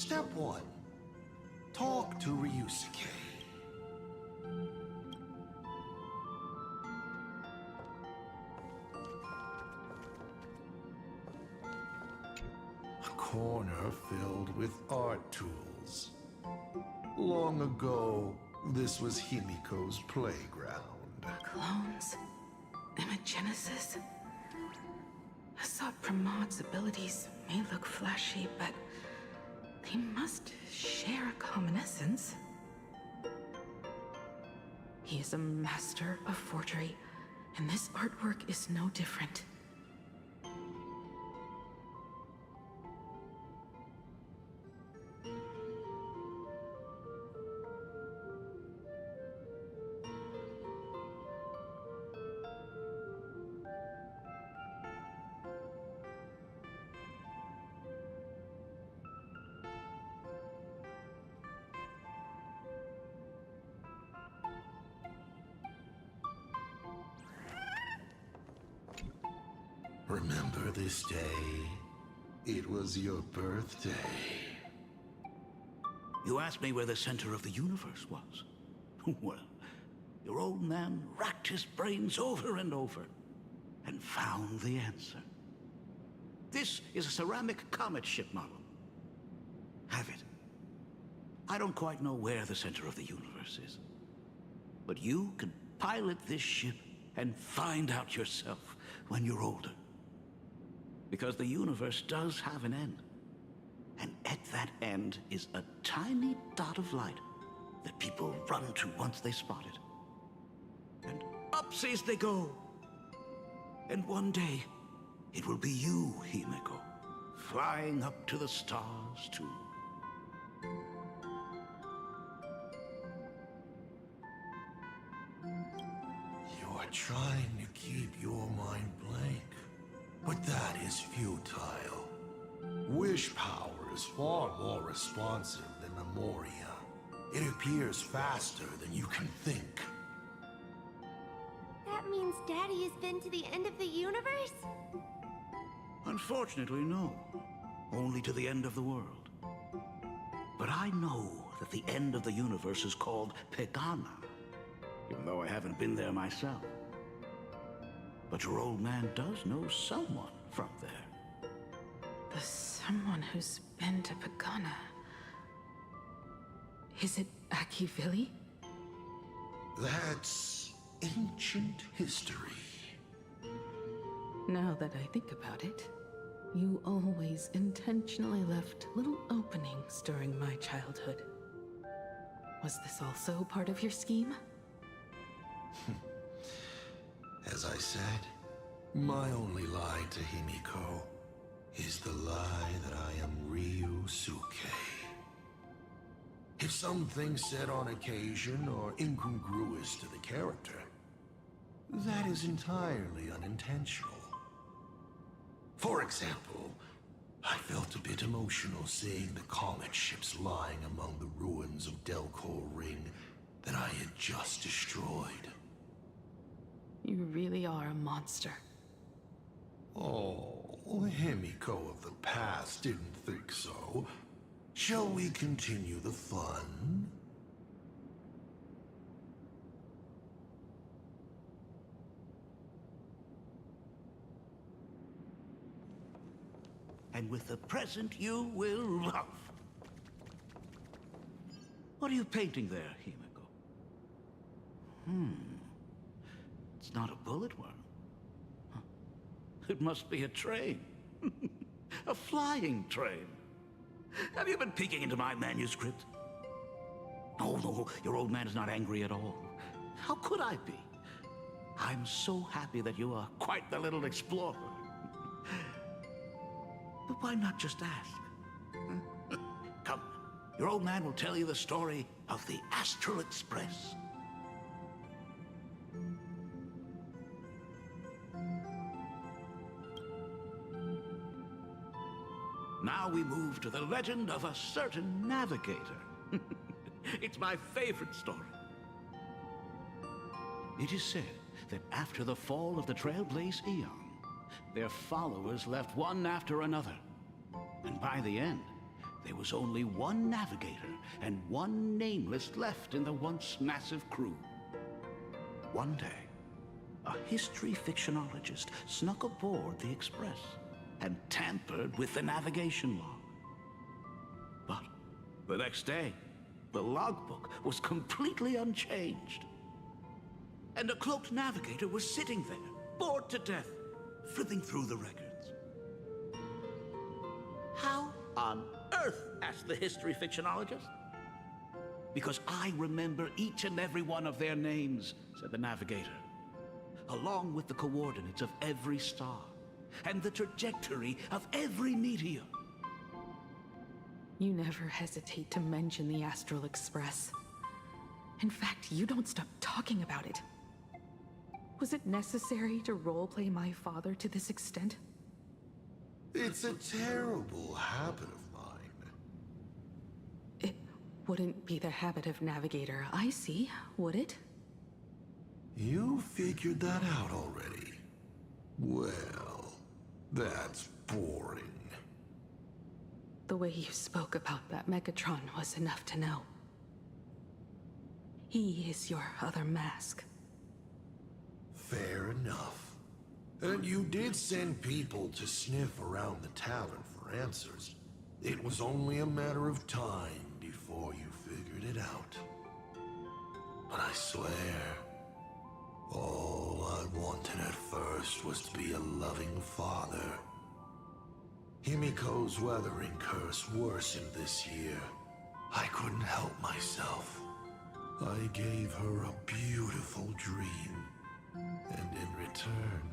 Step 1. Talk to Ryusuke. A corner filled with art tools. Long ago, this was Himiko's playground. Clones? Imagenesis? Assault Pramod's abilities may look flashy, but they must share a common essence. He is a master of forgery, and this artwork is no different. Remember this day? It was your birthday. You asked me where the center of the universe was. Well, your old man racked his brains over and over and found the answer. This is a ceramic comet ship model. Have it. I don't quite know where the center of the universe is, but you can pilot this ship and find out yourself when you're older. Because the universe does have an end. And at that end is a tiny dot of light that people run to once they spot it. And upsies they go. And one day, it will be you, Himiko, flying up to the stars too. You're trying to keep your mind blank. But that is futile. Wish power is far more responsive than Memoria. It appears faster than you can think. That means Daddy has been to the end of the universe? Unfortunately, no. Only to the end of the world. But I know that the end of the universe is called Pegana, even though I haven't been there myself. But your old man does know someone from there. The someone who's been to Pagana. Is it Akivili? That's ancient history. Now that I think about it, you always intentionally left little openings during my childhood. Was this also part of your scheme? As I said, my only lie to Himiko is the lie that I am Ryusuke. If something said on occasion are incongruous to the character, that is entirely unintentional. For example, I felt a bit emotional seeing the comet ships lying among the ruins of Delcor Ring that I had just destroyed. You really are a monster. Oh, Himiko of the past didn't think so. Shall we continue the fun? And with the present you will love. What are you painting there, Himiko? It's not a bullet worm. Huh. It must be a train. A flying train. Have you been peeking into my manuscript? No, your old man is not angry at all. How could I be? I'm so happy that you are quite the little explorer. But why not just ask? Come, your old man will tell you the story of the Astral Express. Now we move to the legend of a certain navigator. It's my favorite story. It is said that after the fall of the Trailblaze Eon, their followers left one after another. And by the end, there was only one navigator and one nameless left in the once massive crew. One day, a history fictionologist snuck aboard the Express and tampered with the navigation log. But the next day, the logbook was completely unchanged. And a cloaked navigator was sitting there, bored to death, flipping through the records. How on earth? Asked the history fictionologist. Because I remember each and every one of their names, said the navigator, along with the coordinates of every star and the trajectory of every meteor. You never hesitate to mention the Astral Express. In fact, you don't stop talking about it. Was it necessary to roleplay my father to this extent? It's a terrible habit of mine. It wouldn't be the habit of Navigator I see, would it? You figured that out already. Well, that's boring. The way you spoke about that Megatron was enough to know. He is your other mask. Fair enough. And you did send people to sniff around the tavern for answers. It was only a matter of time before you figured it out. But I swear, all I wanted at first was to be a loving father. Himiko's weathering curse worsened this year. I couldn't help myself. I gave her a beautiful dream. And in return,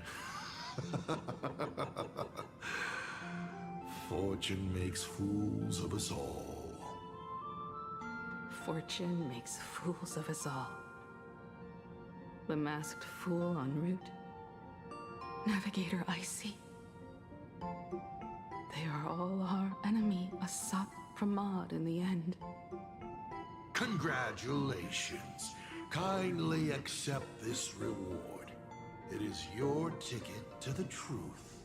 fortune makes fools of us all. Fortune makes fools of us all. The masked fool en route. Navigator Icy. They are all our enemy, Asat Pramod in the end. Congratulations. Kindly accept this reward. It is your ticket to the truth.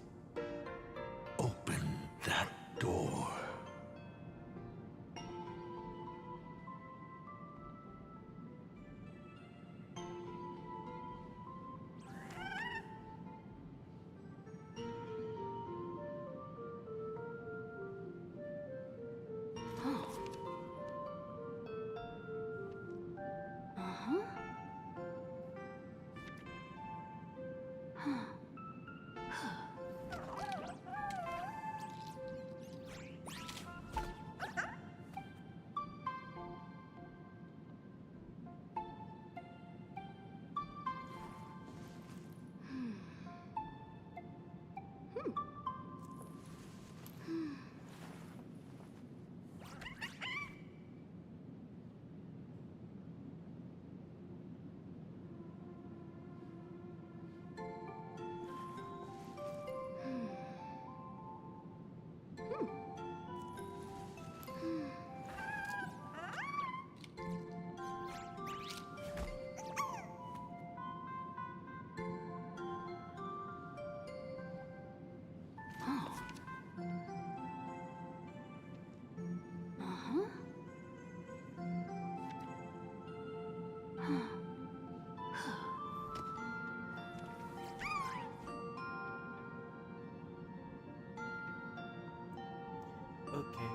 Open that door. Okay.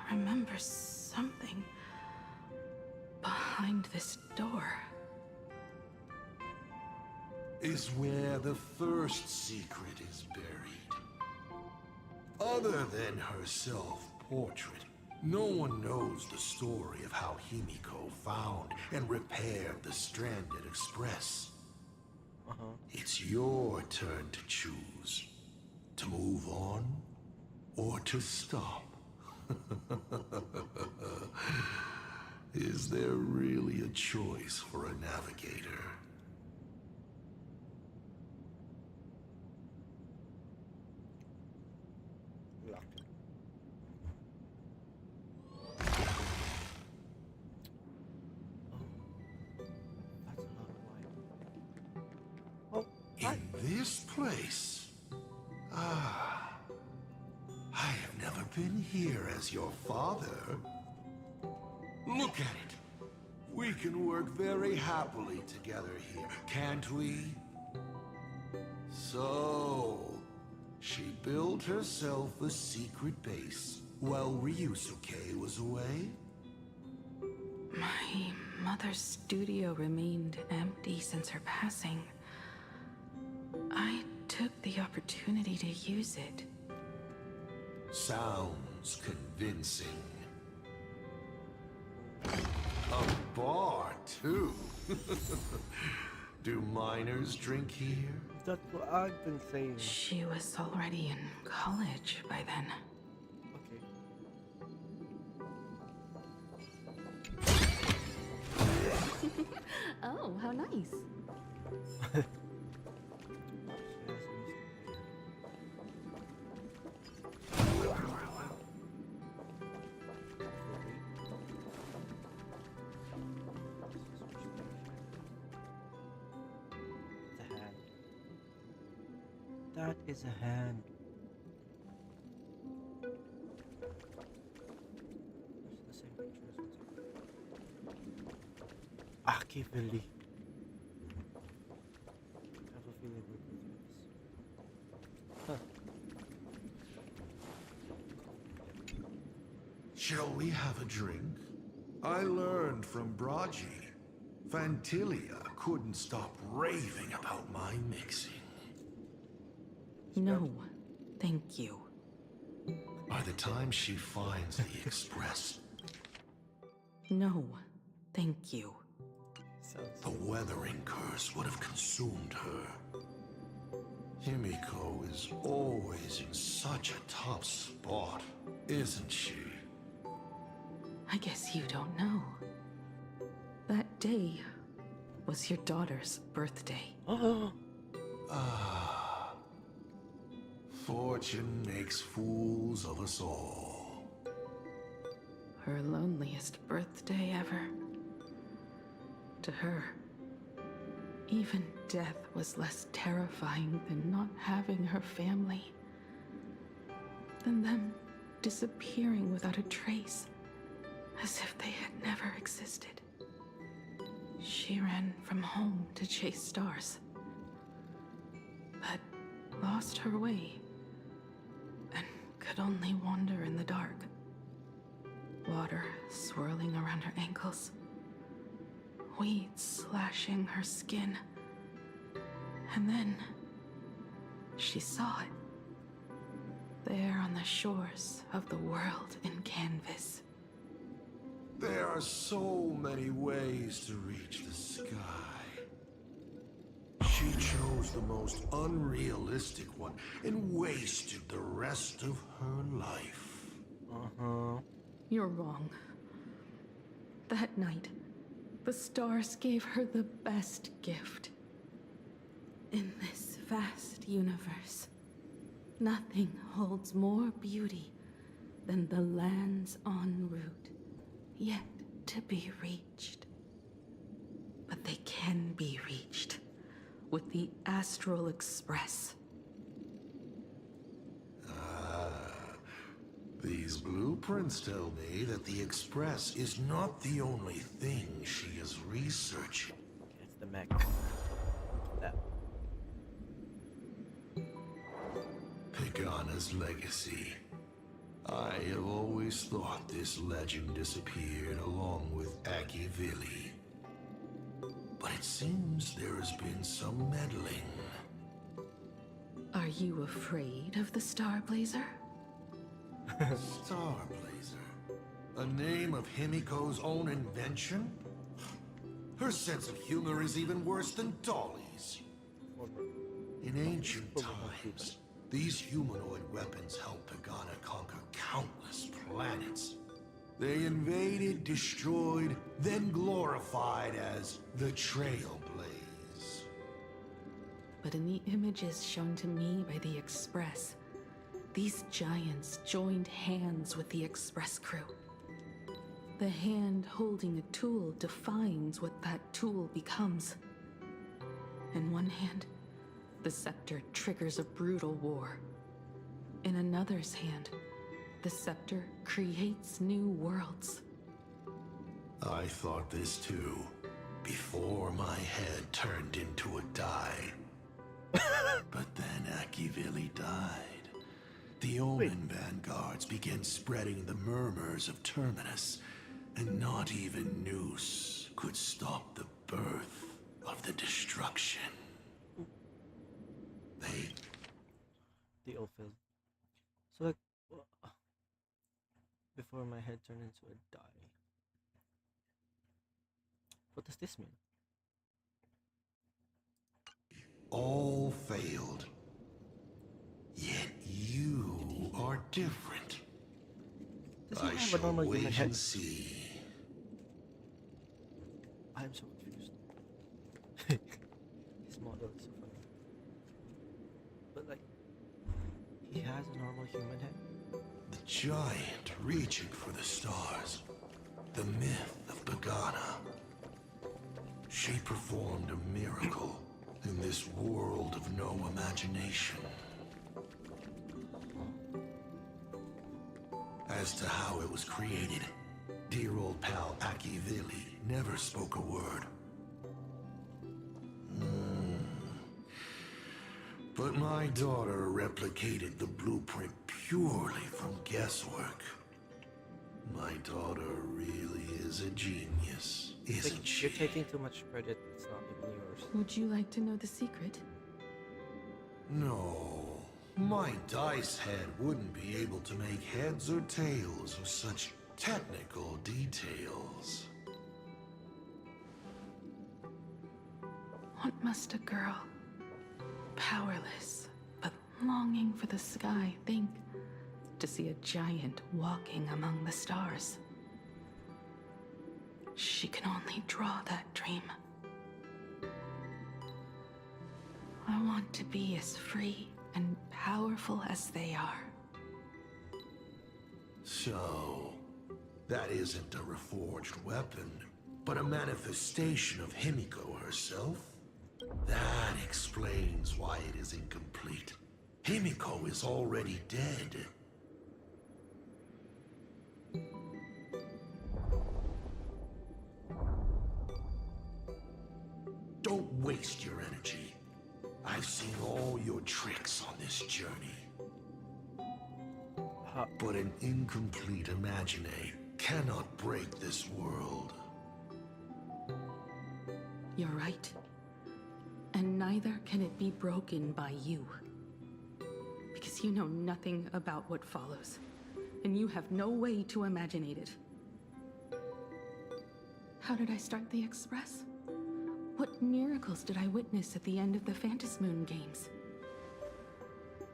I remember something behind this door. Is where the first secret is buried. Other than her self-portrait, No one knows the story of how Himiko found and repaired the stranded Express. It's your turn to choose. To move on, or to stop. Is there really a choice for a navigator? Locked. Oh, that's a lot of wine. Oh, In this place? Ah. I have never been here as your father. Look at it. We can work very happily together here, can't we? So, she built herself a secret base while Ryusuke was away? My mother's studio remained empty since her passing. I took the opportunity to use it. Sounds convincing. A bar, too. Do minors drink here? that's what I've been saying. She was already in college by then. Okay. Oh, how nice. That is a hand. It's the same picture as what's Akivili. I have a feeling we're both this. Huh. Shall we have a drink? I learned from Braji. Fantilia couldn't stop raving about my mixing. No, thank you. By the time she finds the Express, No, thank you. the weathering curse would have consumed her. Himiko is always in such a tough spot, isn't she? I guess you don't know. That day was your daughter's birthday. Oh, Ah. Fortune makes fools of us all. Her loneliest birthday ever. To her, even death was less terrifying than not having her family. Than them disappearing without a trace, as if they had never existed. She ran from home to chase stars, but lost her way and could only wander in the dark. Water swirling around her ankles, weeds slashing her skin, and then she saw it, there on the shores of the world in canvas. There are so many ways to reach the sky. She chose the most unrealistic one and wasted the rest of her life. You're wrong. That night, the stars gave her the best gift. In this vast universe, nothing holds more beauty than the lands en route, yet to be reached. But they can be reached with the Astral Express. These blueprints tell me that the Express is not the only thing she is researching. it's the mech. That. Pagana's legacy. I have always thought this legend disappeared along with Akivili. But it seems there has been some meddling. Are you afraid of the Star Blazer? Starblazer. A name of Himiko's own invention? Her sense of humor is even worse than Dolly's. In ancient times, these humanoid weapons helped Pagana conquer countless planets. They invaded, destroyed, then glorified as the Trailblaze. But in the images shown to me by the Express, these giants joined hands with the Express crew. The hand holding a tool defines what that tool becomes. In one hand, the scepter triggers a brutal war. In another's hand, the scepter creates new worlds. I thought this too, before my head turned into a die. But then Akivili died. The Omen vanguards began spreading the murmurs of Terminus, and not even Noose could stop the birth of the destruction. The Endfield. So like, before my head turned into a die. What does this mean? All failed. Yet you are different. Does he I have a shall normal human wait head? and see. I'm so confused. His model is so funny. But like, he has a normal human head? The giant reaching for the stars. The myth of Pagana. She performed a miracle in this world of no imagination. As to how it was created, dear old pal Akivili never spoke a word. But my daughter replicated the blueprint purely from guesswork. My daughter really is a genius, isn't Like, she? you're taking too much credit. It's not even yours. Would you like to know the secret? No, my dice head wouldn't be able to make heads or tails of such technical details. What must a girl, powerless but longing for the sky, think to see a giant walking among the stars? She can only draw that dream. I want to be as free and powerful as they are. So, that isn't a reforged weapon, but a manifestation of Himiko herself? That explains why it is incomplete. Himiko is already dead. Don't waste your energy. I've seen all your tricks on this journey. But an incomplete Imagine cannot break this world. You're right. And neither can it be broken by you. Because you know nothing about what follows. And you have no way to imaginate it. How did I start the Express? What miracles did I witness at the end of the Phantasmoon games?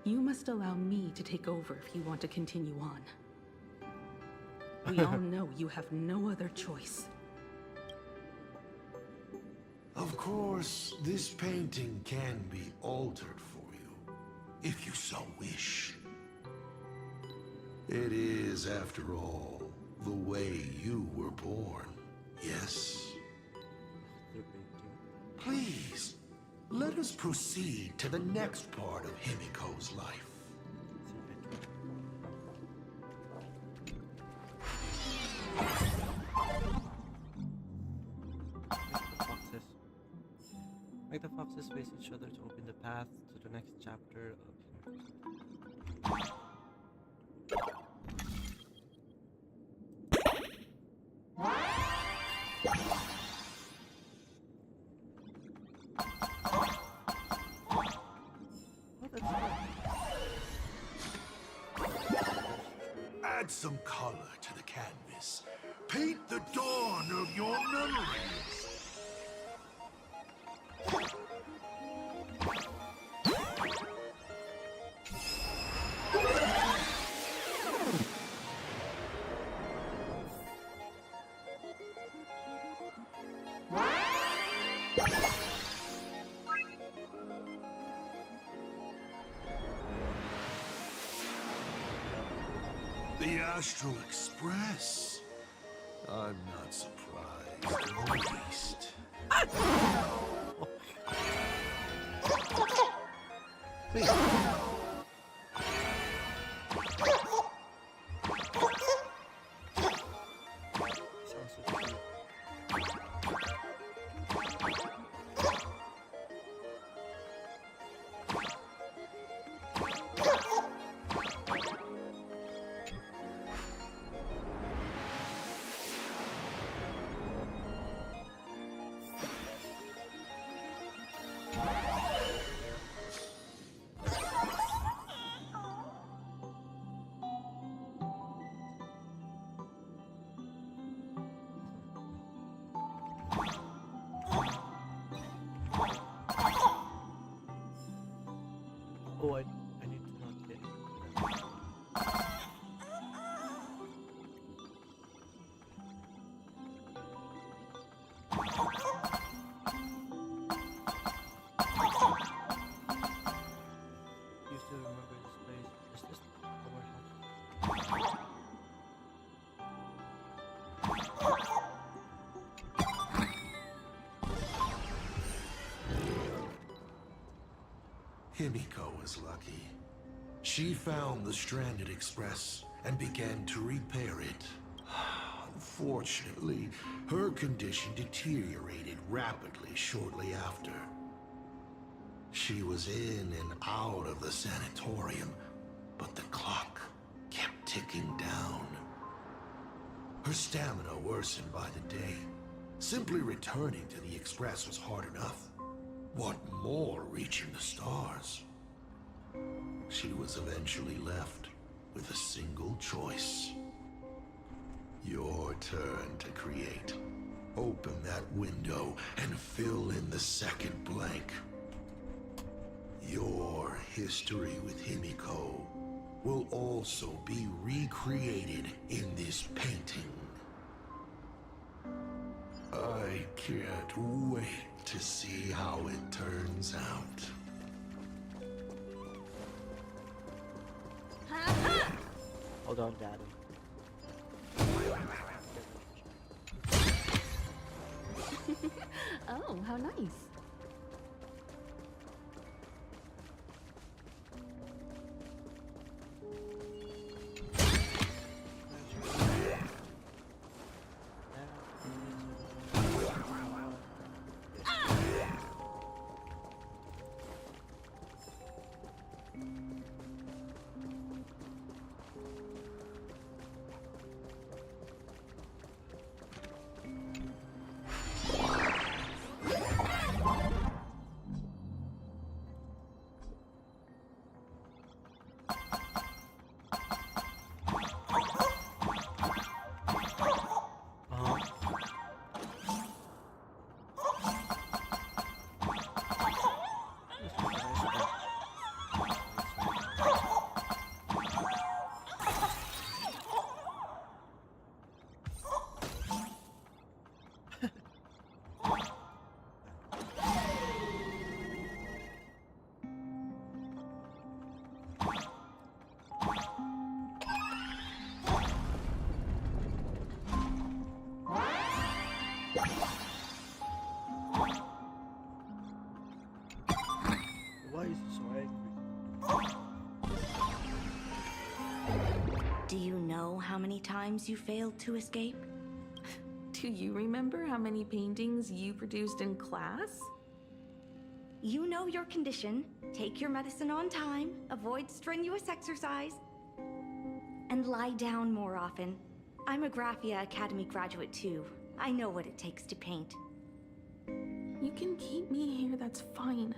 You must allow me to take over if you want to continue on. We all know you have no other choice. Of course, this painting can be altered for you, if you so wish. It is, after all, the way you were born, yes? Please, let us proceed to the next part of Himiko's life. Make the foxes face each other to open the path to the next chapter of Add some color to the canvas. Paint the dawn of your memories. The Astral Express. I'm not surprised in the least. Sounds so cute. Oh, I need to not get it. You still remember this place? Is this our house? Himiko was lucky. She found the stranded express and began to repair it. Unfortunately, her condition deteriorated rapidly shortly after. She was in and out of the sanatorium, but the clock kept ticking down. Her stamina worsened by the day. Simply returning to the express was hard enough. What more reaching the stars? She was eventually left with a single choice. Your turn to create. Open that window and fill in the second blank. Your history with Himiko will also be recreated in this painting. I can't wait to see how it turns out. Hold on, Daddy. Oh, how nice. Why is he so angry? Do you know how many times you failed to escape? Do you remember how many paintings you produced in class? You know your condition. Take your medicine on time, avoid strenuous exercise, and lie down more often. I'm a Graphia Academy graduate too. I know what it takes to paint. You can keep me here, that's fine.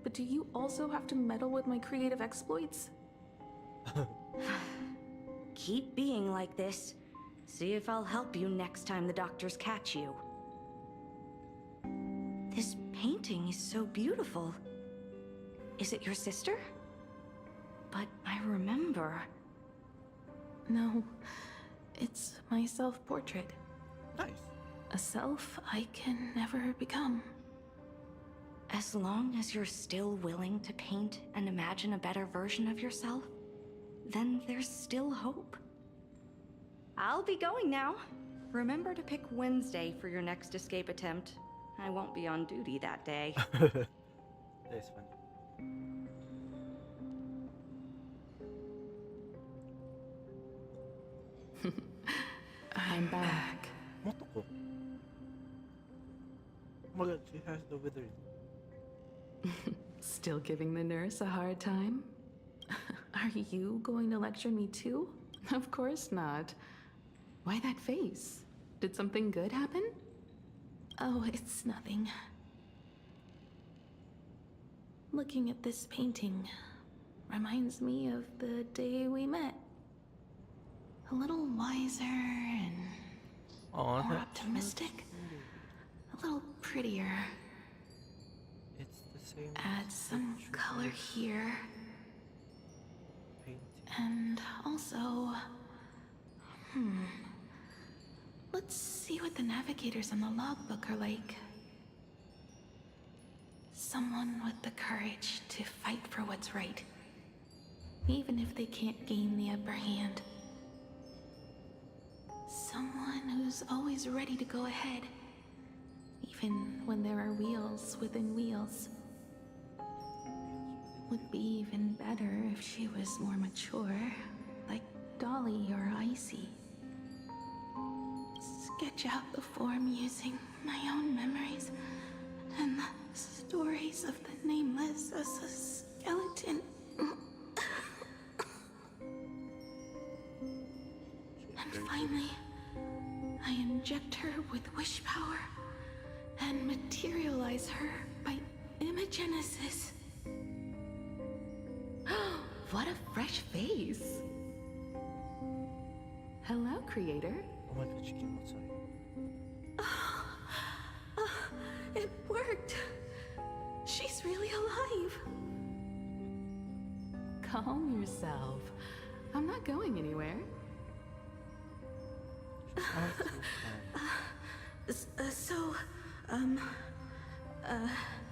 But do you also have to meddle with my creative exploits? keep being like this, see if I'll help you next time the doctors catch you. This painting is so beautiful. Is it your sister? But I remember... No, it's my self-portrait. Nice. A self I can never become. As long as you're still willing to paint and imagine a better version of yourself, then there's still hope. I'll be going now. Remember to pick Wednesday for your next escape attempt. I won't be on duty that day. That's funny. I'm back. Motoko. Oh my god, she has the withered. Still giving the nurse a hard time? Are you going to lecture me too? Of course not. Why that face? Did something good happen? Oh, it's nothing. Looking at this painting reminds me of the day we met. A little wiser and Oh, more optimistic. A little prettier. It's the same. Add some color here. Painting. And also... Let's see what the navigators on the logbook are like. Someone with the courage to fight for what's right, even if they can't gain the upper hand. Someone who's always ready to go ahead, even when there are wheels within wheels. Would be even better if she was more mature, like Dolly or Icy. Sketch out the form using my own memories and the stories of the nameless as a skeleton. And finally, I inject her with wish power and materialize her by imagenesis. What a fresh face! Hello, creator. Oh my god, she came outside. It worked! She's really alive! Calm yourself. I'm not going anywhere.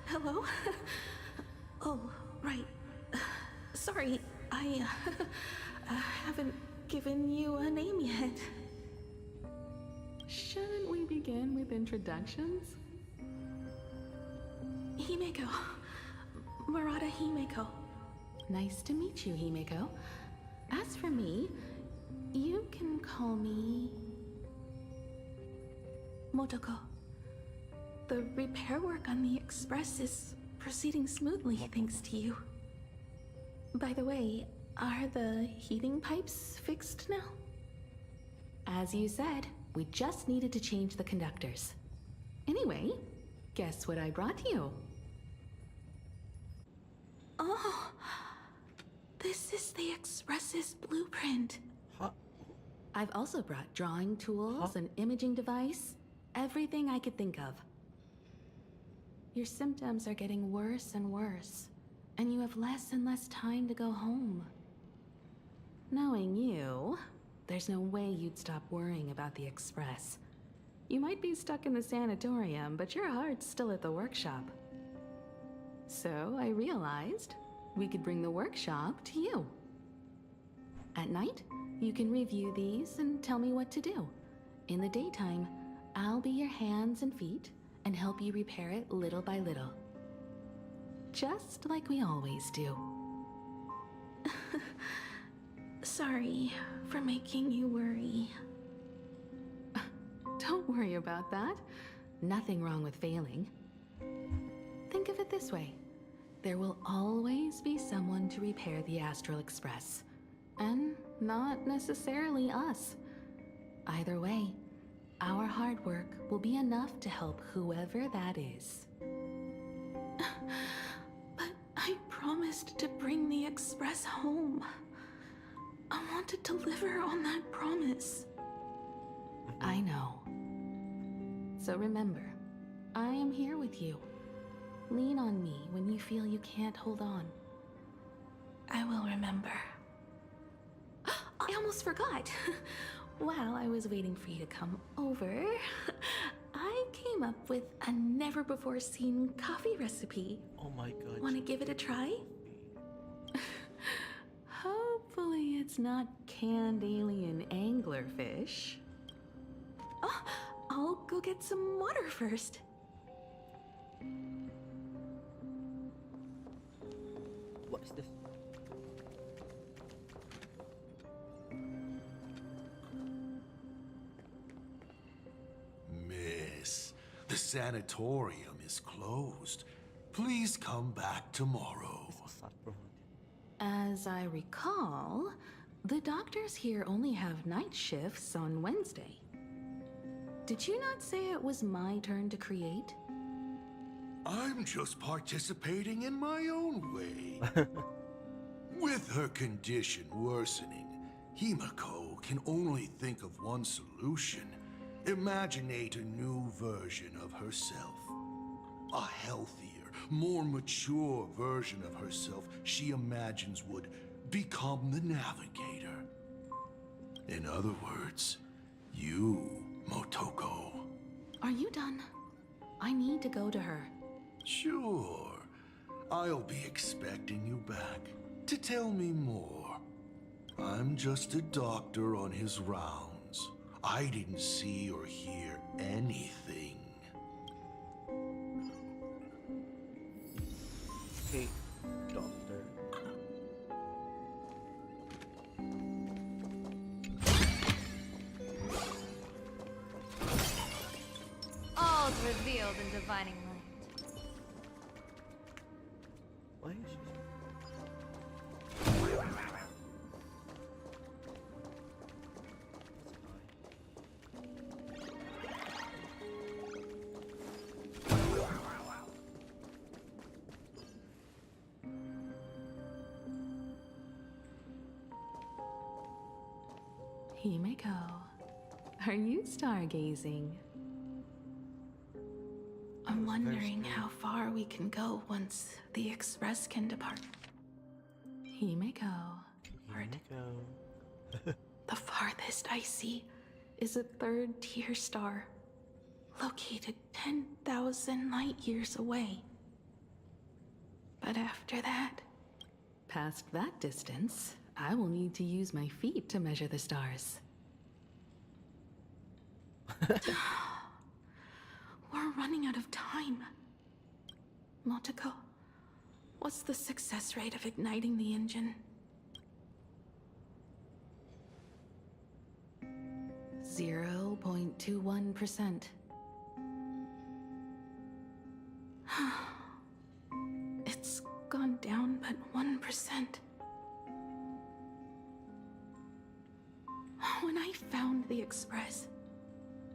Hello? Oh, right. Sorry, I haven't given you a name yet. Shouldn't we begin with introductions? Himeko. Murata Himeko. Nice to meet you, Himeko. As for me, you can call me... Motoko. The repair work on the Express is proceeding smoothly thanks to you. By the way, are the heating pipes fixed now? As you said, we just needed to change the conductors. Anyway, guess what I brought you? Oh, this is the Express's blueprint. Huh? I've also brought drawing tools, an imaging device, everything I could think of. Your symptoms are getting worse and worse, and you have less and less time to go home. Knowing you, there's no way you'd stop worrying about the Express. You might be stuck in the sanatorium, but your heart's still at the workshop. So I realized we could bring the workshop to you. At night, you can review these and tell me what to do. In the daytime, I'll be your hands and feet and help you repair it little by little. Just like we always do. Sorry for making you worry. Don't worry about that. Nothing wrong with failing. Think of it this way. There will always be someone to repair the Astral Express. And not necessarily us. Either way, our hard work will be enough to help whoever that is. But I promised to bring the Express home. I want to deliver on that promise. I know. So remember, I am here with you. Lean on me when you feel you can't hold on. I will remember. I almost forgot. While I was waiting for you to come over, I came up with a never-before-seen coffee recipe. Oh my god. Want to give it a try? Hopefully it's not canned alien anglerfish. Oh, I'll go get some water first. What is this? Miss, the sanatorium is closed. Please come back tomorrow. As I recall, the doctors here only have night shifts on Wednesday. Did you not say it was my turn to create? I'm just participating in my own way. With her condition worsening, Himiko can only think of one solution. Imaginate a new version of herself. A healthier, more mature version of herself she imagines would become the Navigator. In other words, you, Motoko. Are you done? I need to go to her. Sure. I'll be expecting you back to tell me more. I'm just a doctor on his rounds. I didn't see or hear anything. Okay, doctor. All's revealed in divining light. Why is she? Himiko, are you stargazing? I'm wondering how far we can go once the Express can depart. Himiko. The farthest I see is a third-tier star, located 10,000 light years away. But after that, past that distance, I will need to use my feet to measure the stars. We're running out of time. Motoko, what's the success rate of igniting the engine? 0.21%. It's gone down but 1%. When I found the Express,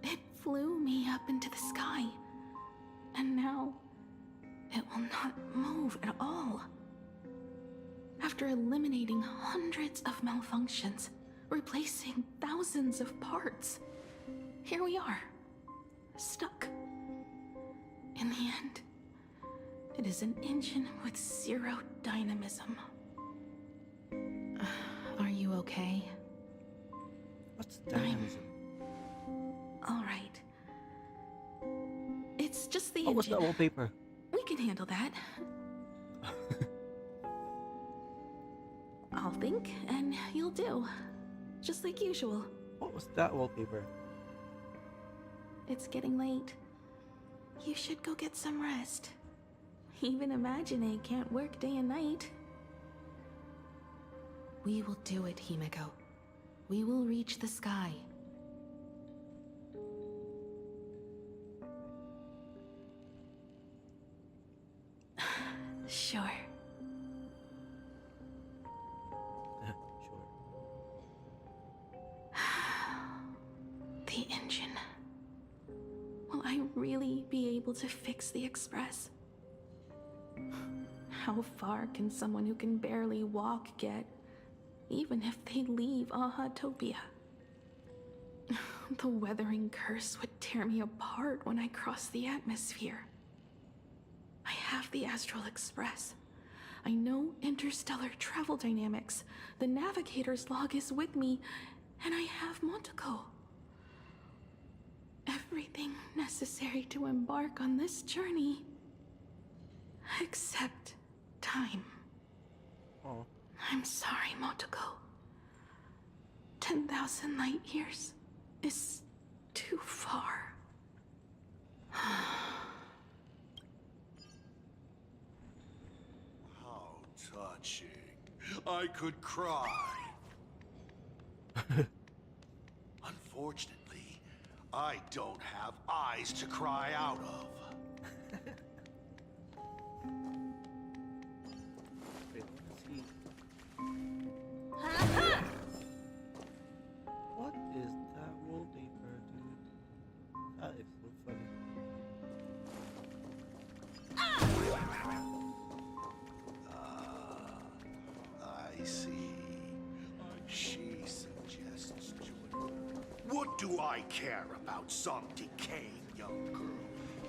it flew me up into the sky. And now, it will not move at all. After eliminating hundreds of malfunctions, replacing thousands of parts, here we are, stuck. In the end, it is an engine with zero dynamism. Are you okay? What's dynamism? All right. It's just the Oh, what's engine. that wallpaper? We can handle that. I'll think, and you'll do. Just like usual. What was that wallpaper? It's getting late. You should go get some rest. Even Imagine can't work day and night. We will do it, Himiko. We will reach the sky. Sure. Sure. The engine. Will I really be able to fix the Express? How far can someone who can barely walk get? even if they leave Ahatopia. The weathering curse would tear me apart when I cross the atmosphere. I have the Astral Express. I know interstellar travel dynamics. The navigator's log is with me, and I have Montaco. Everything necessary to embark on this journey. Except time. Oh. I'm sorry, Montaco. 10,000 light years is too far. How touching. I could cry. Unfortunately, I don't have eyes to cry out of. Wait, let's see. What is that wallpaper, dude? That is so funny. I see. She suggests joining. What do I care about some decaying young girl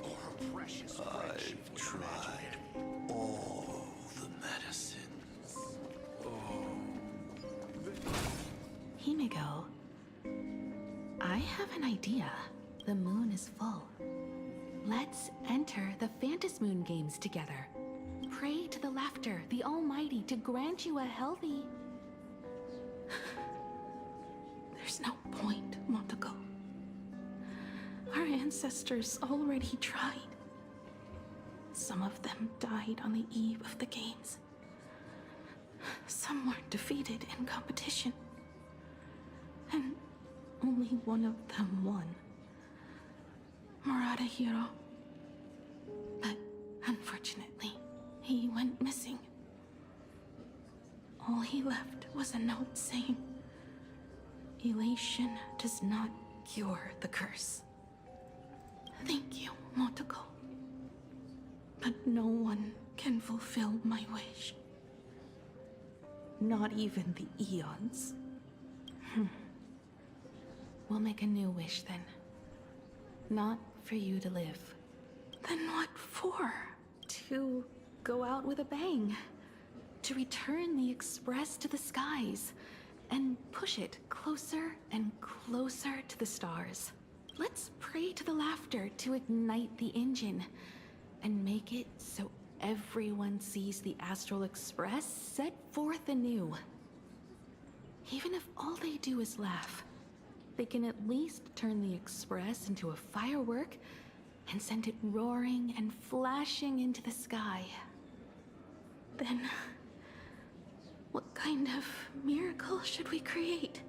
or her precious friendship with tried all the medicines. Himiko, I have an idea. The moon is full. Let's enter the Phantas Moon games together. Pray to the laughter, the Almighty, to grant you a healthy... There's no point, Montaco. Our ancestors already tried. Some of them died on the eve of the games. Some were defeated in competition. And only one of them won. Murata Hiro. But unfortunately, he went missing. All he left was a note saying, "Elation does not cure the curse." Thank you, Motoko. But no one can fulfill my wish. Not even the Eons. We'll make a new wish then. Not for you to live. Then what for? To go out with a bang. To return the Express to the skies. And push it closer and closer to the stars. Let's pray to the laughter to ignite the engine. And make it so everyone sees the Astral Express set forth anew. Even if all they do is laugh, they can at least turn the Express into a firework and send it roaring and flashing into the sky. Then, what kind of miracle should we create?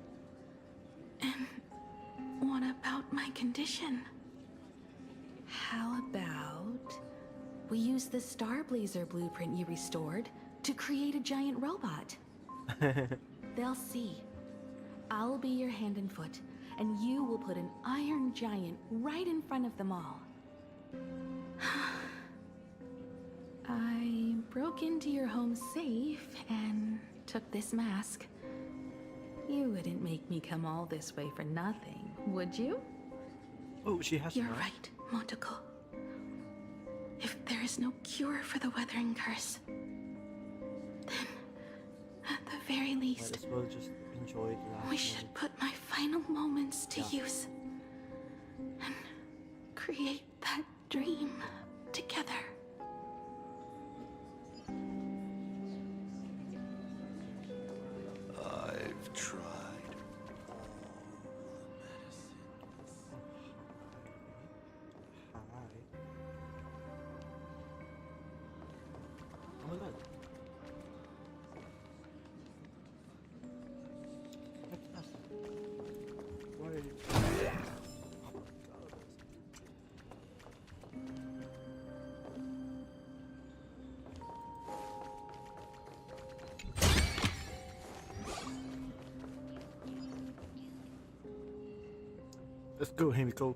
And what about my condition? How about we use the Starblazer blueprint you restored to create a giant robot? They'll see. I'll be your hand and foot, and you will put an iron giant right in front of them all. I broke into your home safe and took this mask. You wouldn't make me come all this way for nothing, would you? Oh, she has You're one. right, Motoko. If there is no cure for the weathering curse, then at the very Might least, as well just enjoy the last we should moment. put my final moments to Yeah. use and create that dream together. I've tried all the medicines. Hi. Oh my god. What's that? Why are you... Oh my god. Let's go, Himiko.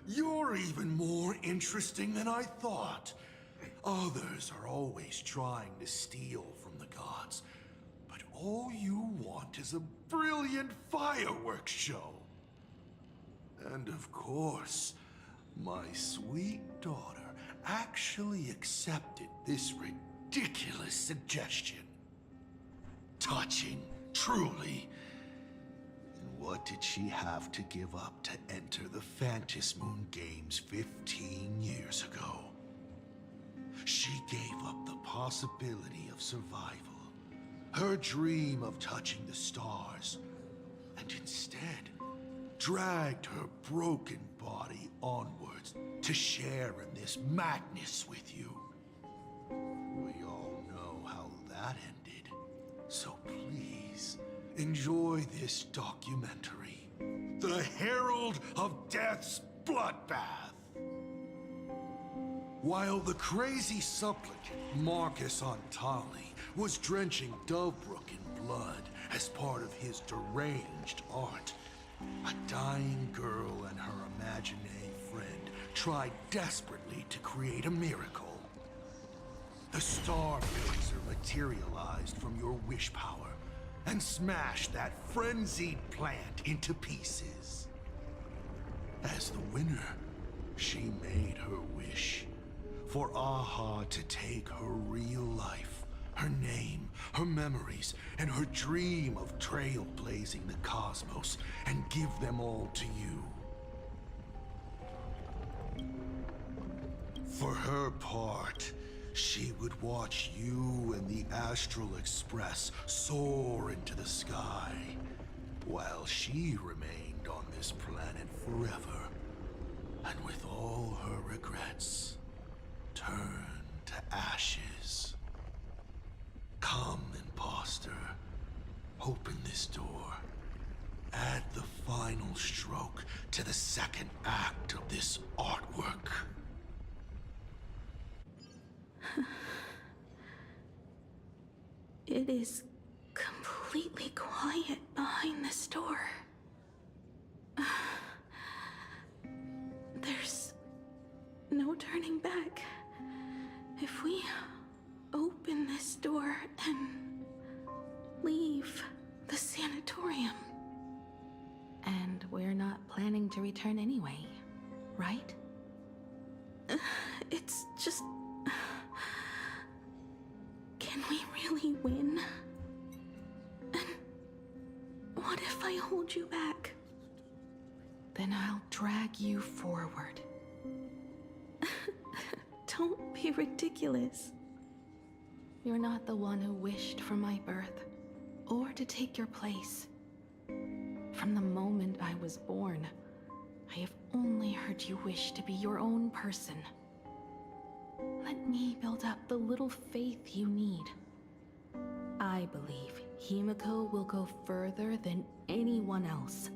You're even more interesting than I thought. Others are always trying to steal from the gods, but all you want is a brilliant fireworks show. And of course, my sweet daughter actually accepted this ridiculous suggestion. Touching, truly. And what did she have to give up to enter the Phantasmoon Games 15 years ago? She gave up the possibility of survival, her dream of touching the stars, and instead dragged her broken body onwards to share in this madness with you. We all know how that ended, so please enjoy this documentary, The Herald of Death's Bloodbath. While the crazy supplicant Marcus Antali was drenching Dovebrook in blood as part of his deranged art, a dying girl and her imaginary friend tried desperately to create a miracle. The Starblazer materialized from your wish power and smashed that frenzied plant into pieces. As the winner, she made her wish for Aha to take her real life, her name, her memories, and her dream of trailblazing the cosmos and give them all to you. For her part, she would watch you and the Astral Express soar into the sky, while she remained on this planet forever, and with all her regrets, turn to ashes. Come, imposter. Open this door. Add the final stroke to the second act of this artwork. It is completely quiet behind this door. There's no turning back. If we open this door and leave the sanatorium. And we're not planning to return anyway, right? It's just... Can we really win? And what if I hold you back? Then I'll drag you forward. Don't be ridiculous. You're not the one who wished for my birth, or to take your place. From the moment I was born, I have only heard you wish to be your own person. Let me build up the little faith you need. I believe Himiko will go further than anyone else.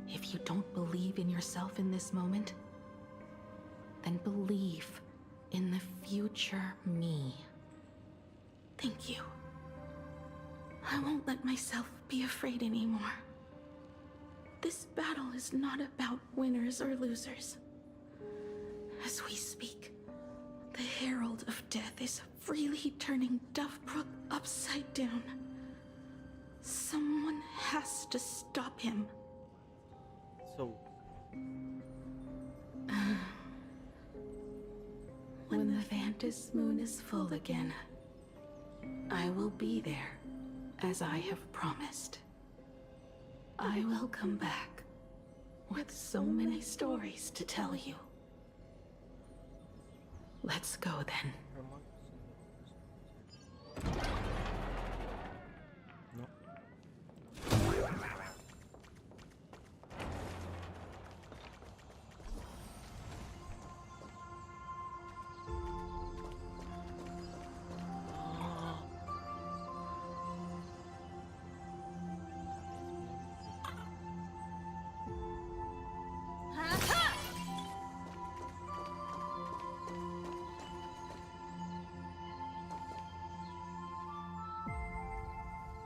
If you don't believe in yourself in this moment, then believe in the future me. Thank you. I won't let myself be afraid anymore. This battle is not about winners or losers. As we speak, the Herald of Death is freely turning Dovebrook upside down. Someone has to stop him. So, When the Phantasmoon is full again, I will be there, as I have promised. I will come back with so many stories to tell you. Let's go then. no.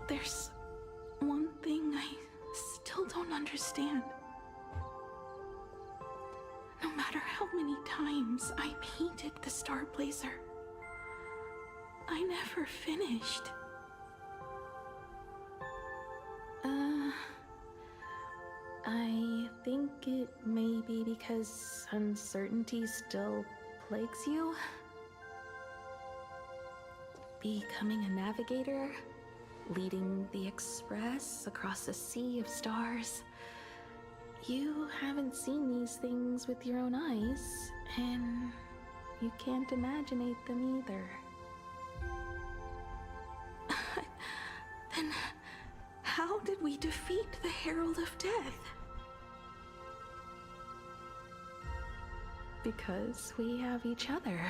There's one thing I still don't understand. No matter how how many times I painted the Star Blazer. I never finished. I think it may be because uncertainty still plagues you. Becoming a navigator, leading the Express across a sea of stars. You haven't seen these things with your own eyes, and you can't imaginate them either. Then how did we defeat the Herald of Death? Because we have each other.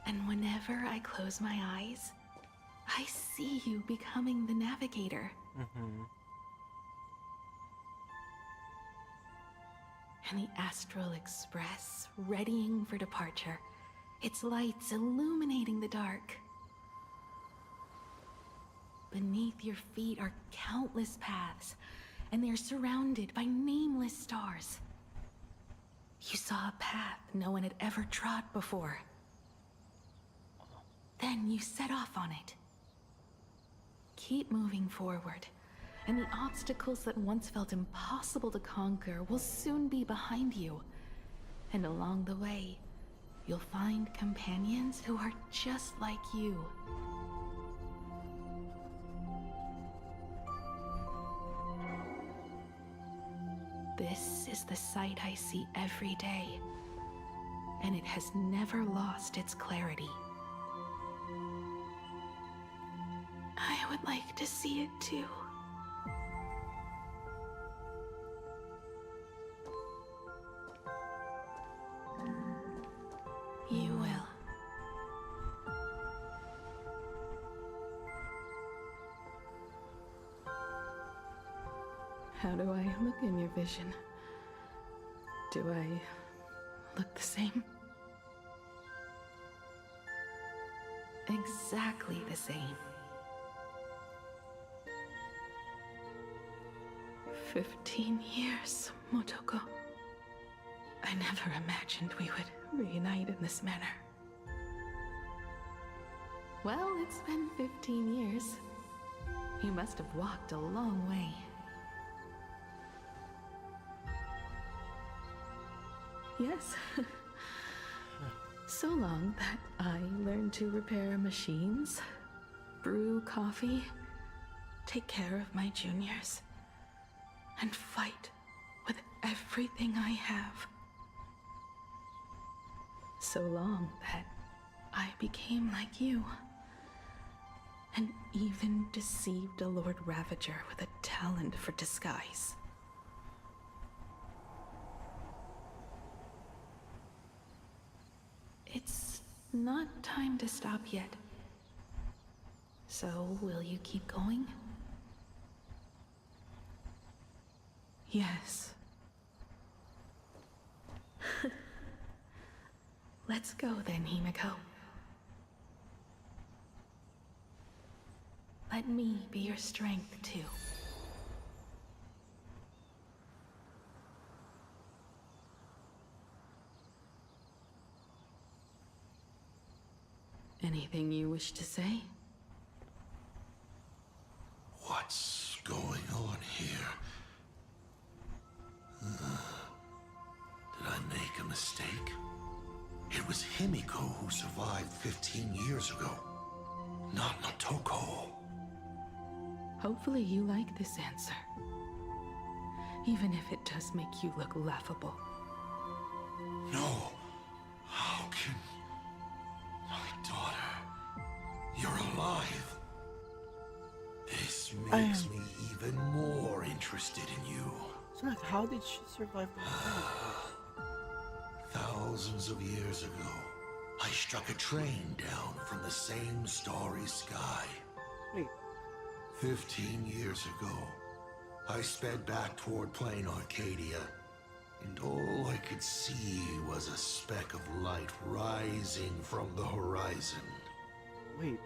And whenever I close my eyes, I see you becoming the navigator. And the Astral Express readying for departure, its lights illuminating the dark. Beneath your feet are countless paths, and they are surrounded by nameless stars. You saw a path no one had ever trod before. Then you set off on it. Keep moving forward, and the obstacles that once felt impossible to conquer will soon be behind you. And along the way, you'll find companions who are just like you. This is the sight I see every day, and it has never lost its clarity. I would like to see it too. You will. How do I look in your vision? Do I look the same? Exactly the same. 15 years, Motoko. I never imagined we would reunite in this manner. Well, it's been 15 years. You must have walked a long way. Yes. So long that I learned to repair machines, brew coffee, take care of my juniors, and fight with everything I have. So long that I became like you, and even deceived a Lord Ravager with a talent for disguise. It's not time to stop yet. So, will you keep going? Yes. Let's go then, Himiko. Let me be your strength, too. Anything you wish to say? What's going on here? Did I make a mistake? It was Himiko who survived 15 years ago, not Motoko. Hopefully you like this answer. Even if it does make you look laughable. No. How can... My daughter... You're alive. This makes me even more interested in you. So, like, how did she survive the war? Thousands of years ago, I struck a train down from the same starry sky. Wait. 15 years ago, I sped back toward plain Arcadia, and all I could see was a speck of light rising from the horizon. Wait,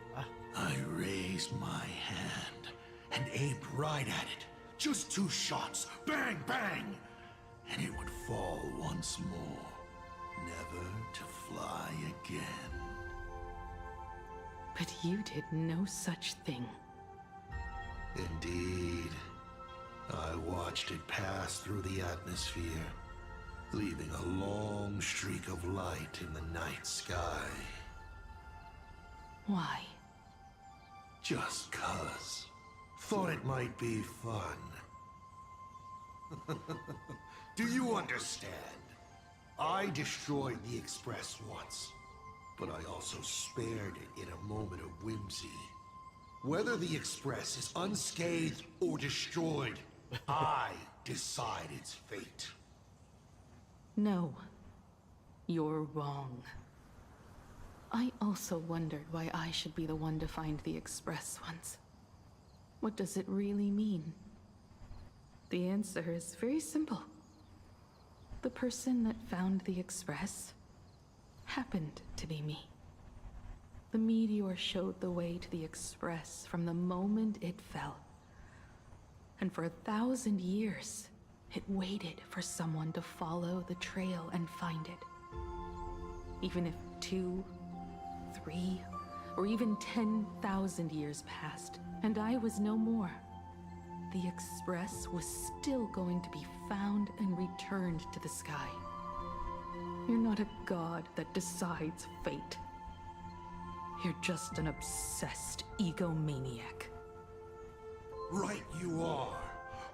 I raised my hand and aimed right at it. Just 2 shots, bang, bang! and it would fall once more, never to fly again. But you did no such thing. Indeed. I watched it pass through the atmosphere, leaving a long streak of light in the night sky. Why? Just 'cause. Thought it might be fun. Do you understand? I destroyed the Express once, but I also spared it in a moment of whimsy. Whether the Express is unscathed or destroyed, I decide its fate. No. You're wrong. I also wondered why I should be the one to find the Express once. What does it really mean? The answer is very simple. The person that found the Express happened to be me. The meteor showed the way to the Express from the moment it fell. And for 1,000 years, it waited for someone to follow the trail and find it. Even if 2, 3, or even 10,000 years passed, and I was no more, the Express was still going to be found and returned to the sky. You're not a god that decides fate. You're just an obsessed egomaniac. Right you are.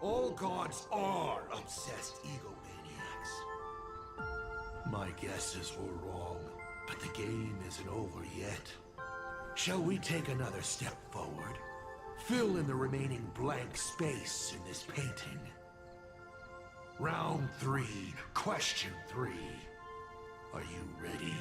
All gods are obsessed egomaniacs. My guesses were wrong, but the game isn't over yet. Shall we take another step forward? Fill in the remaining blank space in this painting. Round 3, question 3. Are you ready?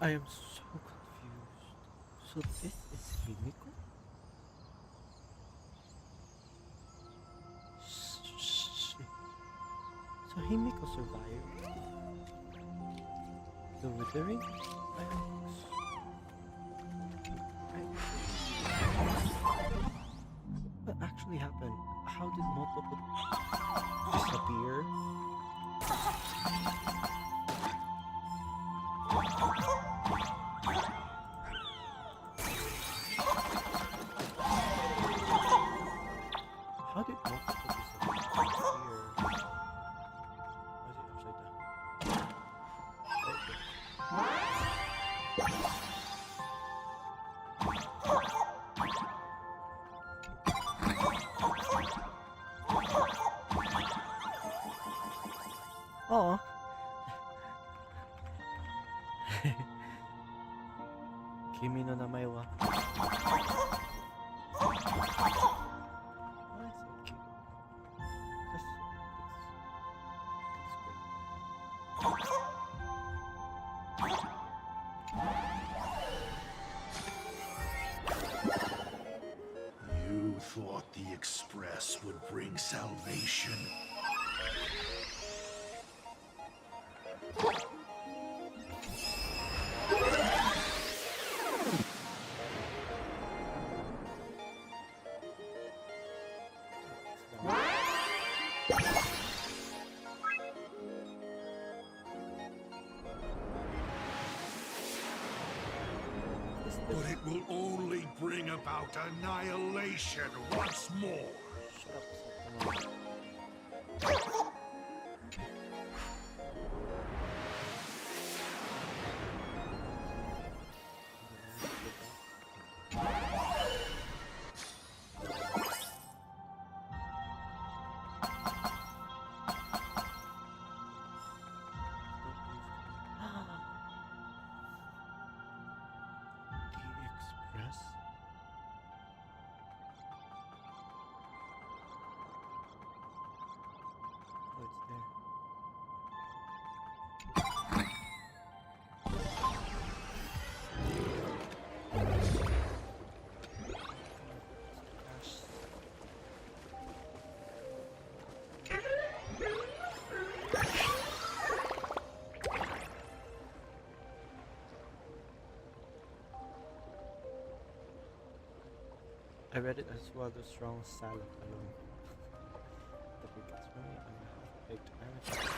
I am so confused. So this is Himiko? So Himiko survived the withering? What actually happened? How did multiple disappear? How did multiple disappear? Why is it upside down? Oh. Kimi no namae wa. You thought the Express would bring salvation. But it will only bring about annihilation once more. I read it as well, the strong salad alone. The biggest for me, I'm half-baked amateur.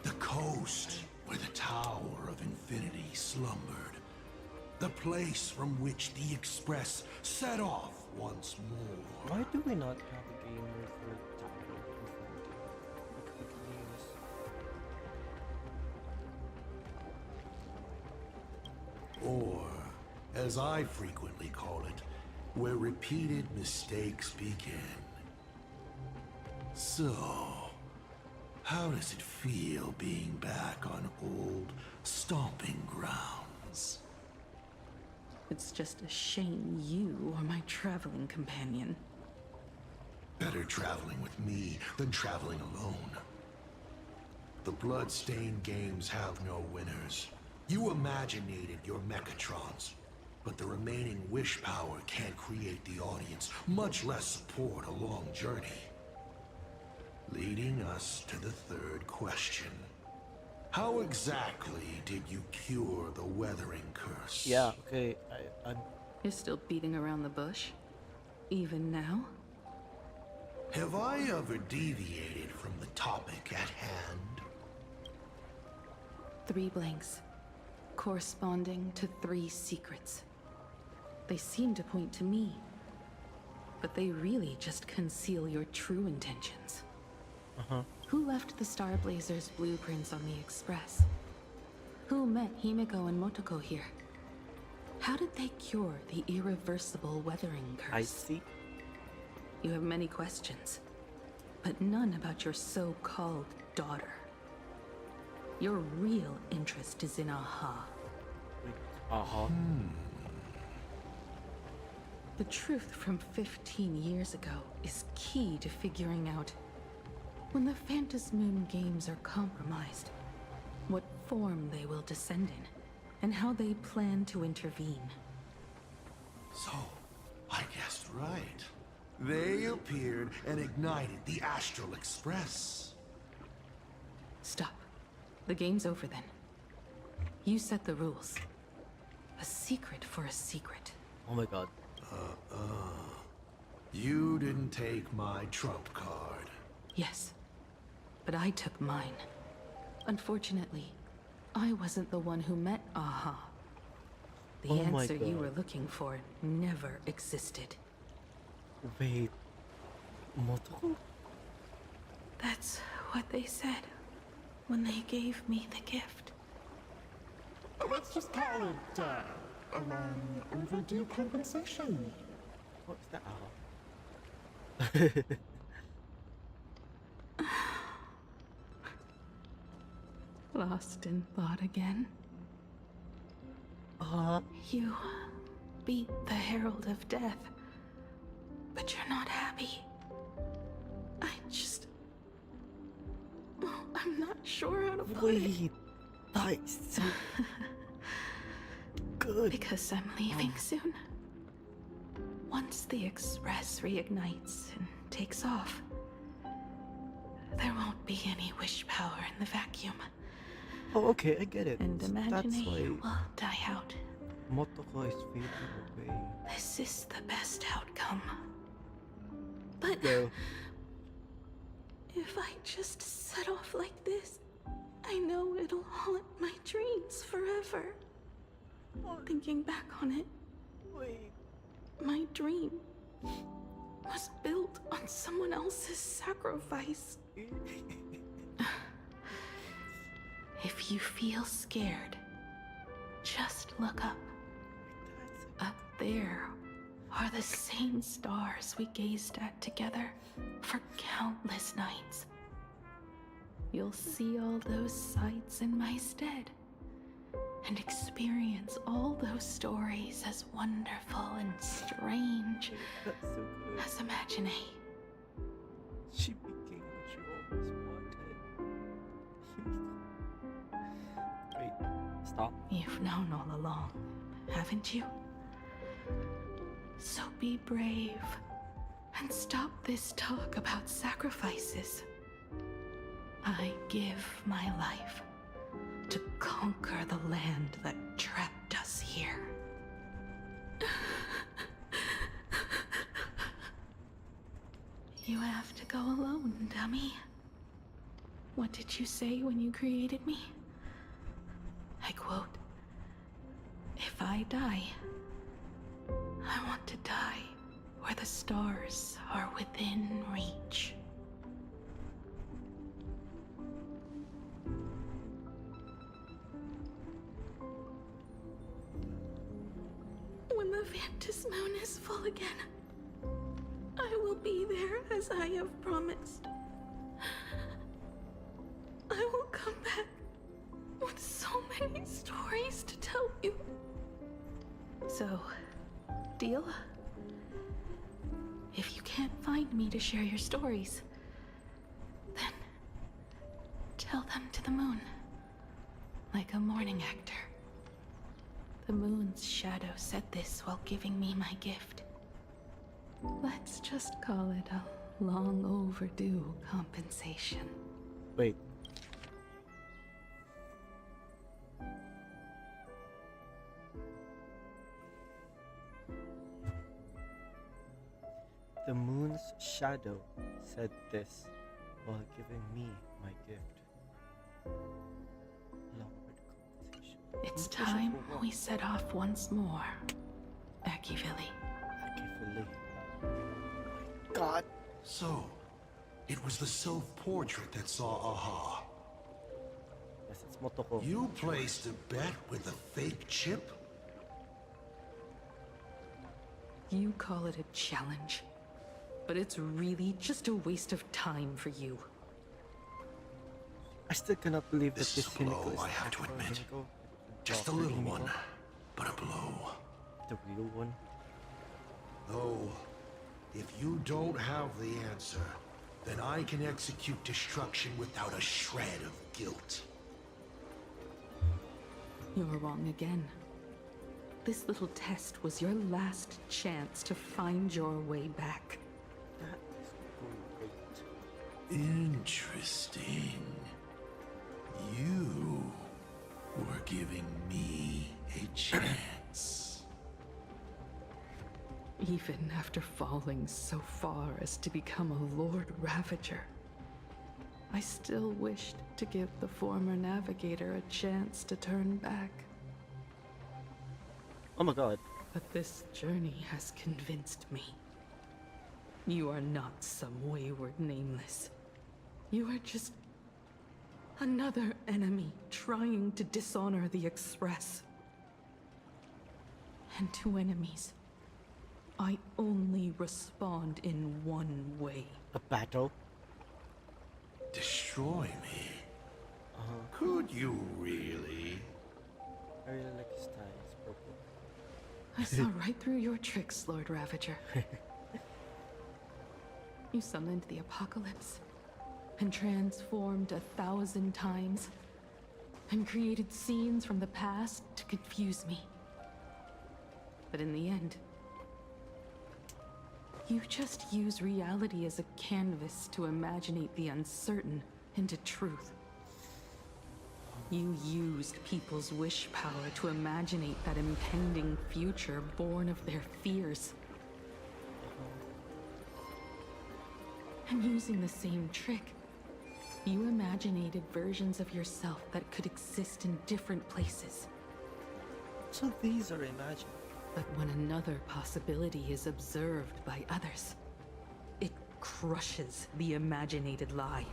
The coast where the Tower of Infinity slumbered. The place from which the Express set off once more. Why do we not have a game with Tower of Infinity? Like, we can use. Or, as I frequently call it, where repeated mistakes begin. So, how does it feel being back on old stomping grounds? It's just a shame you are my traveling companion. Better traveling with me than traveling alone. The blood-stained games have no winners. You imaginated your Mechatrons, but the remaining wish power can't create the audience, much less support a long journey. Leading us to the third question. How exactly did you cure the weathering curse? Yeah, okay, I'm... You're still beating around the bush? Even now? Have I ever deviated from the topic at hand? 3 blanks, corresponding to 3 secrets. They seem to point to me, but they really just conceal your true intentions. Who left the Star Blazers' blueprints on the Express? Who met Himiko and Motoko here? How did they cure the irreversible weathering curse? I see. You have many questions, but none about your so-called daughter. Your real interest is in Aha. The truth from 15 years ago is key to figuring out when the Phantasmoon games are compromised, what form they will descend in, and how they plan to intervene. So, I guessed right. They appeared and ignited the Astral Express. Stop. The game's over then. You set the rules. A secret for a secret. Oh my god. You didn't take my trump card. Yes, but I took mine. Unfortunately, I wasn't the one who met Aha. The Oh my answer you God. were looking for never existed. Wait. Motoko? That's what they said when they gave me the gift. Let's just call it, a long overdue compensation. What's that? Lost in thought again. Uh, You beat the Herald of Death, but you're not happy. I'm not sure how to put it. wait. That is so good. Because I'm leaving soon. Once the Express reignites and takes off, there won't be any wish power in the vacuum, Oh, okay, I get it. and That's imagination why will die out. Motoko is fading away. This is the best outcome. But Go. if I just set off like this, I know it'll haunt my dreams forever. Thinking back on it, Wait. my dream was built on someone else's sacrifice. If you feel scared, just look up. Up there are the same stars we gazed at together for countless nights. You'll see all those sights in my stead, and experience all those stories as wonderful and strange That's so good. as Imagine. She became what you always wanted. Wait, stop. You've known all along, haven't you? So be brave And stop this talk about sacrifices. I give my life to conquer the land that trapped us here. You have to go alone, dummy. What did you say when you created me? I quote, "If I die, I want to die where the stars are within reach." When the Vantis moon is full again, I will be there as I have promised. I will come back with so many stories to tell you. So, deal? If you can't find me to share your stories, then tell them to the moon, like a morning actor. The moon's shadow said this while giving me my gift. Let's just call it a long overdue compensation. Wait. The moon's shadow said this while giving me my gift. Long compensation. It's time we set off once more, Akivili. Akivili. God. So, it was the self-portrait that saw Aha. Yes, it's Motoko. You placed a bet with a fake chip? You call it a challenge, but it's really just a waste of time for you. I still cannot believe that This this is a blow, Himiko is I have to actual admit. Himiko. Just a Proper little Himiko. one, but a blow. The real one. Though, if you don't have the answer, then I can execute destruction without a shred of guilt. You're wrong again. This little test was your last chance to find your way back. That is great. Interesting. You were giving me a chance. Even after falling so far as to become a Lord Ravager, I still wished to give the former navigator a chance to turn back. Oh my god. But this journey has convinced me. You are not some wayward nameless. You are just another enemy trying to dishonor the Express. And to enemies, I only respond in one way. A battle? Destroy me? Could you really? I really like his tie. It's purple. I saw right through your tricks, Lord Ravager. You summoned the apocalypse, and transformed 1,000 times, and created scenes from the past to confuse me. But in the end, you just use reality as a canvas to imaginate the uncertain into truth. You used people's wish power to imaginate that impending future born of their fears. And using the same trick, you imaginated versions of yourself that could exist in different places. So these are imagined. But when another possibility is observed by others, it crushes the imaginated lie,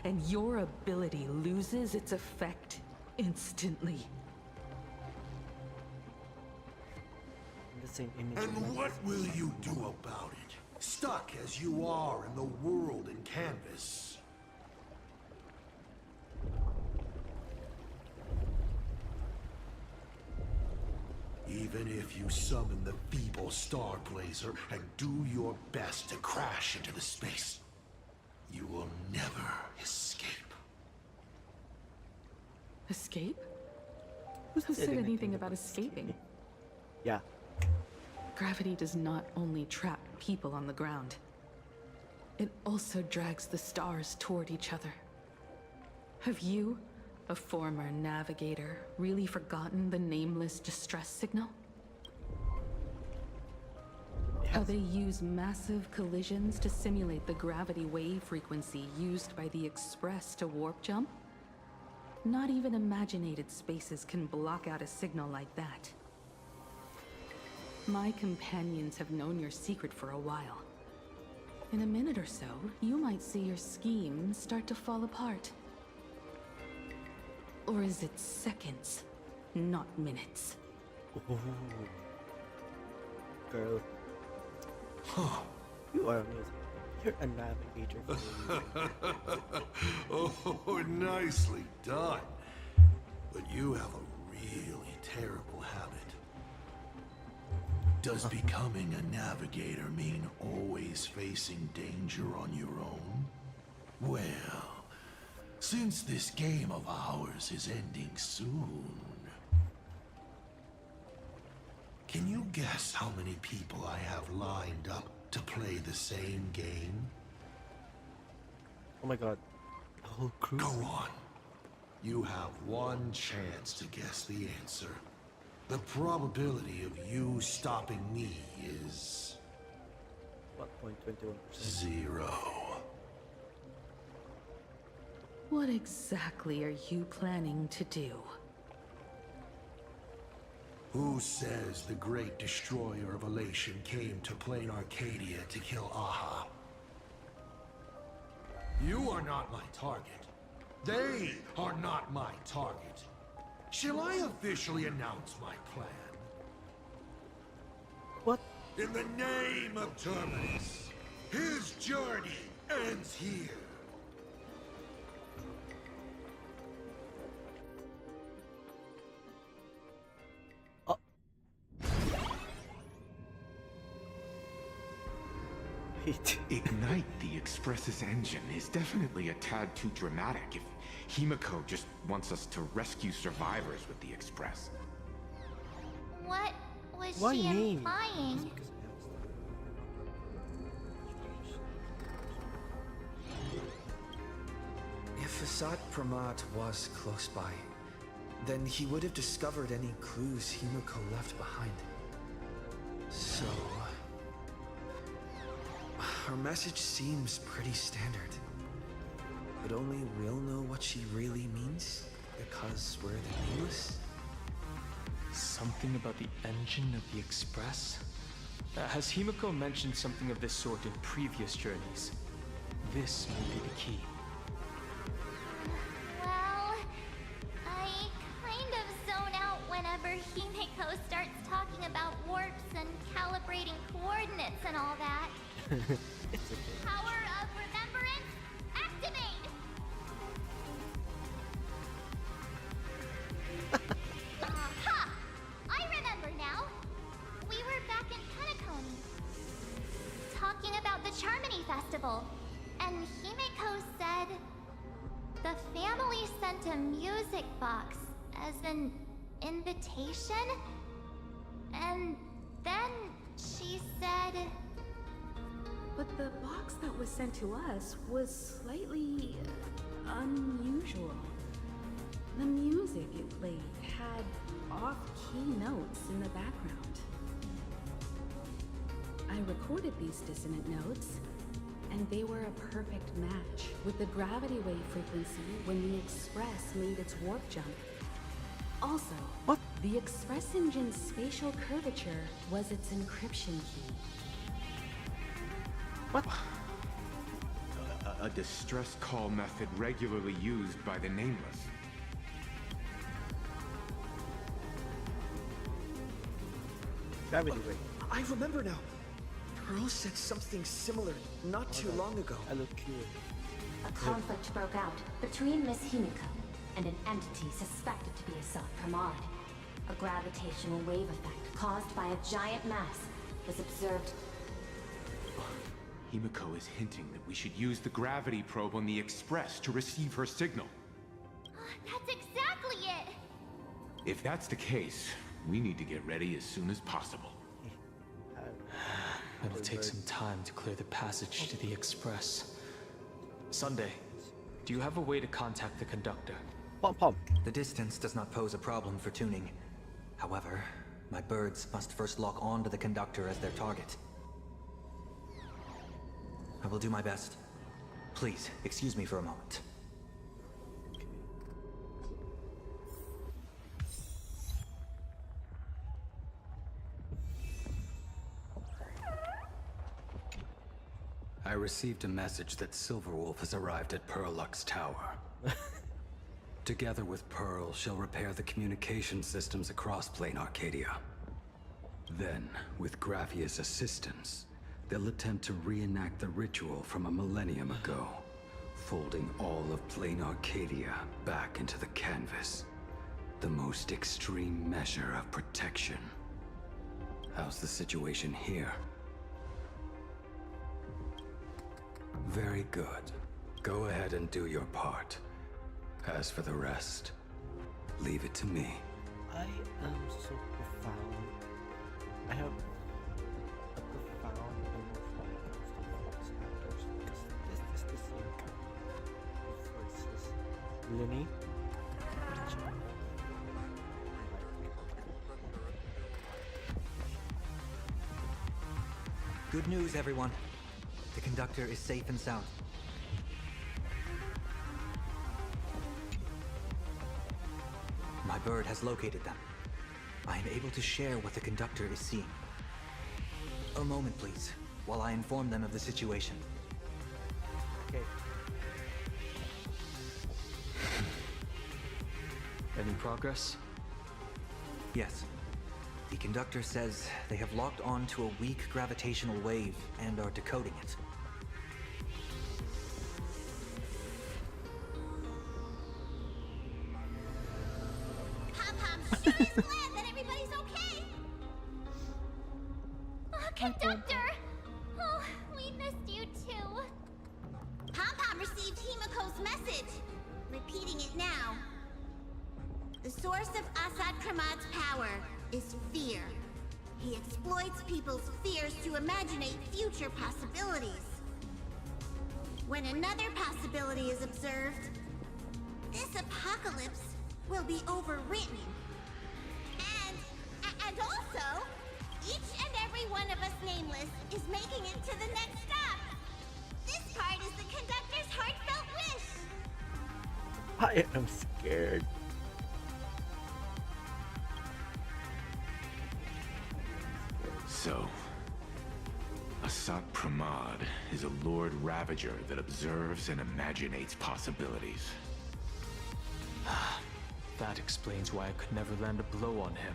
and your ability loses its effect instantly. The same image. And what will you do about it? Stuck as you are in the world in canvas. Even if you summon the feeble star blazer and do your best to crash into the space, you will never escape. Escape? Who Who said anything about escaping? Yeah. Gravity does not only trap people on the ground, it also drags the stars toward each other. Have you, a former navigator, really forgotten the nameless distress signal? How they use massive collisions to simulate the gravity wave frequency used by the Express to warp jump? Not even imaginated spaces can block out a signal like that. My companions have known your secret for a while. In a minute or so, you might see your scheme start to fall apart. Or is it seconds, not minutes? Oh. Girl. You are amazing. You're a navigator for me. Oh, nicely done. But you have a really terrible habit. Does becoming a navigator mean always facing danger on your own? Well, since this game of ours is ending soon, can you guess how many people I have lined up to play the same game? Oh my god. The whole crew? Go on. You have one chance to guess the answer. The probability of you stopping me is... What, 0.21%? 0. What exactly are you planning to do? Who says the great destroyer of Elation came to plain Arcadia to kill Aha? You are not my target. They are not my target. Shall I officially announce my plan? What? In the name of Terminus, his journey ends here. Ignite the Express's engine is definitely a tad too dramatic if Himiko just wants us to rescue survivors with the Express. What was Why she me? implying? If Asad Pramat was close by, then he would have discovered any clues Himiko left behind. So... her message seems pretty standard. But only we'll know what she really means, because we're the nameless? Something about the engine of the Express? Has Himiko mentioned something of this sort in previous journeys? This may be the key. Well, I kind of zone out whenever Himiko starts talking about warps and calibrating coordinates and all that. It's okay. Power of remembrance, activate! Aha! I remember now. We were back in Penacony, talking about the Charmony Festival, and Himiko said the family sent a music box as an invitation, and then she said... But the box that was sent to us was slightly unusual. The music it played had off-key notes in the background. I recorded these dissonant notes, and they were a perfect match with the gravity wave frequency when the Express made its warp jump. Also, What? The Express engine's spatial curvature was its encryption key. What? A distress call method regularly used by the Nameless. Gravity wave. I remember now. Pearl said something similar not too long ago. I look cute. A conflict broke out between Miss Himiko and an entity suspected to be Asad Pramad. A gravitational wave effect caused by a giant mass was observed. Himiko is hinting that we should use the gravity probe on the Express to receive her signal. That's exactly it! If that's the case, we need to get ready as soon as possible. It'll take some time to clear the passage to the Express. Sunday, do you have a way to contact the conductor? The distance does not pose a problem for tuning. However, my birds must first lock on to the conductor as their target. I will do my best. Please, excuse me for a moment. I received a message that Silverwolf has arrived at Pearlux Tower. Together with Pearl, she'll repair the communication systems across Plain Arcadia. Then, with Graphia's assistance, they'll attempt to reenact the ritual from a millennium ago, folding all of Plain Arcadia back into the canvas. The most extreme measure of protection. How's the situation here? Very good. Go ahead and do your part. As for the rest, leave it to me. I am so profound. I have a profound emotional connection to voice actors because this is the same kind of voices. Lenny. Good news, everyone. The conductor is safe and sound. My bird has located them. I am able to share what the conductor is seeing. A moment, please, while I inform them of the situation. Okay. Any progress? Yes. The conductor says they have locked on to a weak gravitational wave and are decoding it. Pom-Pom sure is glad that everybody's okay! Oh, conductor! Oh, we missed you too. Pom-Pom received Himiko's message. Repeating it now. The source of Assad Kramad's power is fear. He exploits people's fears to imaginate future possibilities. When another possibility is observed, this apocalypse will be overwritten. And also, each and every one of us nameless is making it to the next stop. This part is the conductor's heartfelt wish. I am scared. So, Asat Pramad is a Lord Ravager that observes and imaginates possibilities. That explains why I could never land a blow on him.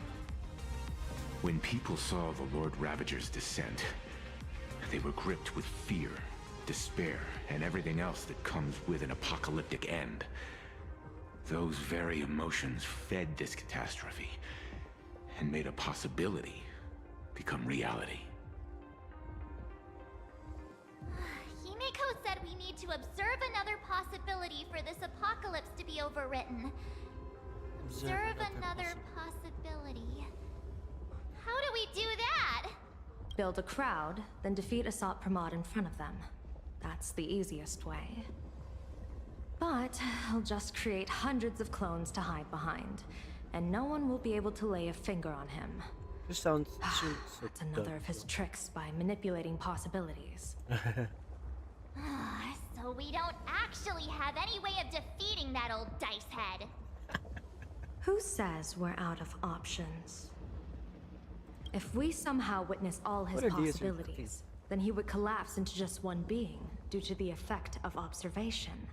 When people saw the Lord Ravager's descent, they were gripped with fear, despair, and everything else that comes with an apocalyptic end. Those very emotions fed this catastrophe, and made a possibility become reality. Himiko said we need to observe another possibility for this apocalypse to be overwritten. Observe another possibility. How do we do that? Build a crowd, then defeat Asat Pramad in front of them. That's the easiest way. But I'll just create hundreds of clones to hide behind, and no one will be able to lay a finger on him. This sounds so That's another of his tricks by manipulating possibilities. So we don't actually have any way of defeating that old dice head. Who says we're out of options? If we somehow witness all his What are these possibilities, then he would collapse into just one being due to the effect of observation.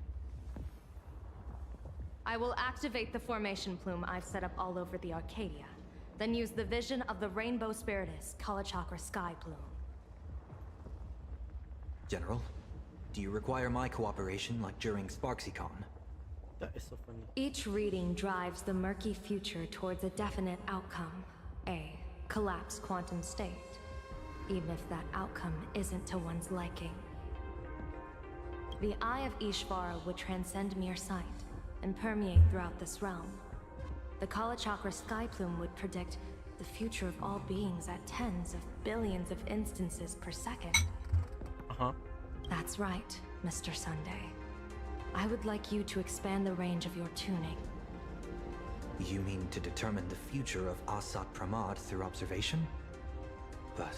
I will activate the formation plume I've set up all over the Arcadia, then use the vision of the Rainbow Spiritus Kalachakra Sky Plume. General, do you require my cooperation like during SparksyCon? That is so funny. Each reading drives the murky future towards a definite outcome, a collapsed quantum state, even if that outcome isn't to one's liking. The Eye of Ishvara would transcend mere sight and permeate throughout this realm. The Kalachakra Sky Plume would predict the future of all beings at tens of billions of instances per second. Uh-huh. That's right, Mr. Sunday. I would like you to expand the range of your tuning. You mean to determine the future of Asat Pramad through observation? But,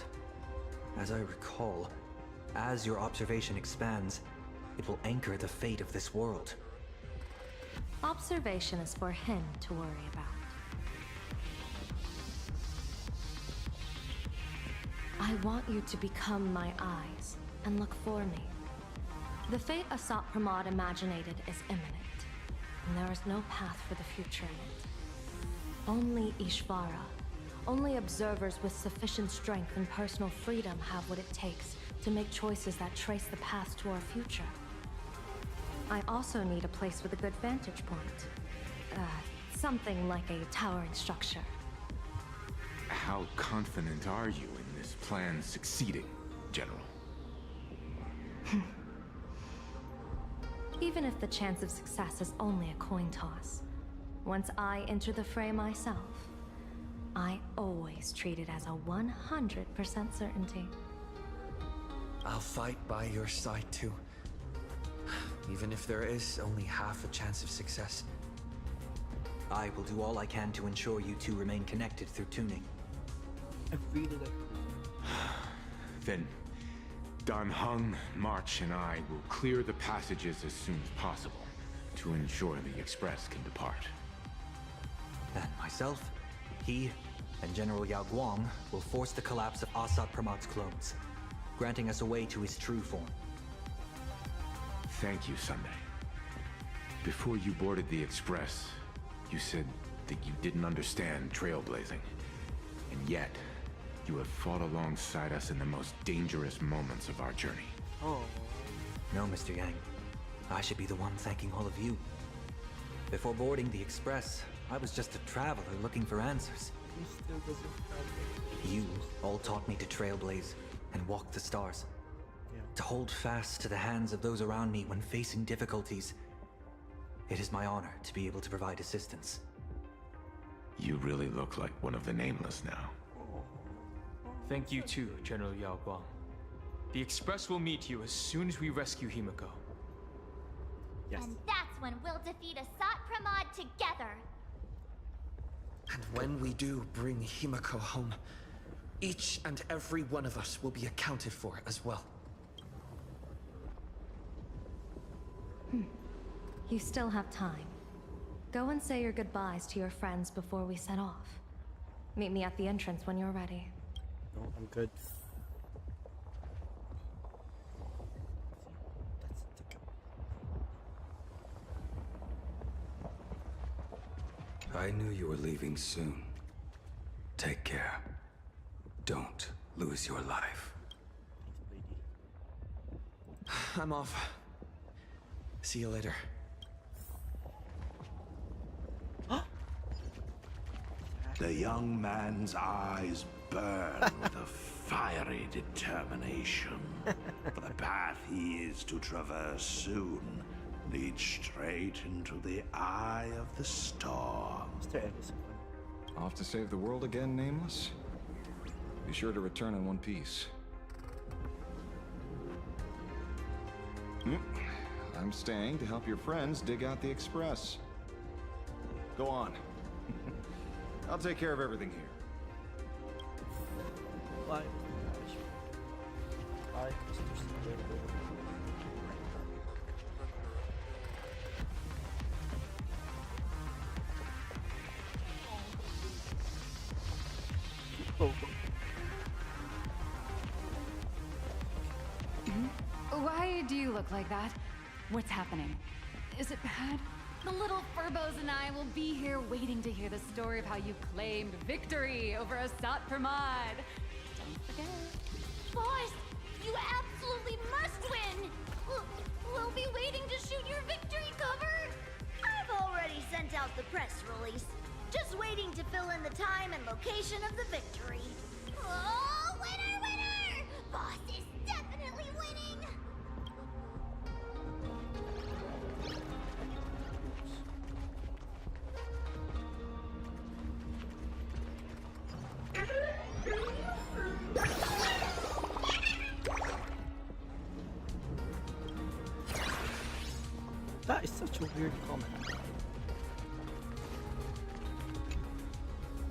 as I recall, as your observation expands, it will anchor the fate of this world. Observation is for him to worry about. I want you to become my eyes and look for me. The fate Asat Pramad imaginated is imminent, and there is no path for the future in it. Only Ishvara, only observers with sufficient strength and personal freedom have what it takes to make choices that trace the path to our future. I also need a place with a good vantage point. Something like a towering structure. How confident are you in this plan succeeding, General? Even if the chance of success is only a coin toss, once I enter the fray myself, I always treat it as a 100% certainty. I'll fight by your side too. Even if there is only half a chance of success. I will do all I can to ensure you two remain connected through tuning. I really like. Then, Dan Heng, March, and I will clear the passages as soon as possible to ensure the Express can depart. And myself, he, and General Yao Guang will force the collapse of Asat Pramad's clones, granting us a way to his true form. Thank you, Sunday. Before you boarded the Express, you said that you didn't understand trailblazing. And yet, you have fought alongside us in the most dangerous moments of our journey. Oh. No, Mr. Yang. I should be the one thanking all of you. Before boarding the Express, I was just a traveler looking for answers. He still doesn't have You all taught me to trailblaze and walk the stars. Yeah. To hold fast to the hands of those around me when facing difficulties. It is my honor to be able to provide assistance. You really look like one of the Nameless now. Thank you too, General Yao Guang. The Express will meet you as soon as we rescue Himiko. Yes. And that's when we'll defeat Asat Pramad together. And when we do bring Himiko home, each and every one of us will be accounted for as well. You still have time. Go and say your goodbyes to your friends before we set off. Meet me at the entrance when you're ready. No, I'm good. I knew you were leaving soon. Take care. Don't lose your life. I'm off. See you later. The young man's eyes burn with a fiery determination. For the path he is to traverse soon leads straight into the eye of the storm. Mr. Edison. Off to save the world again, Nameless? Be sure to return in one piece. I'm staying to help your friends dig out the Express. Go on. I'll take care of everything here. Bye. Bye, Mr. Sunday. Oh. Why do you look like that? What's happening? Is it bad? The little Furbos and I will be here waiting to hear the story of how you claimed victory over Asat Pramad. Don't forget. Boss, you absolutely must win! We'll be waiting to shoot your victory cover! I've already sent out the press release. Just waiting to fill in the time and location of the victory. Oh, winner, winner! Boss is definitely winning! such a weird comment.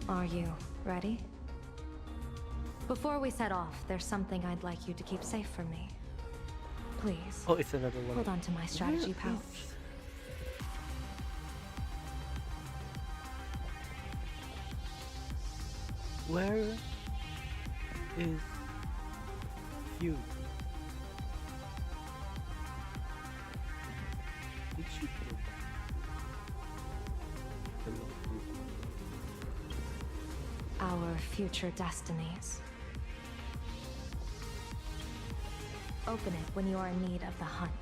Are you ready? Before we set off, there's something I'd like you to keep safe from me. Please. Oh, it's another one. Hold on to my strategy pouch. Where is you? Did she put it back? Our future destinies. Open it when you are in need of the hunt.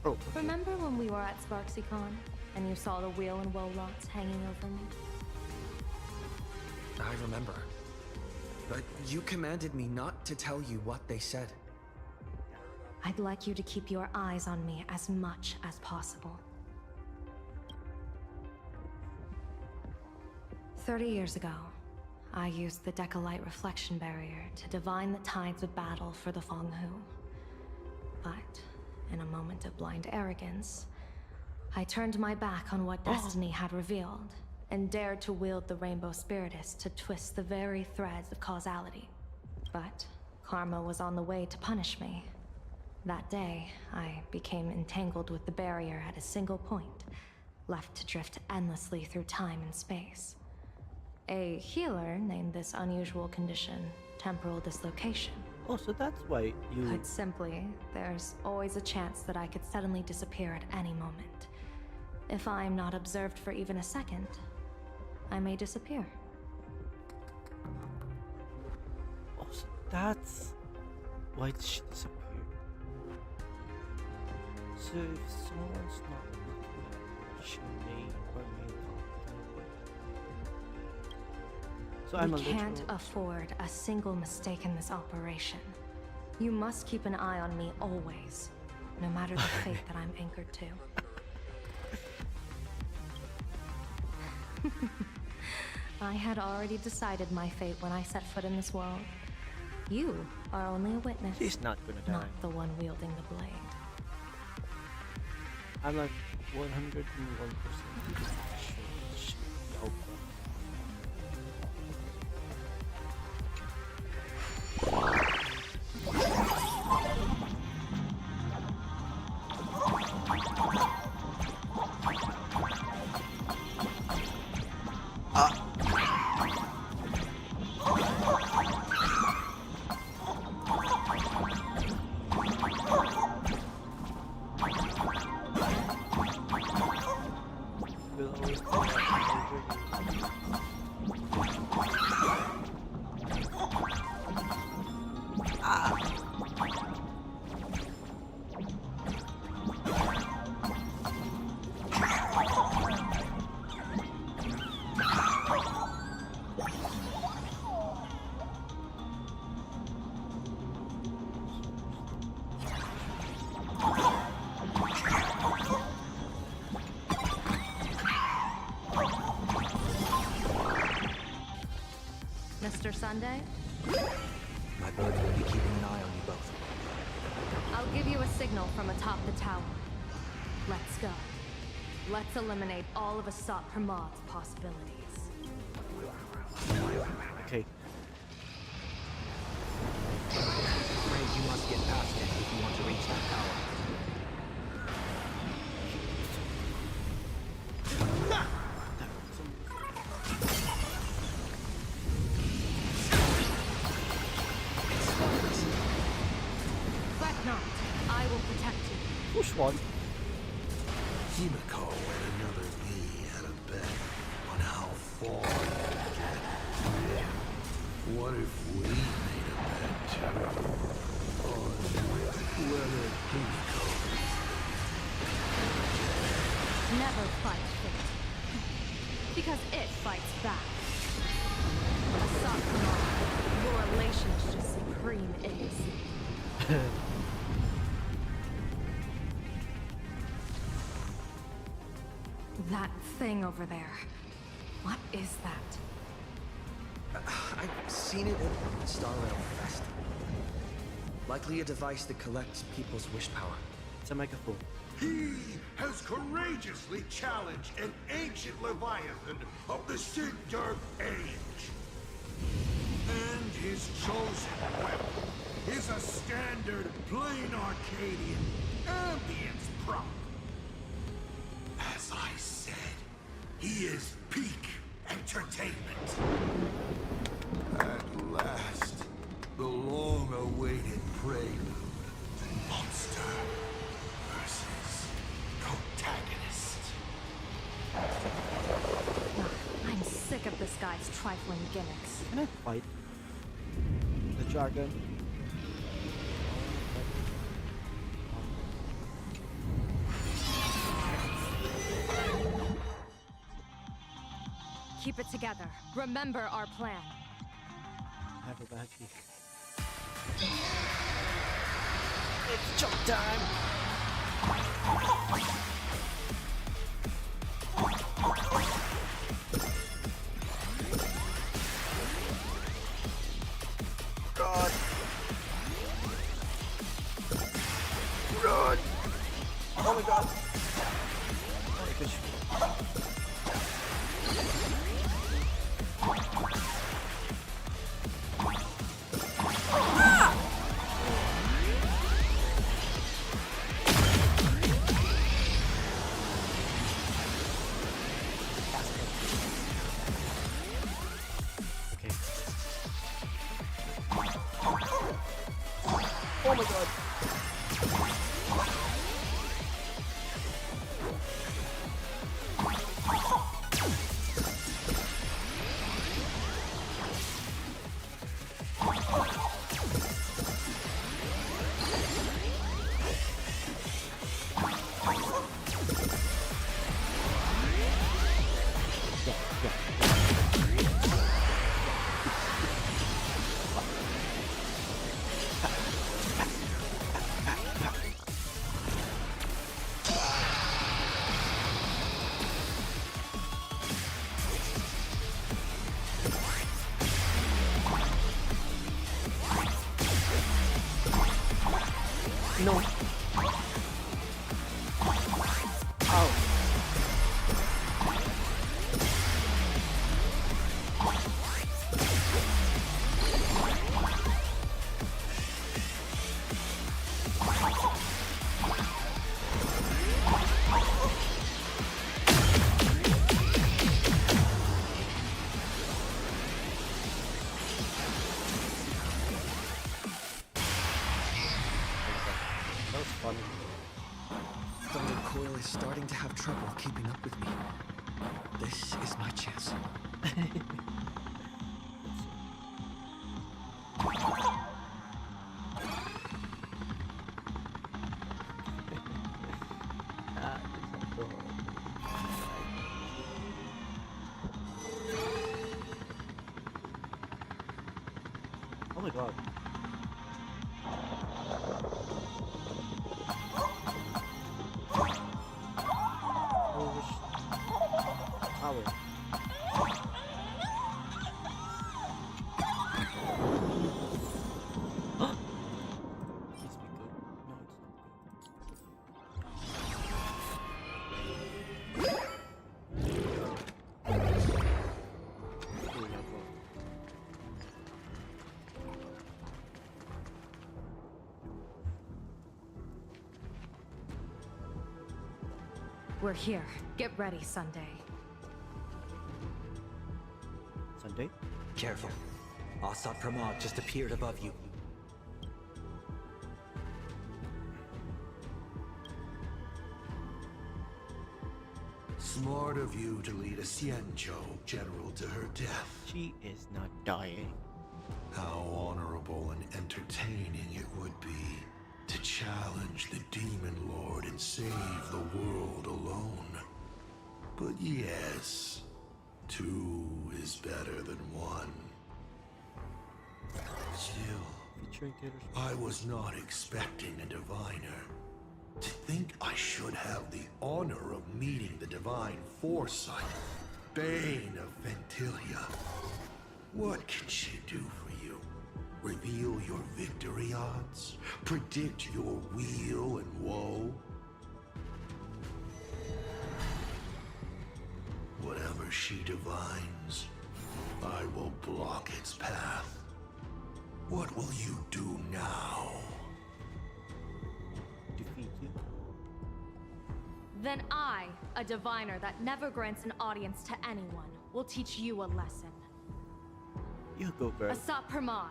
Oh, okay. Remember when we were at SparksyCon and you saw the wheel and woe lots hanging over me? I remember. But you commanded me not to tell you what they said. I'd like you to keep your eyes on me as much as possible. 30 years ago, I used the Decalite reflection barrier to divine the tides of battle for the Fonghu. But, in a moment of blind arrogance, I turned my back on what destiny had revealed, and dared to wield the Rainbow Spiritus to twist the very threads of causality. But karma was on the way to punish me. That day, I became entangled with the barrier at a single point, left to drift endlessly through time and space. A healer named this unusual condition temporal dislocation. Oh, so that's why you... Put simply, there's always a chance that I could suddenly disappear at any moment. If I'm not observed for even a second, I may disappear. Oh, so that's why she disappeared. So if someone's not looking, she may or may not die. So I'm a We can't afford a single mistake in this operation. You must keep an eye on me always, no matter the fate that I'm anchored to. I had already decided my fate when I set foot in this world. You are only a witness. She's not gonna die. Not the one wielding the blade. I'm like 101% sure. Oh. Mr. Sunday? My bird will be keeping an eye on you both. I'll give you a signal from atop the tower. Let's go. Let's eliminate all of Asat Pramad's possibilities. Okay. Afraid you must get past it if you want to reach that tower. Push one. Himiko and another me had a bet on how far we could get. What if we made a bet too? On whether Himiko... Never fight fate. Because it fights back. Asat Pramad, your relation is just supreme idiocy. That thing over there. What is that? I've seen it at the Star Rail Fest. Likely a device that collects people's wish power. It's a megaphone. He has courageously challenged an ancient Leviathan of the Sigdur Age. And his chosen weapon is a standard plain Arcadian ambience prop. As I said, he is peak entertainment. At last, the long-awaited prelude. Monster versus protagonist. I'm sick of this guy's trifling gimmicks. Can I fight the dragon? Keep it together. Remember our plan. I have a bad key. It's jump time! Run! Run! Oh my god! Oh my gosh. Oh my god. No. Ow. That was funny. The recoil is starting to have trouble keeping up with me. This is my chance. Oh my god. We're here. Get ready, Sunday. Sunday? Careful. Assad Pramod just appeared above you. Smart of you to lead a Xianzhou general to her death. She is not dying. How honorable and entertaining it would be to challenge the Demon Lord and save the world alone. But yes, two is better than one. Still, I was not expecting a diviner. To think I should have the honor of meeting the divine foresight, Bane of Ventilia. What can she do for you? Reveal your victory odds? Predict your weal and woe? she divines, I will block its path. What will you do now? Defeat you. Then I, a diviner that never grants an audience to anyone, will teach you a lesson. You go, girl. Asat Pramod.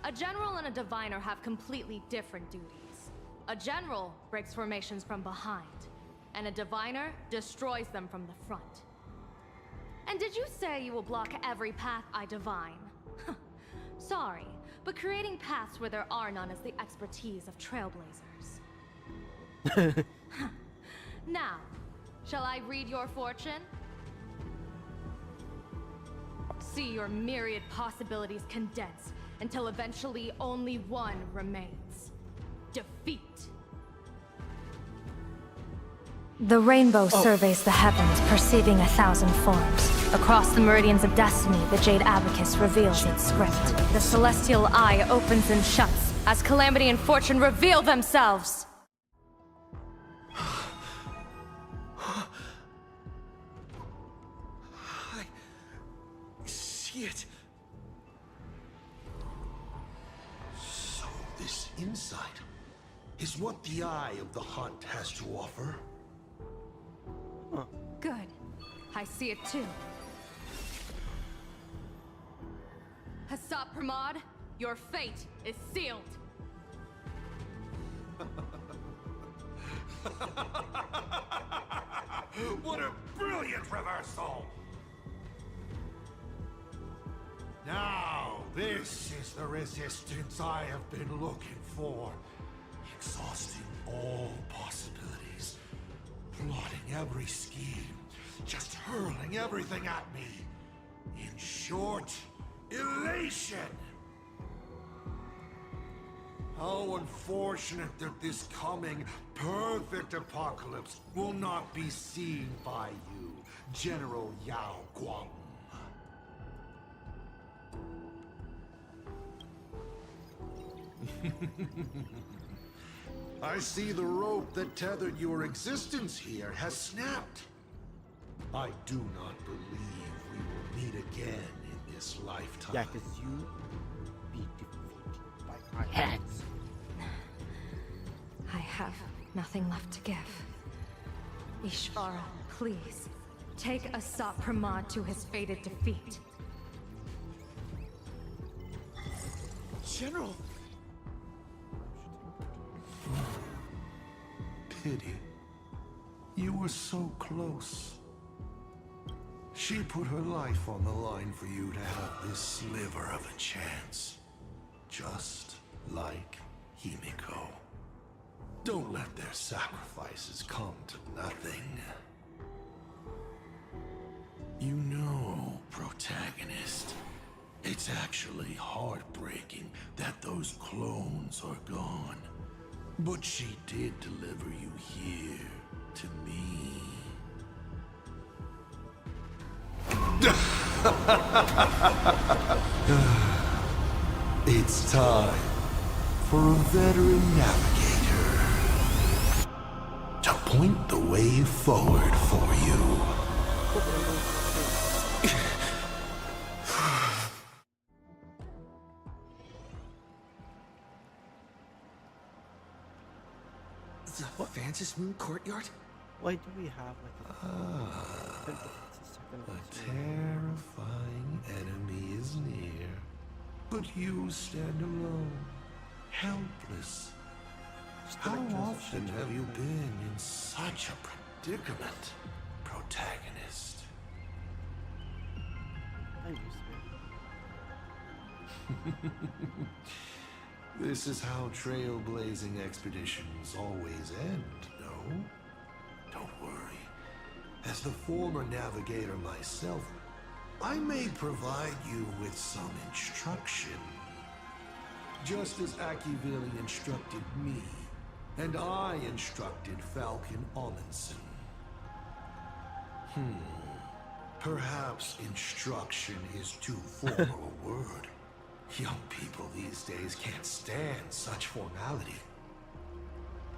A general and a diviner have completely different duties. A general breaks formations from behind, and a diviner destroys them from the front. And did you say you will block every path I divine? Sorry, but creating paths where there are none is the expertise of trailblazers. Now, shall I read your fortune? See your myriad possibilities condensed until eventually only one remains. Defeat. The rainbow surveys the heavens, perceiving 1,000 forms. Across the meridians of destiny, the Jade Abacus reveals its script. The celestial eye opens and shuts as calamity and fortune reveal themselves. I see it. So this insight is what the Eye of the Hunt has to offer. Good. I see it too. Asat Pramod, your fate is sealed. What a brilliant reversal! Now, this is the resistance I have been looking for. Exhausting all possibilities. Plotting every scheme. Just hurling everything at me. In short, elation! How unfortunate that this coming perfect apocalypse will not be seen by you, General Yao Guang. I see the rope that tethered your existence here has snapped. I do not believe we will meet again in this lifetime. Yeah, because you be defeated by my hands. I have nothing left to give. Ishvara, please, take Asat Pramod to his fated defeat. General! Pity. You were so close. She put her life on the line for you to have this sliver of a chance. Just like Himiko. Don't let their sacrifices come to nothing. You know, protagonist, it's actually heartbreaking that those clones are gone. But she did deliver you here, to me. It's time for a veteran navigator to point the way forward for you. The Vansis Moon Courtyard? Why do we have like A terrifying enemy is near, but you stand alone, helpless. How often have you been in such a predicament, protagonist? I used to. This is how trailblazing expeditions always end, no? Don't worry. As the former navigator myself, I may provide you with some instruction. Just as Akivili instructed me, and I instructed Falcon Amundsen. Perhaps instruction is too formal a word. Young people these days can't stand such formality.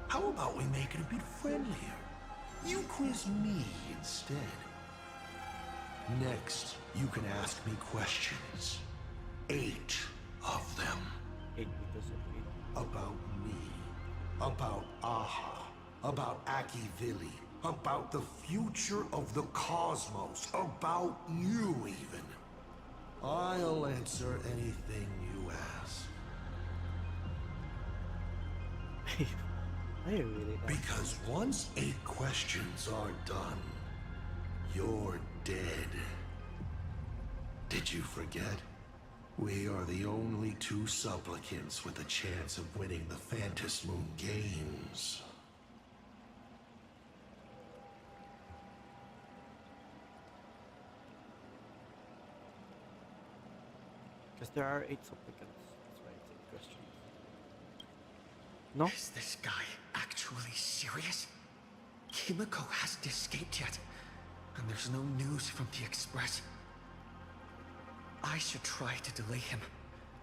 How about we make it a bit friendlier? You quiz me instead. Next, you can ask me questions. 8 of them. 8 because of 8. About me. About Aha. About Akivili. About the future of the cosmos. About you, even. I'll answer anything you ask. I really don't. Because once 8 questions are done, you're dead. Did you forget? We are the only 2 supplicants with a chance of winning the Phantasm Moon Games. Because there are 8 supplicants. That's why it's 8 questions. No? Is this guy actually serious? Himiko hasn't escaped yet, and there's no news from the Express. I should try to delay him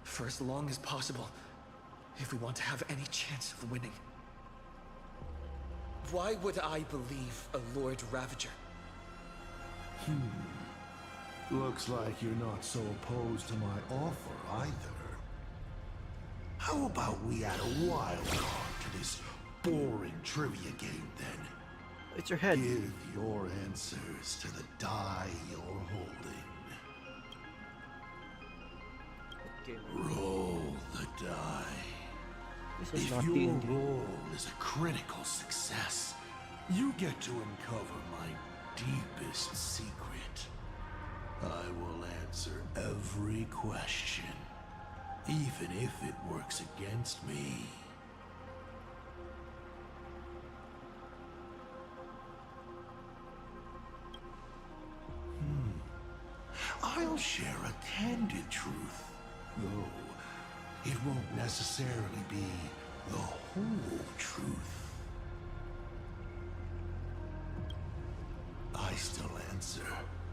for as long as possible if we want to have any chance of winning. Why would I believe a Lord Ravager? Looks like you're not so opposed to my offer either. How about we add a wild card to this boring trivia game then? It's your head. Give your answers to the die you're holding. Okay. Roll the die. This is If not your D&D. roll is a critical success, you get to uncover my deepest secret. I will answer every question, even if it works against me. I'll share a candid truth, though it won't necessarily be the whole truth. I still answer,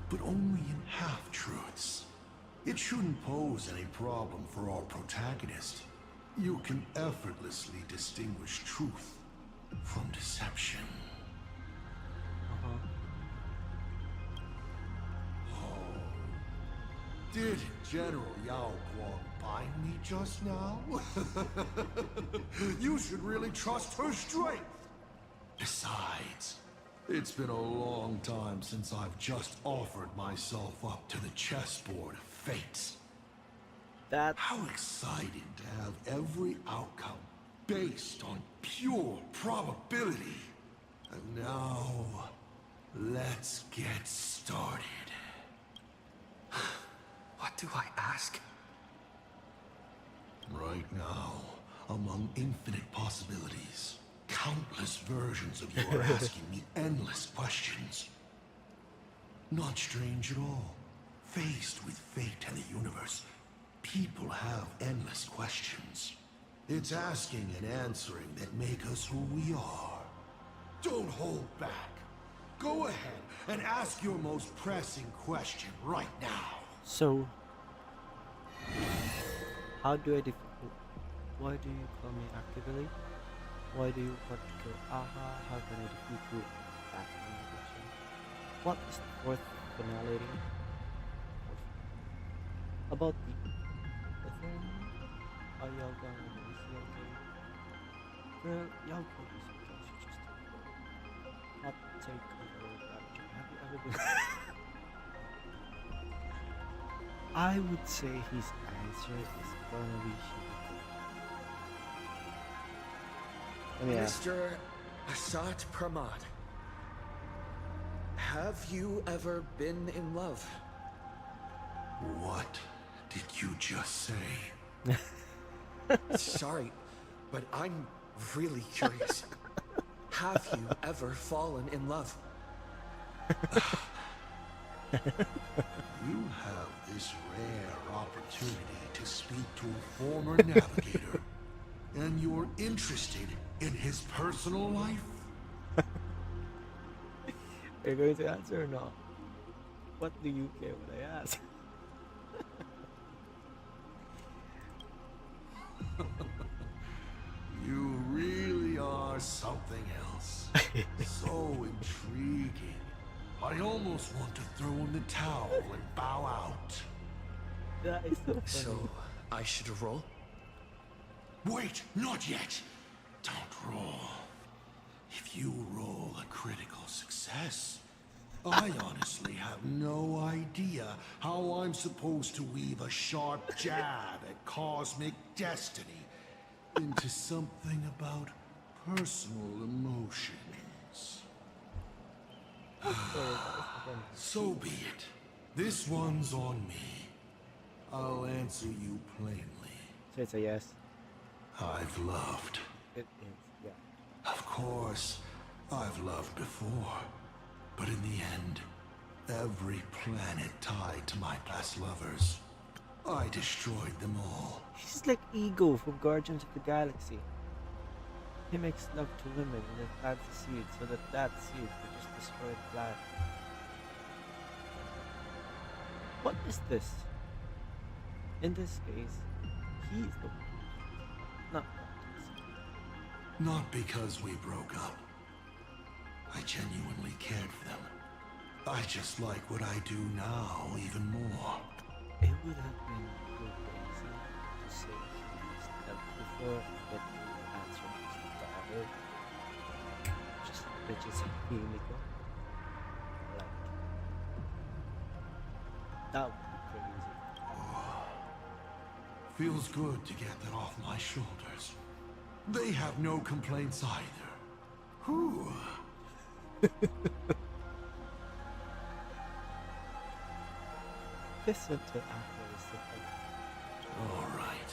but only in half-truths. It shouldn't pose any problem for our protagonist. You can effortlessly distinguish truth from deception. Did General Yao Guang bind me just now? You should really trust her strength. Besides, it's been a long time since I've just offered myself up to the chessboard of fates. How exciting to have every outcome based on pure probability. And now, let's get started. What do I ask? Right now, among infinite possibilities, countless versions of you are asking me endless questions. Not strange at all. Faced with fate and the universe, people have endless questions. It's asking and answering that make us who we are. Don't hold back. Go ahead and ask your most pressing question right now. So, how do I why do you call me actively? Why do you want to kill Aha? How can I defeat you? That's my question. What is worth finality? About the thing? Are y'all going to be okay? Well, y'all go easy because you just not take over Ravager. Have you ever been? I would say his answer is gonna be Mr. Asat Pramad, have you ever been in love? What did you just say? Sorry, but I'm really curious. Have you ever fallen in love? You have this rare opportunity to speak to a former navigator, and you're interested in his personal life? Are you going to answer or not? What do you care what I ask? You really are something else. So intriguing. I almost want to throw in the towel and bow out. That is so funny. So, I should roll? Wait, not yet. Don't roll. If you roll a critical success, I honestly have no idea how I'm supposed to weave a sharp jab at cosmic destiny into something about personal emotions. So be it. This one's on me. I'll answer you plainly. So it's a yes. I've loved. It is, yeah. Of course, I've loved before. But in the end, every planet tied to my past lovers, I destroyed them all. He's like Ego from Guardians of the Galaxy. He makes love to women and then plants a seed so that seed will just destroy the planet. What is this? In this case, he's the one. Not because we broke up. I genuinely cared for them. I just like what I do now even more. It would have been good crazy to say he's dead before, but the answer was daughter. Which is Himiko. Like, that would be crazy. Feels good to get that off my shoulders. They have no complaints either. Whew. Listen to Apple. All right.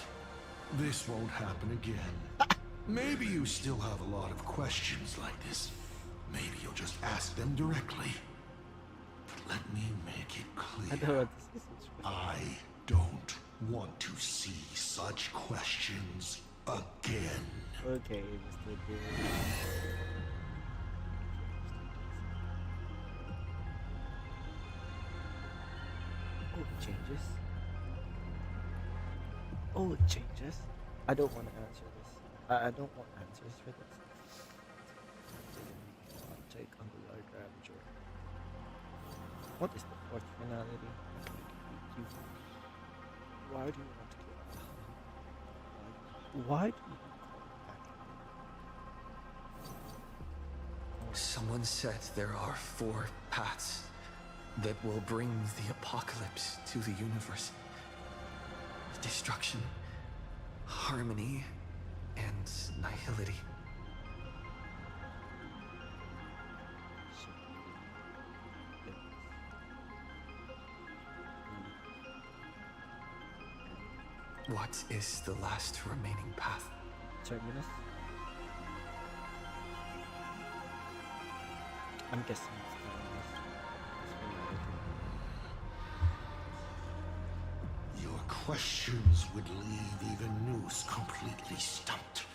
This won't happen again. Maybe you still have a lot of questions like this. Maybe you'll just ask them directly. But let me make it clear. I don't want to see such questions again. Okay, Mr. Beard. Oh, it changes. Oh, it changes. I don't want to answer this. I don't want answers for this. I'll take on the Lord Ravager. What is the fourth finality? Why do you want to kill? Why do you? Someone said there are 4 paths that will bring the apocalypse to the universe. Destruction, harmony, and nihility. What is the last remaining path? Terminus? I'm guessing it's Terminus. Your questions would leave even Noose completely stumped.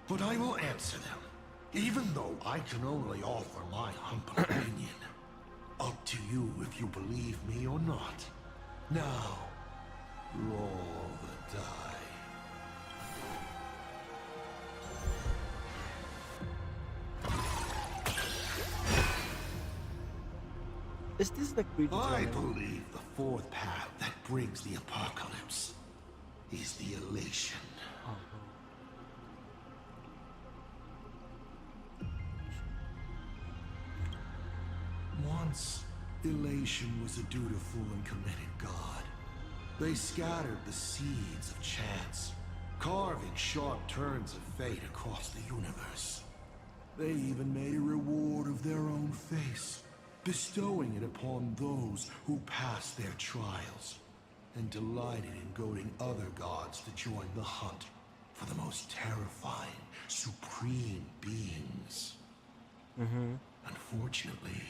But I will answer them, even though I can only offer my humble opinion. Up to you if you believe me or not. Now, roll the die. Is this like I believe the 4th path that brings the apocalypse is the elation. Once, elation was a dutiful and committed god. They scattered the seeds of chance, carving sharp turns of fate across the universe. They even made a reward of their own face, bestowing it upon those who passed their trials, and delighted in goading other gods to join the hunt for the most terrifying, supreme beings. Unfortunately,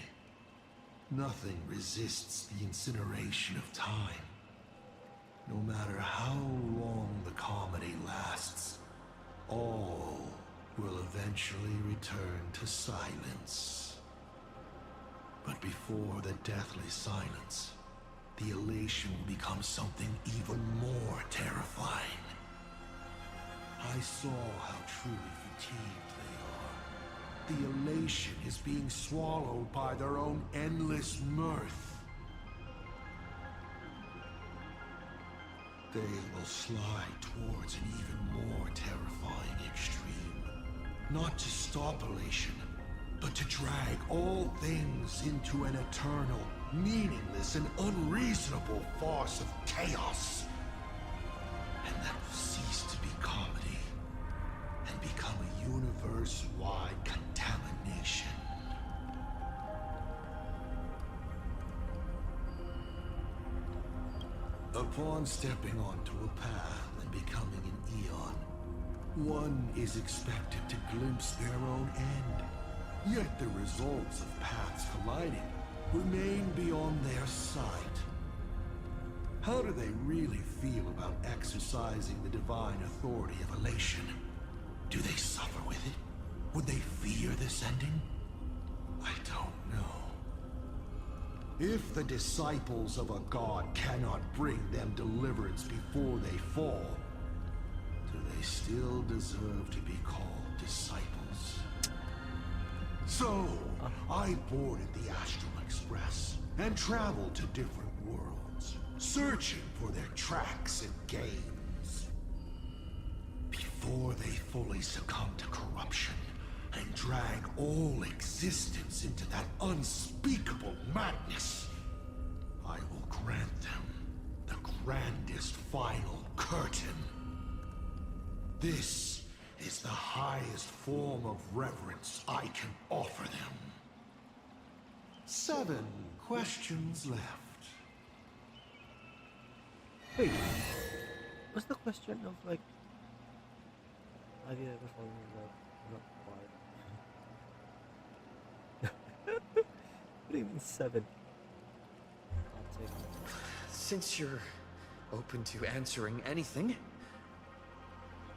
nothing resists the incineration of time. No matter how long the comedy lasts, all will eventually return to silence. But before the deathly silence, the elation will become something even more terrifying. I saw how truly fatigued they are. the elation is being swallowed by their own endless mirth. They will slide towards an even more terrifying extreme. Not to stop elation, but to drag all things into an eternal, meaningless, and unreasonable farce of chaos. And that will cease to be comedy, and become a universe-wide contamination. Upon stepping onto a path and becoming an Eon, one is expected to glimpse their own end. Yet the results of paths colliding remain beyond their sight. How do they really feel about exercising the divine authority of elation? Do they suffer with it? Would they fear this ending? I don't know. If the disciples of a god cannot bring them deliverance before they fall, do they still deserve to be called disciples? So, I boarded the Astral Express and traveled to different worlds, searching for their tracks and games. Before they fully succumb to corruption and drag all existence into that unspeakable madness, I will grant them the grandest final curtain. This is the highest form of reverence I can offer them. 7 questions left. Wait, what's the question of like? Have you ever fallen in love? What do you mean 7? I'll take it. Since you're open to answering anything,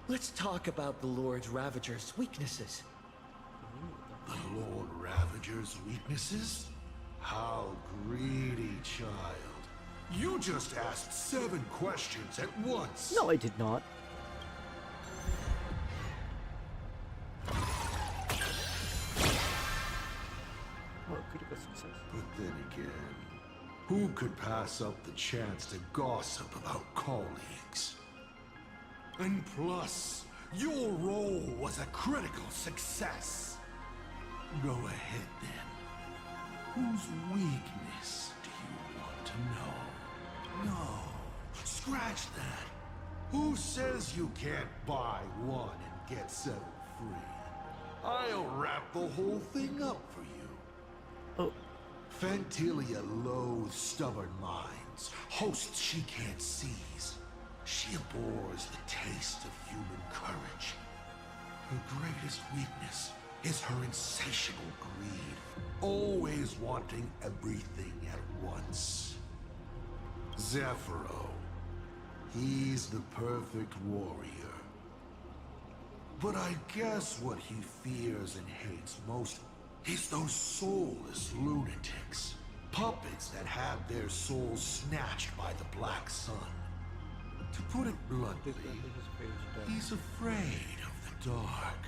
let's talk about the Lord Ravager's weaknesses. The Lord Ravager's weaknesses? How greedy, child. You just asked 7 questions at once. No, I did not. But then again, who could pass up the chance to gossip about colleagues? And plus, your role was a critical success. Go ahead then. Whose weakness do you want to know? No, scratch that. Who says you can't buy 1 and get 7 free? I'll wrap the whole thing up for you. Oh. Fantilia loathes stubborn minds, hosts she can't seize. She abhors the taste of human courage. Her greatest weakness is her insatiable greed, always wanting everything at once. Zephyro, he's the perfect warrior. But I guess what he fears and hates most is those soulless lunatics. Puppets that have their souls snatched by the Black Sun. To put it bluntly, he's afraid of the dark.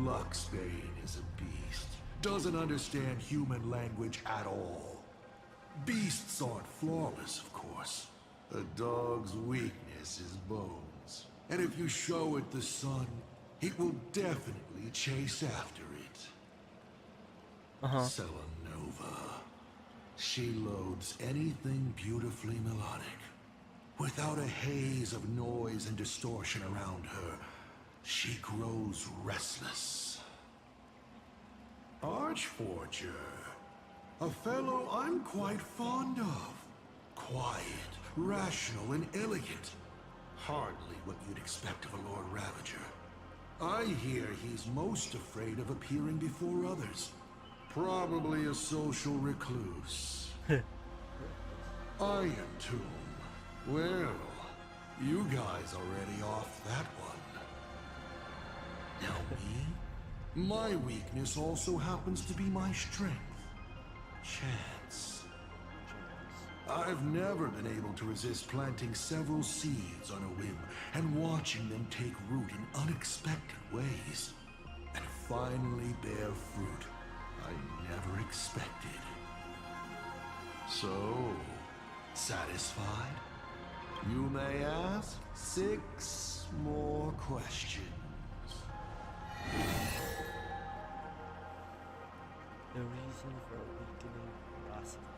Luxbane is a beast. Doesn't understand human language at all. Beasts aren't flawless, of course. A dog's weakness is bones. And if you show it the sun, it will definitely chase after it. Selenova. She loathes anything beautifully melodic. Without a haze of noise and distortion around her, she grows restless. Archforger. A fellow I'm quite fond of. Quiet, rational, and elegant. Hardly what you'd expect of a Lord Ravager. I hear he's most afraid of appearing before others. Probably a social recluse. Iron Tomb. Well, you guys already off that one. Now me? My weakness also happens to be my strength. Chance. I've never been able to resist planting several seeds on a whim and watching them take root in unexpected ways. And finally bear fruit I never expected. So, satisfied? You may ask 6 more questions. The reason for awakening veracity.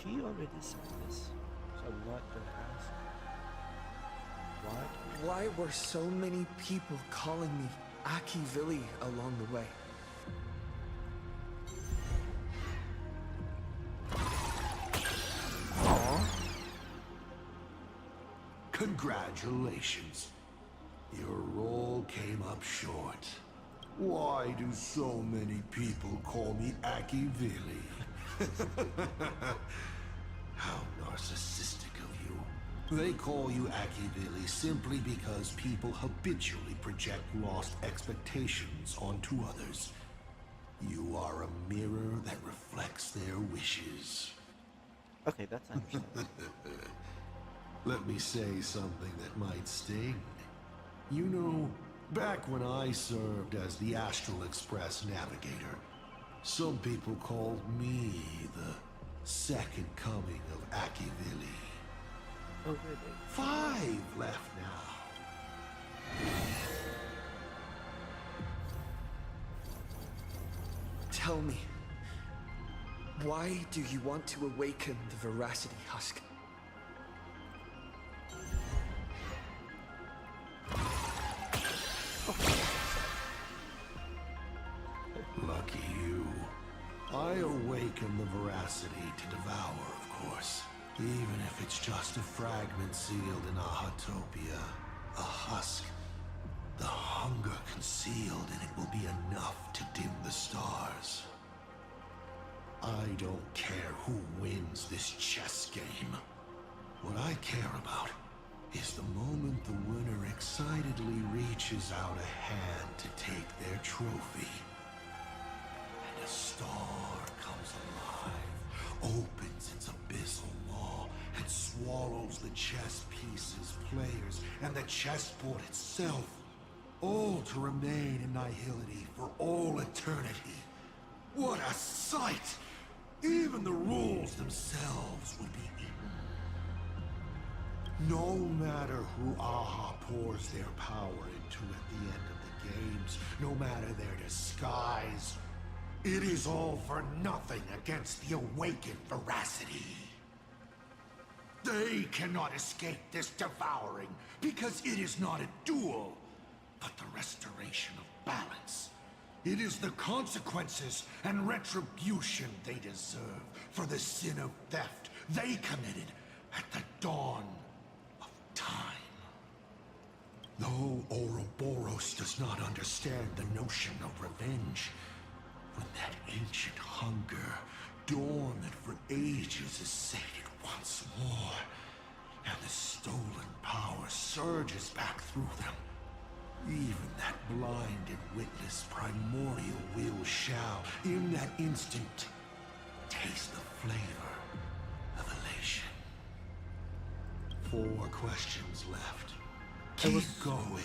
She already said this, so I'm not gonna ask. What? Why were so many people calling me Aki Villi along the way? Congratulations. Your role came up short. Why do so many people call me Aki Villi? How narcissistic of you. They call you Aki Villi simply because people habitually project lost expectations onto others. You are a mirror that reflects their wishes. Okay, that's understandable. Let me say something that might sting. You know, back when I served as the Astral Express navigator, some people called me the second coming of Aki Villi. Oh, really? 5 left now. Tell me, why do you want to awaken the Veracity Husk? Lucky you. I awaken the veracity to devour, of course. Even if it's just a fragment sealed in Ahatopia, a husk. The hunger concealed in it will be enough to dim the stars. I don't care who wins this chess game. What I care about is the moment the winner excitedly reaches out a hand to take their trophy. And a star comes alive, opens its abyssal maw, and swallows the chess pieces, players, and the chessboard itself, all to remain in nihility for all eternity. What a sight! Even the rules themselves would be eaten. No matter who Aha pours their power into at the end of the games, no matter their disguise, it is all for nothing against the awakened veracity. They cannot escape this devouring because it is not a duel, but the restoration of balance. It is the consequences and retribution they deserve for the sin of theft they committed at the dawn of time. Though Ouroboros does not understand the notion of revenge, when that ancient hunger, dormant for ages, is sated once more, and the stolen power surges back through them, even that blind and witless primordial will shall, in that instant, taste the flavor of elation. 4 questions left. Keep going.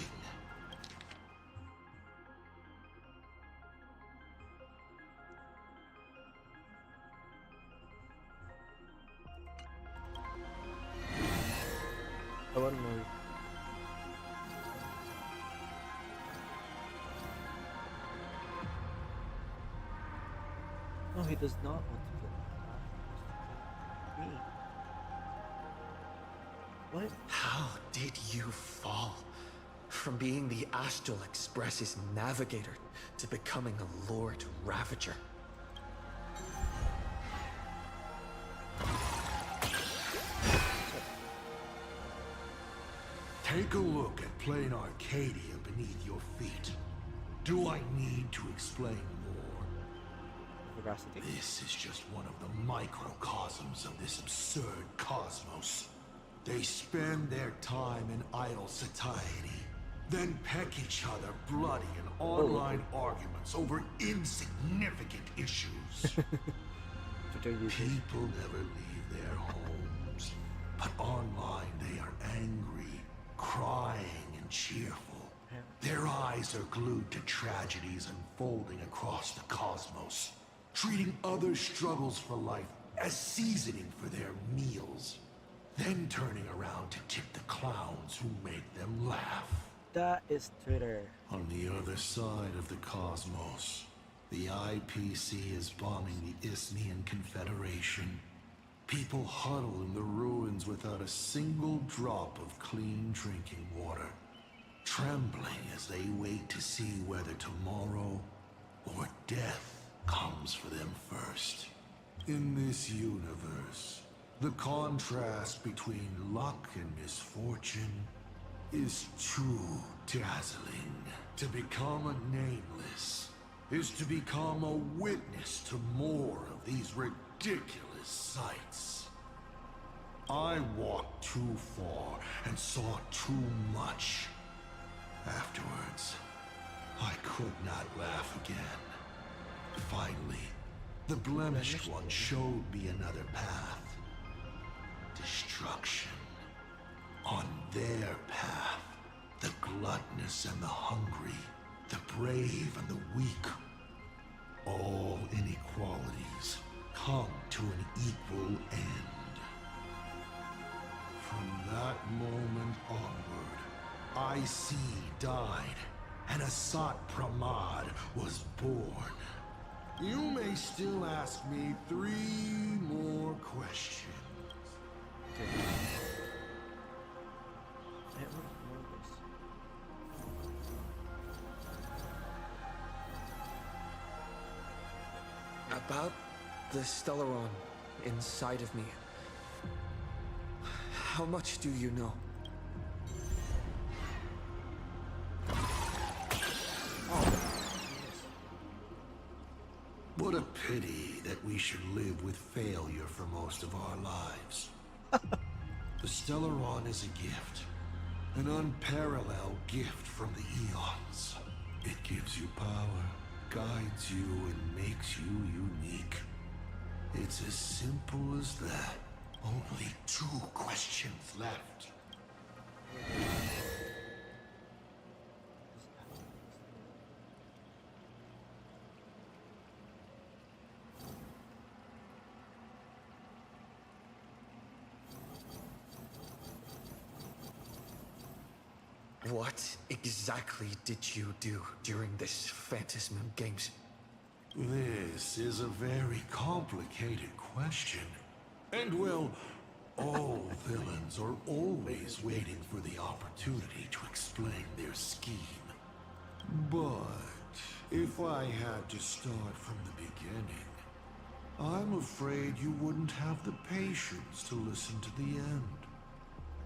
I want to know. No, he does not want to kill me. What? How did you fall from being the Astral Express's navigator to becoming a Lord Ravager? Take a look at plain Arcadia beneath your feet. Do I need to explain more? Veracity. This is just one of the microcosms of this absurd cosmos. They spend their time in idle satiety, then peck each other bloody in online arguments over insignificant issues. People never leave their homes, but online they are angry, crying, and cheerful. Their eyes are glued to tragedies unfolding across the cosmos, treating other struggles for life as seasoning for their meals, then turning around to tip the clowns who make them laugh. That is Twitter. On the other side of the cosmos, the IPC is bombing the Isnian Confederation. People huddle in the ruins without a single drop of clean drinking water, trembling as they wait to see whether tomorrow or death comes for them first. In this universe, the contrast between luck and misfortune is too dazzling. To become a nameless is to become a witness to more of these ridiculous sights. I walked too far and saw too much. Afterwards, I could not laugh again. Finally, the blemished one showed me another path. Destruction. On their path, the gluttonous and the hungry, the brave and the weak, all inequalities come to an equal end. From that moment onward, IC died, and Asat Pramad was born. You may still ask me 3 more questions. About the Stellaron inside of me. How much do you know? What a pity that we should live with failure for most of our lives. The Stellaron is a gift. An unparalleled gift from the eons. It gives you power, guides you, and makes you unique. It's as simple as that. Only 2 questions left. What exactly did you do during this Phantasm Games? This is a very complicated question. And well, all villains are always waiting for the opportunity to explain their scheme. But if I had to start from the beginning, I'm afraid you wouldn't have the patience to listen to the end.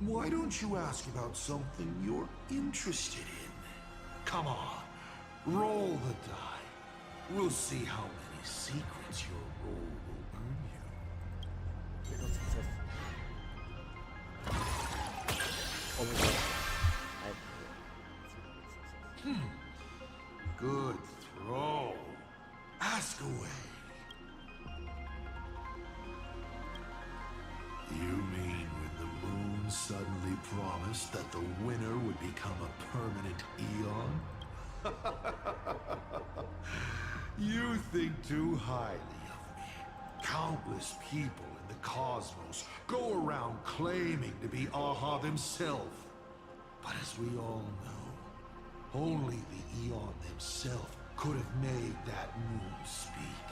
Why don't you ask about something you're interested in? Come on, roll the die. We'll see how many secrets your roll will earn you. Good throw. Ask away. You mean when the moon suddenly promised that the winner would become a permanent eon? You think too highly of me. Countless people in the cosmos go around claiming to be Aha themselves. But as we all know, only the Eon themselves could have made that moon speak.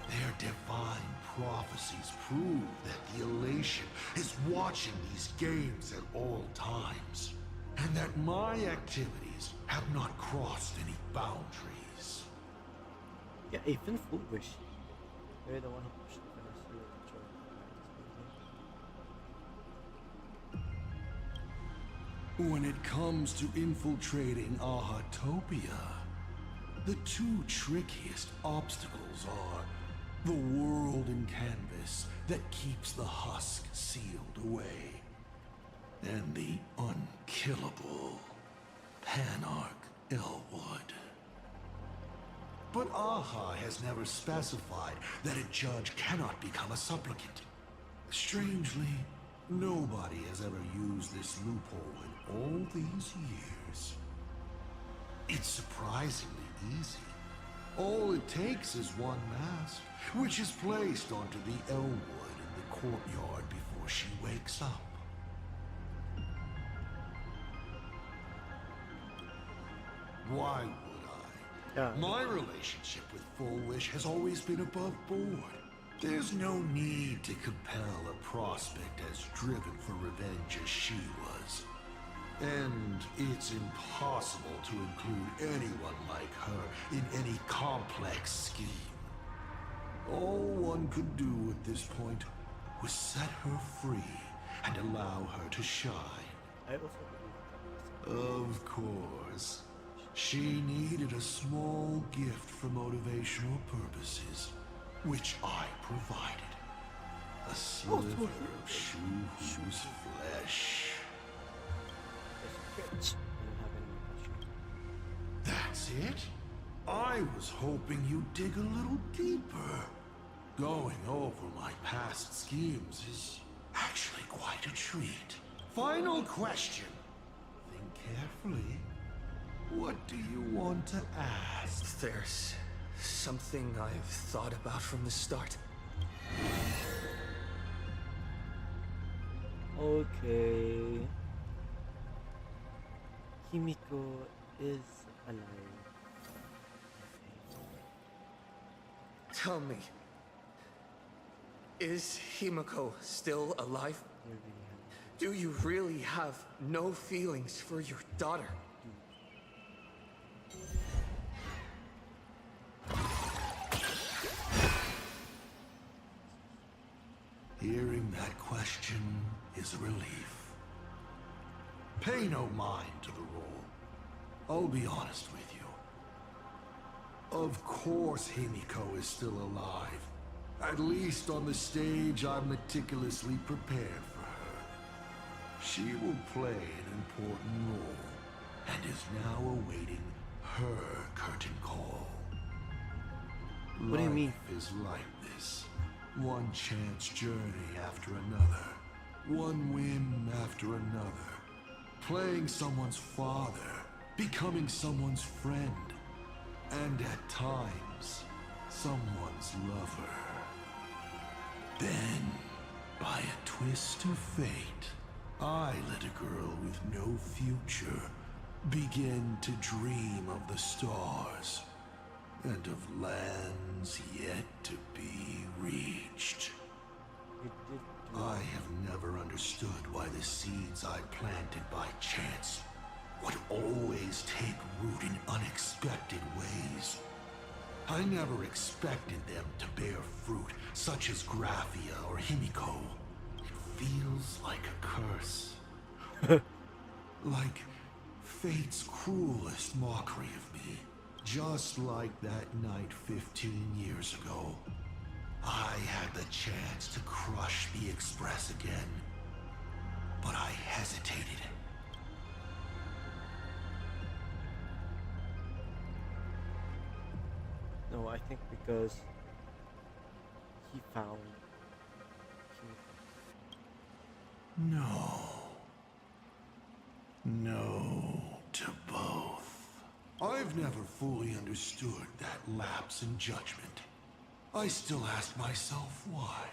Their divine prophecies prove that the Elation is watching these games at all times, and that my activities have not crossed any boundaries. Yeah, even foolish. You're the one who pushed the fantasy of the When it comes to infiltrating Ahatopia, the 2 trickiest obstacles are the world in canvas that keeps the husk sealed away, and the unkillable Panarch Elwood. But Aha has never specified that a judge cannot become a supplicant. Strangely, nobody has ever used this loophole in all these years. It's surprisingly easy. All it takes is one mask, which is placed onto the elmwood in the courtyard before she wakes up. Why would I? My relationship with Full Wish has always been above board. There's no need to compel a prospect as driven for revenge as she was. And it's impossible to include anyone like her in any complex scheme. All one could do at this point was set her free and allow her to shine. Of course. She needed a small gift for motivational purposes, which I provided. A sliver of Shu-Hu's flesh. That's it? I was hoping you'd dig a little deeper. Going over my past schemes is actually quite a treat. Final question. Think carefully. What do you want to ask? There's something I've thought about from the start. Okay. Himiko is alive. Tell me, is Himiko still alive? Do you really have no feelings for your daughter? Hearing that question is a relief. Pay no mind to the role. I'll be honest with you. Of course Himiko is still alive. At least on the stage I'm meticulously prepared for her. She will play an important role, and is now awaiting her curtain call. What do you mean? Life is like this. One chance journey after another. One win after another. Playing someone's father. Becoming someone's friend. And at times, someone's lover. Then, by a twist of fate, I let a girl with no future begin to dream of the stars. And of lands yet to be reached. I have never understood why the seeds I planted by chance would always take root in unexpected ways. I never expected them to bear fruit, such as Graphia or Himiko. It feels like a curse. Like fate's cruelest mockery of me. Just like that night 15 years ago. I had the chance to crush the Express again. But I hesitated. No, I think because he found No. No to both. I've never fully understood that lapse in judgment. I still ask myself why.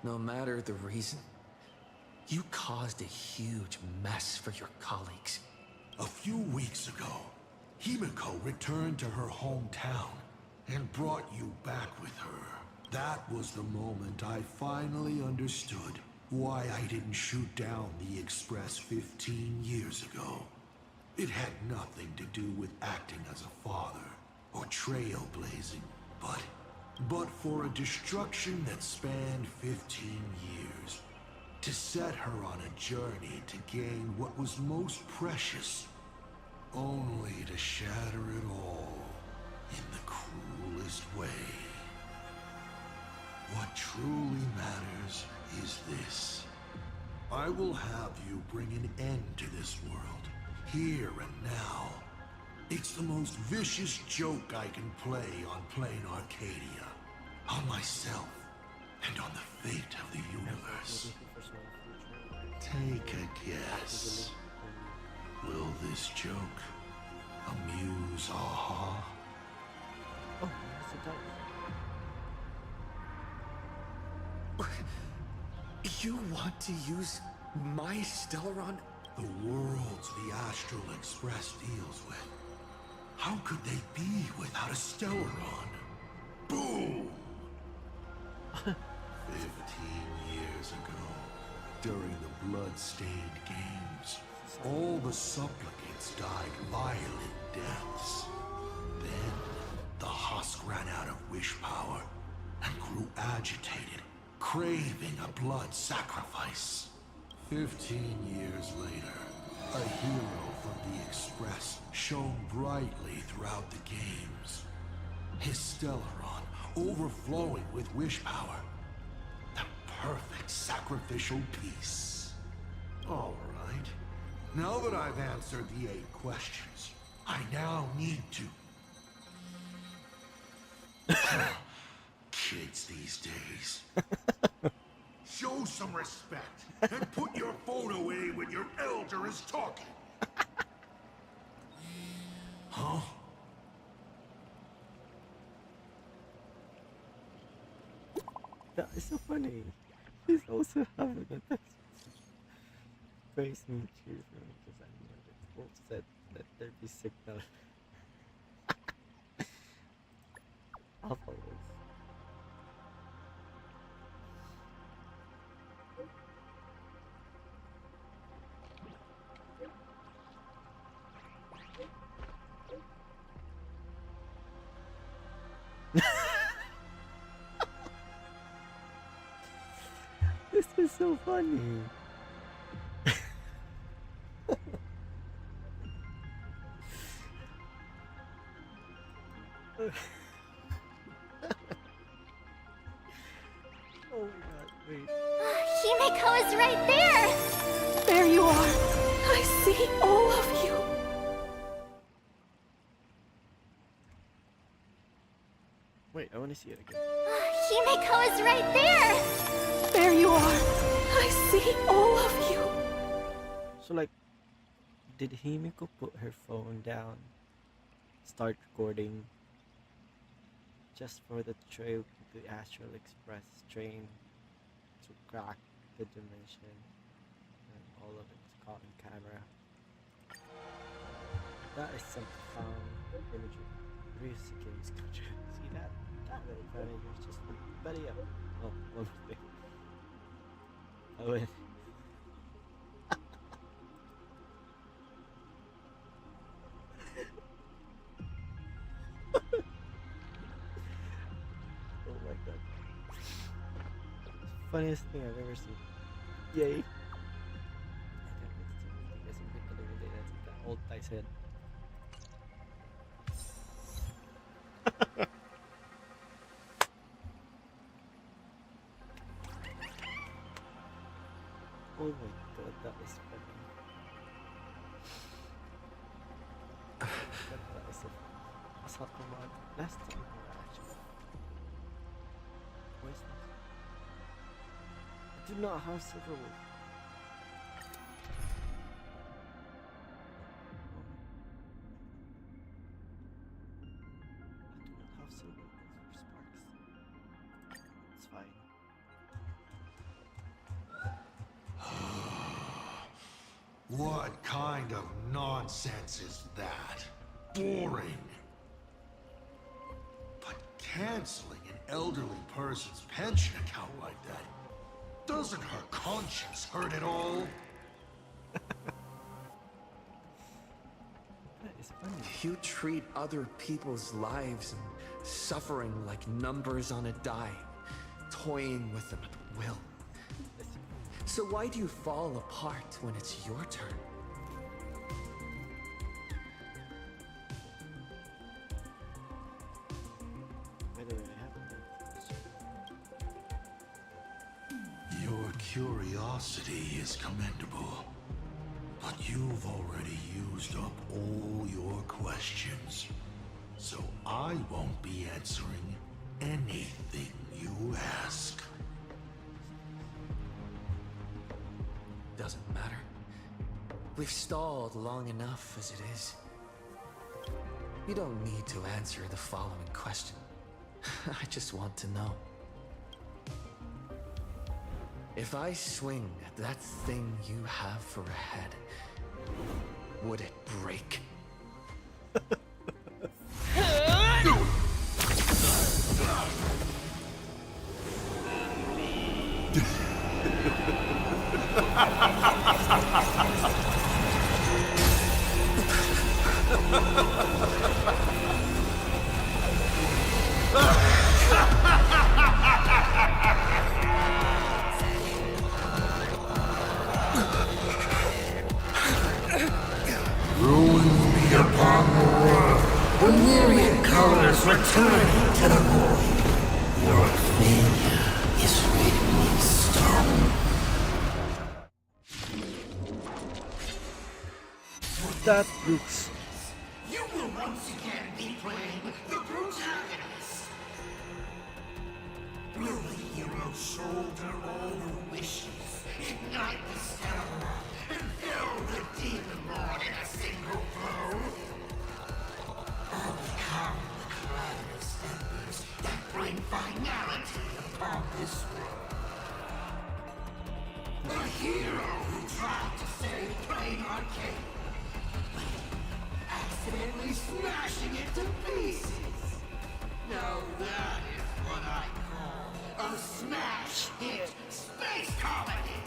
No matter the reason, you caused a huge mess for your colleagues. A few weeks ago, Himiko returned to her hometown and brought you back with her. That was the moment I finally understood why I didn't shoot down the Express 15 years ago. It had nothing to do with acting as a father or trailblazing, but for a destruction that spanned 15 years, to set her on a journey to gain what was most precious, only to shatter it all in the cruelest way. What truly matters is this. I will have you bring an end to this world, here and now. It's the most vicious joke I can play on Plain Arcadia, on myself, and on the fate of the universe. Take a guess. Will this joke amuse Aha? Oh, yes, it does. You want to use my Stellaron? The worlds the Astral Express deals with. How could they be without a Stellaron? Boom! 15 years ago, during the blood-stained games, all the supplicants died violent deaths. Then, the husk ran out of wish power and grew agitated, craving a blood sacrifice. 15 years later, a hero from the Express shone brightly throughout the games. His Stellaron overflowing with wish power. The perfect sacrificial piece. All right. Now that I've answered the 8 questions, I now need to... Kids these days. Show some respect and put your phone away when your elder is talking. Huh? That is so funny. He's also having a text. Praise me, cheers for me, because I know that Wolf said let there be signal. I'll follow this. This is so funny. Oh my god, wait. Himiko is right there! There you are. I see all of you. Wait, I want to see it again. Himiko is right there! There you are. I see all of you. So like, did Himiko put her phone down, start recording, just for the Astral Express train to crack the dimension, and all of it's caught on camera? That is some profound imagery. Ryusuke's country. See that? That little planet is just buddy up. Oh, one thing. I win. Oh my god. Funniest thing I've ever seen. Yay. I guess I'm thinking every day that's that old Thai's head. Oh my god, that was funny. That was a hot command. Last time, actually. What is this? I do not have Silverwood. I do not have Silverwood for Sparks. It's fine. What kind of nonsense is that? Boring. But canceling an elderly person's pension account like that, doesn't her conscience hurt at all? That is funny. You treat other people's lives and suffering like numbers on a die, toying with them at will. So why do you fall apart when it's your turn? By the way, I haven't. Your curiosity is commendable, but you've already used up all your questions. So I won't be answering anything you ask. Doesn't matter. We've stalled long enough as it is. You don't need to answer the following question. I just want to know. If I swing at that thing you have for a head, would it break? Ruin be upon the world. The myriad colors returning to the void. Your failure is written in stone. That looks. You will once again be playing the protagonist. Will the hero shoulder all the wishes, ignite the stamina, and fill the demon lord in a single blow? Or become the clamorous embers that bring finality upon this world? The hero who tried to save Plain Arcade, accidentally smashing it to pieces. Now that is what I call a smash hit space comedy.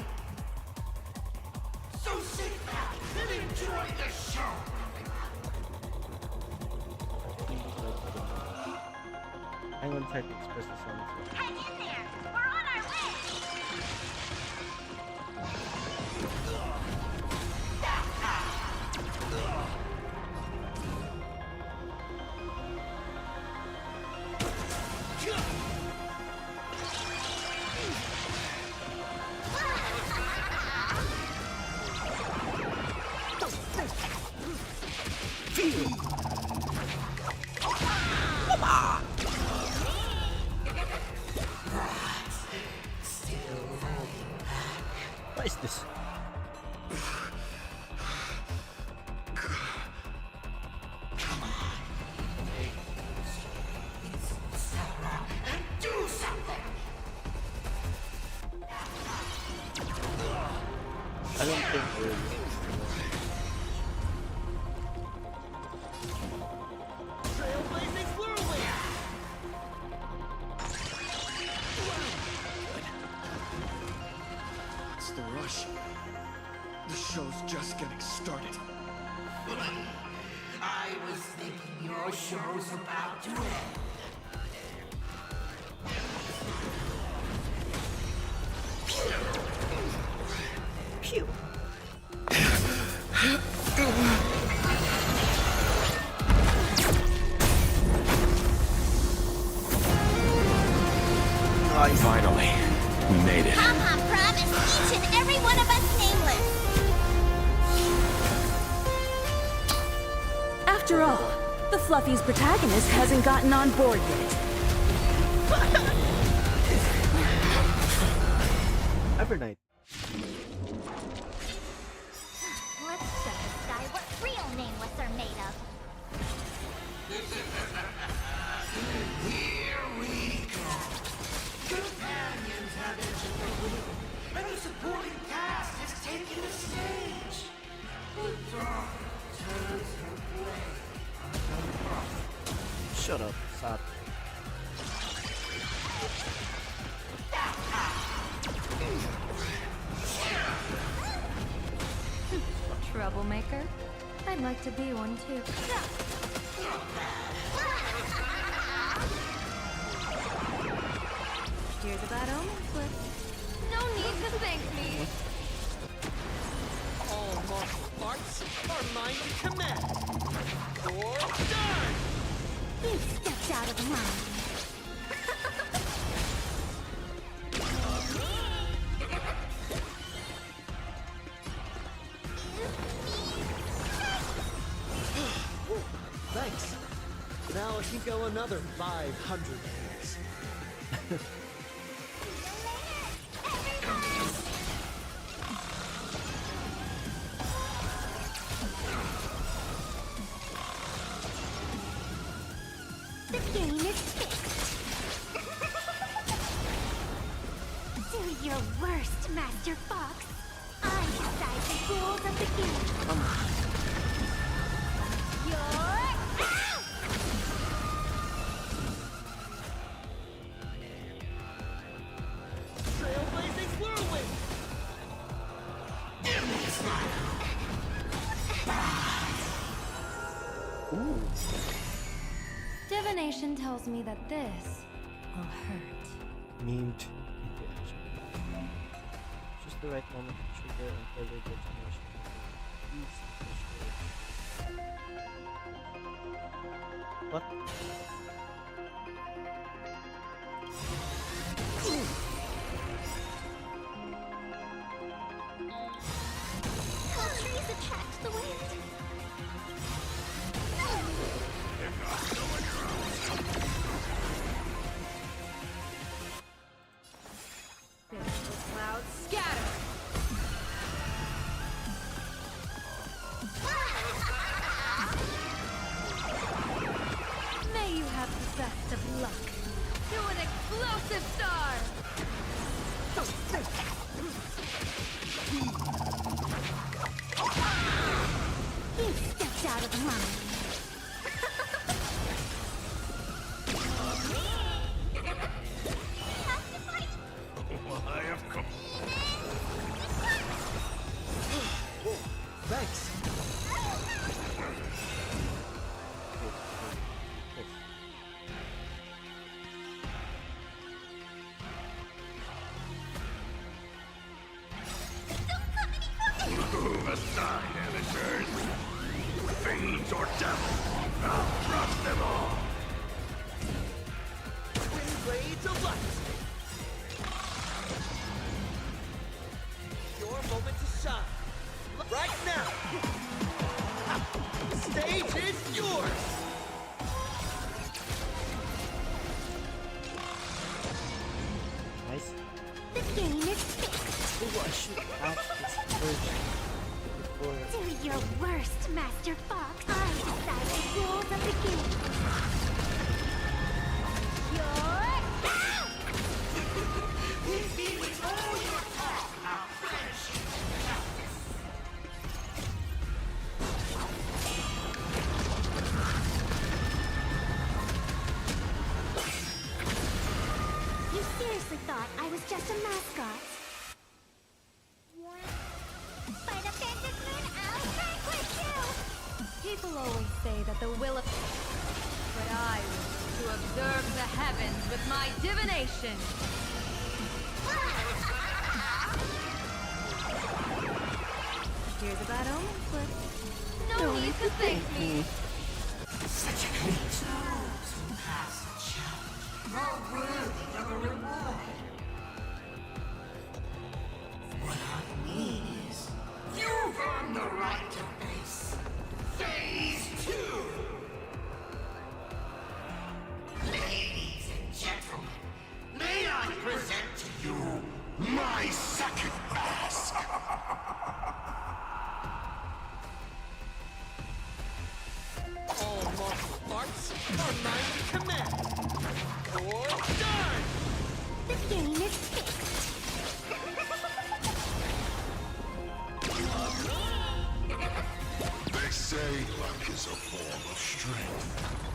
So sit back and enjoy the show. I'm gonna try to express this on Hang in there! We're on our way! What is this? And do something! I don't think we're. Trailblazing whirlwind! It's the rush. The show's just getting started. I was thinking your show's about to end. Phew. Finally, we made it. Pom-Pom promised each and every one of us nameless. After all, the Fluffy's protagonist hasn't gotten on board yet. Evernight. Let's show this guy what real nameless are made of. Here we go. Companions have entered the room, and the supporting cast has taken the stage. The dark turns her blade. Shut up, Sat. Troublemaker? I'd like to be one too. Here's a bad omen slip. No need to thank me. All martial arts are mine to command. Or done! You stepped out of line. Thanks. Now I can go another 500 years. Trailblazing whirlwind! Ooh. Divination tells me that this will hurt. Memed into action. Just the right moment to trigger and further detonation. What? Tall trees attract the wind. Clouds scatter. May you have the best of luck. To an explosive star. You stepped out of line. I have come. Thanks. Move aside, amateurs. Fiends or devils, I'll crush them all. Twin blades of light! Your moment to shine. Right now! The stage is yours! Nice. The game is fixed. Oh, I should have this version before. Do your worst, Master Fox. I decide the rules of the game. You seriously thought I was just a mascot? By the Phantom Moon, I'll vanquish you! People always say that the will of... But I wish to observe the heavens with my divination. Here's a bad omen, but No need to thank me. Such a creature. Those who pass the challenge are worthy of a reward. What I mean is, you've earned the right to face Phase 2. Ladies and gentlemen, may I present to you my second mask. All martial arts are mine to command. Or done! The game is fixed. They say luck is a form of strength.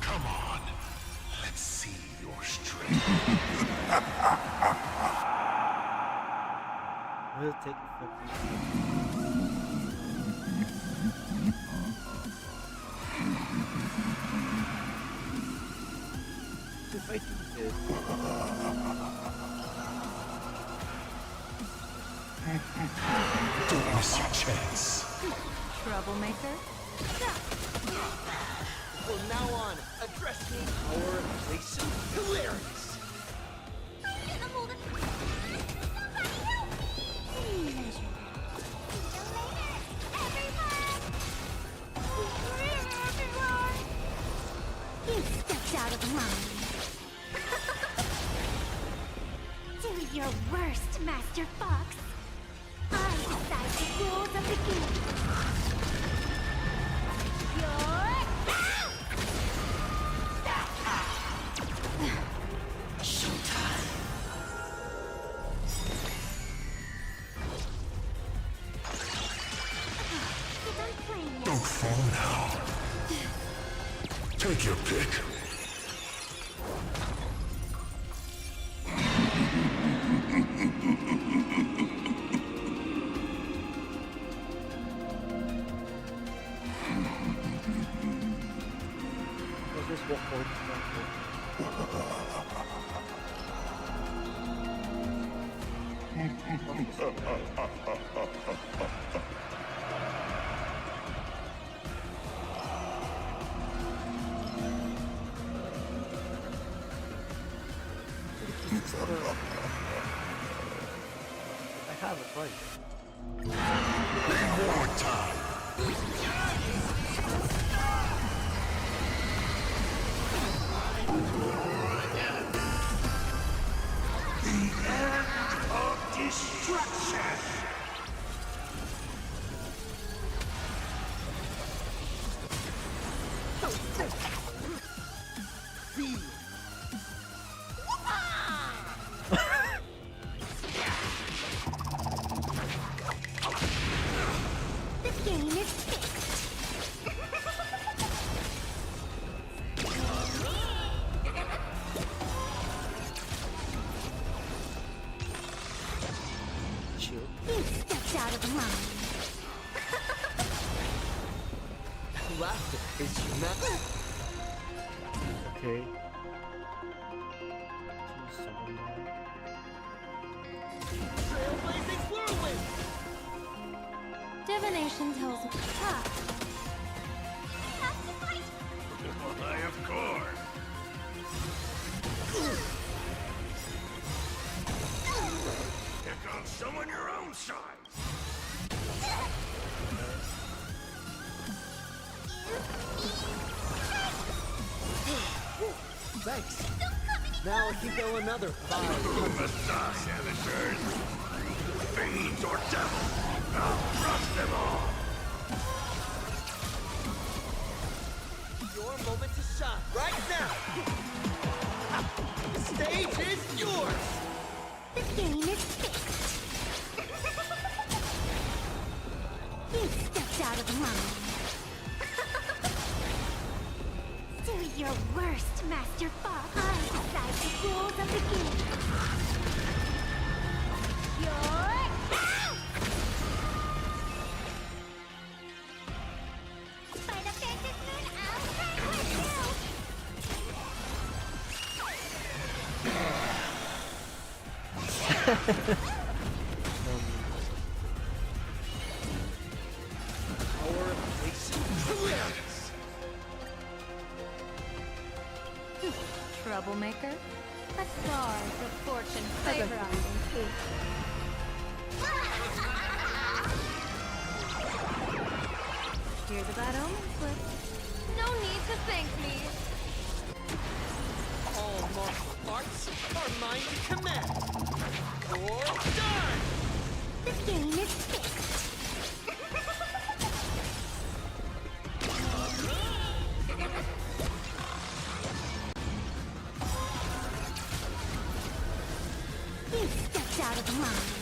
Come on, let's see your strength. We'll take the fucking. If I do this. Don't miss your chance. Troublemaker. From now on, address me or place hilarious. I'm gonna hold it. Somebody help me! See you later, everyone! You stepped out of line. Do your worst, Master Fox. I decide the rules of the game. Showtime. fall now. Take your pick. Let's just walk forward. I have it right. One more time. The end of destruction. The game is fixed. You stepped out of line. Laughter is human. Okay. Trailblazing whirlwind. Divination tells me. Ah, Why, of course. Pick on someone your own size. Thanks. Now I can go another 5. Massage amateurs. Fiends or devils. I'll crush them all. Your moment to shine right now. The stage is yours. The game is fixed. You stepped out of line. Do your worst, Master Fox. I decide the rules of the game. You're out! By the Phantom Moon, I'll play with Our place. Troublemaker? A star of fortune favor us. Hear the bad omen slip. No need to thank me. All martial arts are mine to command. Or done! The game is fixed. You stepped out of line.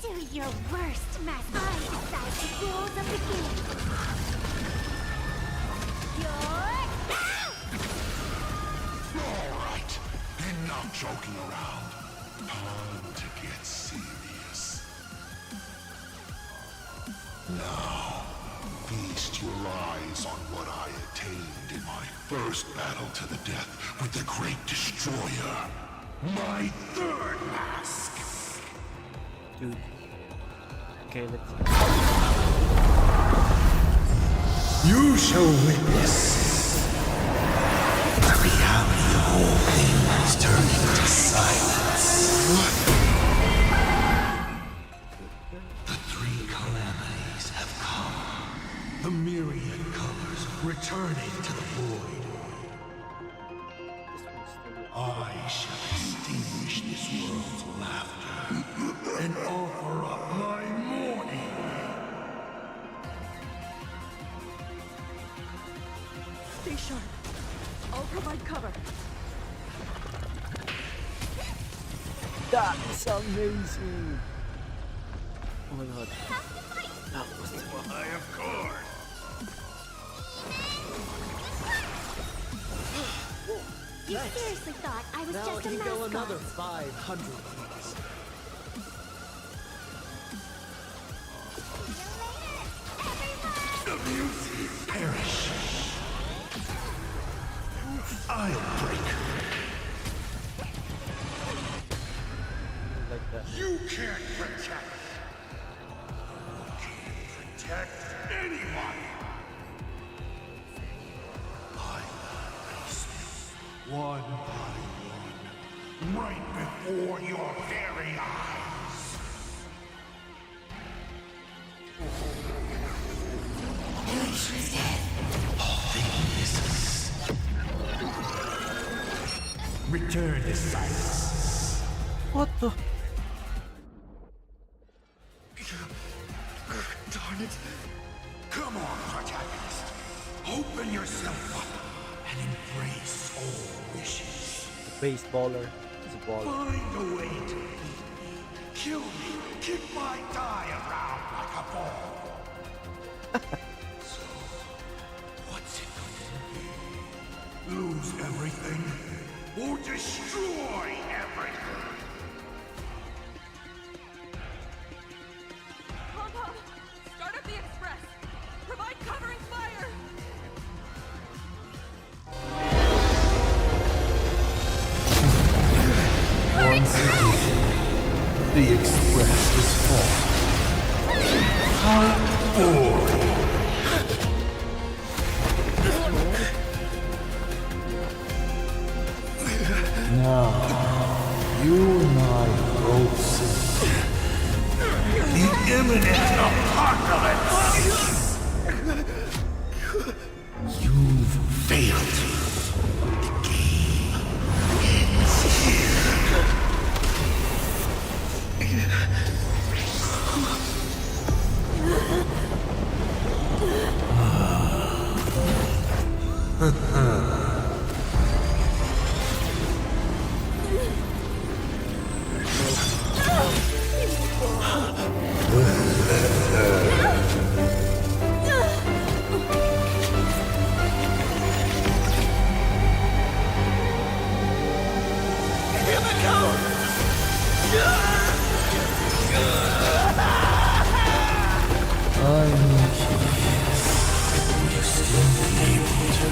Do your worst, Master. I decide the rules of the game. You're out! All right. Enough joking around. Time to get serious. Now, feast your eyes on what I attained in my first battle to the death with the Great Destroyer. My third mask. Dude. Okay, let's. You shall witness the reality of all things turning to silence. The three calamities have come. The myriad colors returning to the void. I shall extinguish this world's laughter and offer up my mourning. Stay sharp. I'll provide cover. That's amazing. Oh my god. You seriously thought I was Now just a he go mascot? another 500 please. The music perish. I'll break. Like that. You can't protect. Can't protect anyone. I erase them one by one, right before your very eyes. All they misses. Return to silence. What the? Darn it. Come on, protagonist. Open yourself up and embrace all wishes. The baseballer is a baller. Find a way to beat me. Kill me. Kick my die around like a ball. So, what's it going to be? Lose everything or destroy everything? Pom-Pom, start up the express. Provide covering fire. Once again, the express is full. How boring. Now, you and I both see the imminent apocalypse. You've failed. The game ends here. You still be able to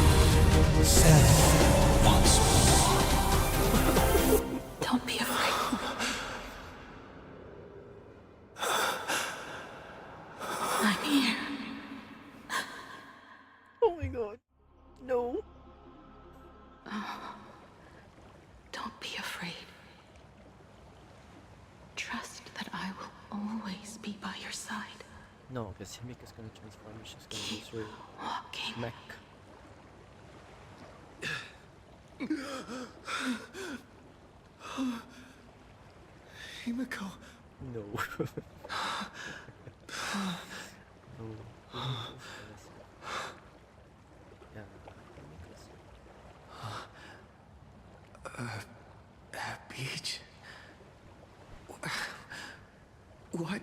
settle once more. Don't be afraid. I'm here. Oh my god. No. Don't be afraid. Trust that I will always be by your side. No, because Himiko's gonna transform and she's gonna use her Walking. mech. Himiko. No. No. Yeah, Beach? What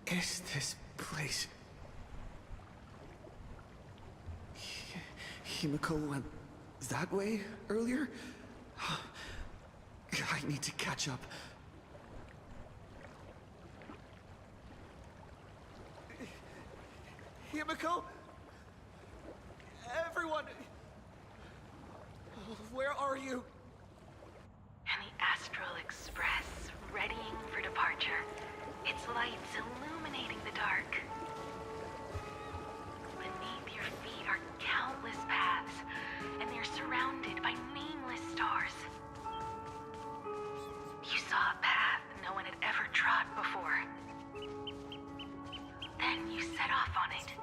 is this place? Himiko went that way earlier? I need to catch up. Himiko? Everyone! Where are you? And the Astral Express, readying for departure. Its lights illuminating the dark. Beneath your feet are countless paths, and they're surrounded by nameless stars. You saw a path no one had ever trod before. Then you set off on it.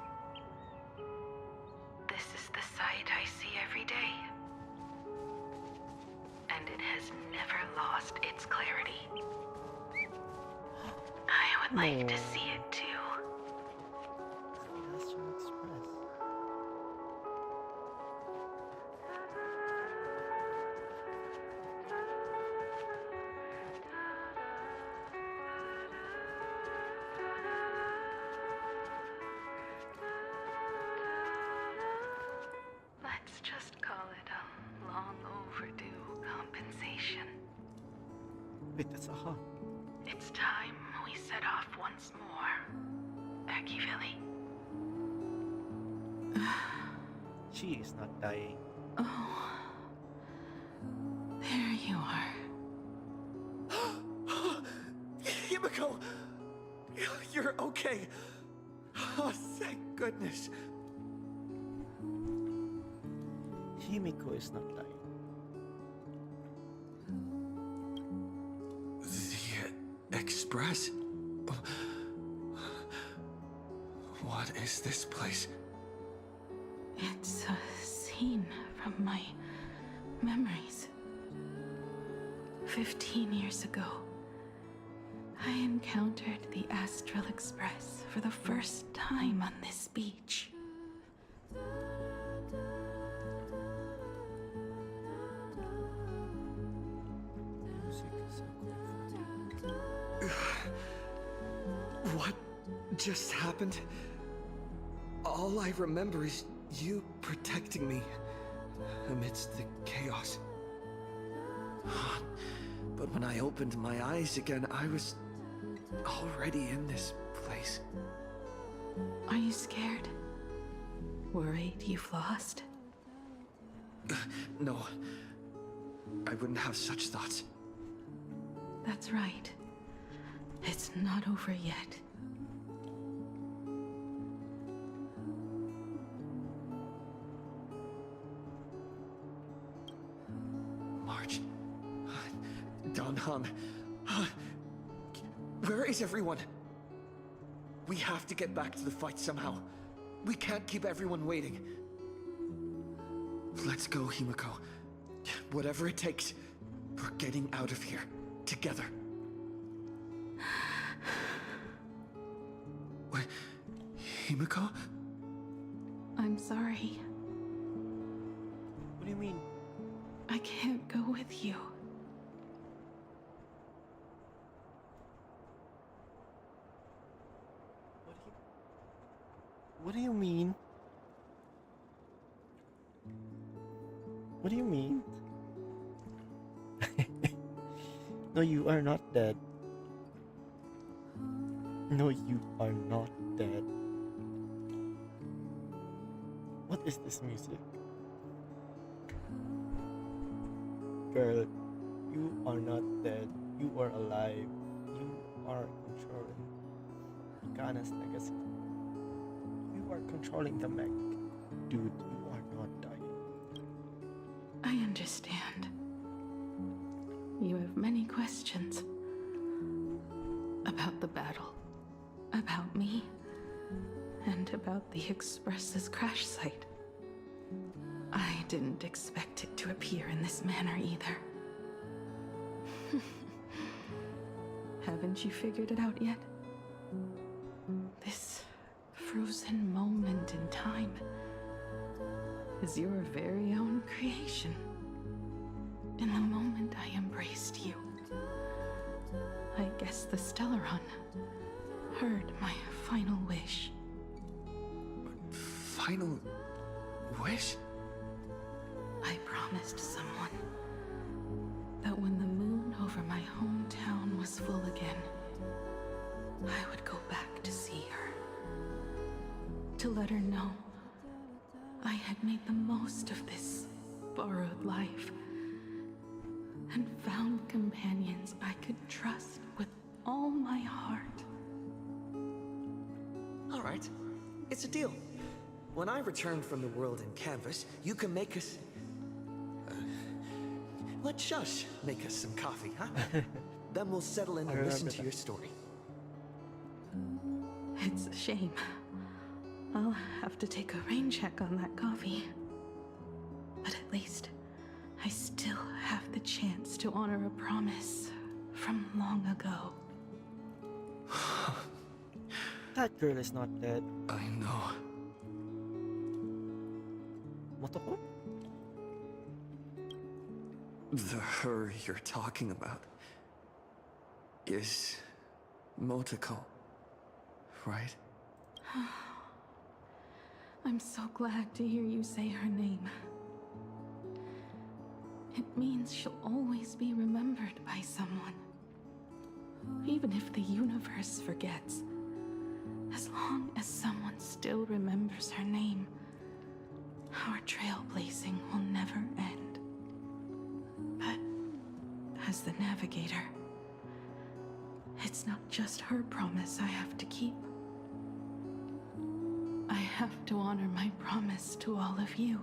This is the sight I see every day. And it has never lost its clarity. I would like to see it too. Astral Express. Let's just call it a long overdue Wait, that's a hug. It's time we set off once more, Akivili. She is not dying. Oh, there you are. Himiko! You're okay. Oh, thank goodness. Himiko is not dying. The Express? What is this place? It's a scene from my memories. 15 years ago, I encountered the Astral Express for the first time on this beach. What just happened? All I remember is you protecting me amidst the chaos. But when I opened my eyes again, I was already in this place. Are you scared? Worried you've lost? No. I wouldn't have such thoughts. That's right. It's not over yet. March. Donhan. Where is everyone? We have to get back to the fight somehow. We can't keep everyone waiting. Let's go, Himiko. Whatever it takes, we're getting out of here. Together. What? Himiko? I'm sorry. What do you mean? I can't go with you. What do you mean? What do you mean? No, you are not dead. No, you are not dead. What is this music? Girl, you are not dead. You are alive. You are controlling Ikana's legacy. You are controlling the mech. Dude, you are not dying. I understand. You have many questions. About the battle. About me. And about the Express's crash site. I didn't expect it to appear in this manner either. Haven't you figured it out yet? This frozen moment in time is your very own creation. In the moment I embraced you, I guess the Stellaron heard my final wish. Final wish? I promised someone that when the moon over my hometown was full again, I would go back to see her. To let her know I had made the most of this borrowed life and found companions I could trust with all my heart. All right. It's a deal. When I return from the world in canvas, you can make us... let Shush make us some coffee, huh? Then we'll settle in and listen to your story. It's a shame. I'll have to take a rain check on that coffee. But at least I still have the chance to honor a promise from long ago. That girl is not dead. I know. Motoko? The her you're talking about is Motoko, right? I'm so glad to hear you say her name. It means she'll always be remembered by someone. Even if the universe forgets, as long as someone still remembers her name, our trailblazing will never end. But as the navigator, it's not just her promise I have to keep. I have to honor my promise to all of you.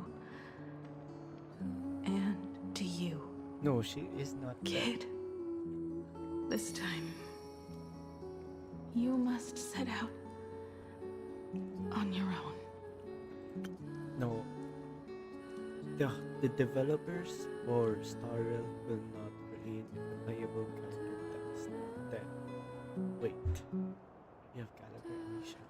And to you. No, she is not Kid. This time, you must set out on your own. No. The developers or Starrel will not create a playable character that is not dead. Wait. You have Caliber Anisha.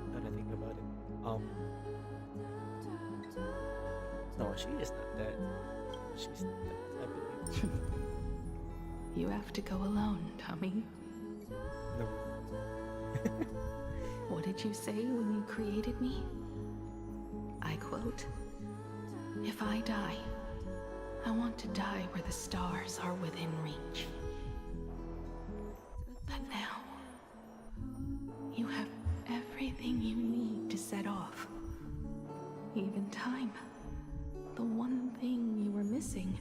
Now that I think about it. No, she is not dead. She's not dead, I believe. You have to go alone, Tommy. No. What did you say when you created me? I quote, "If I die, I want to die where the stars are within reach." But now, you have everything you need to set off. Even time. The one thing you were missing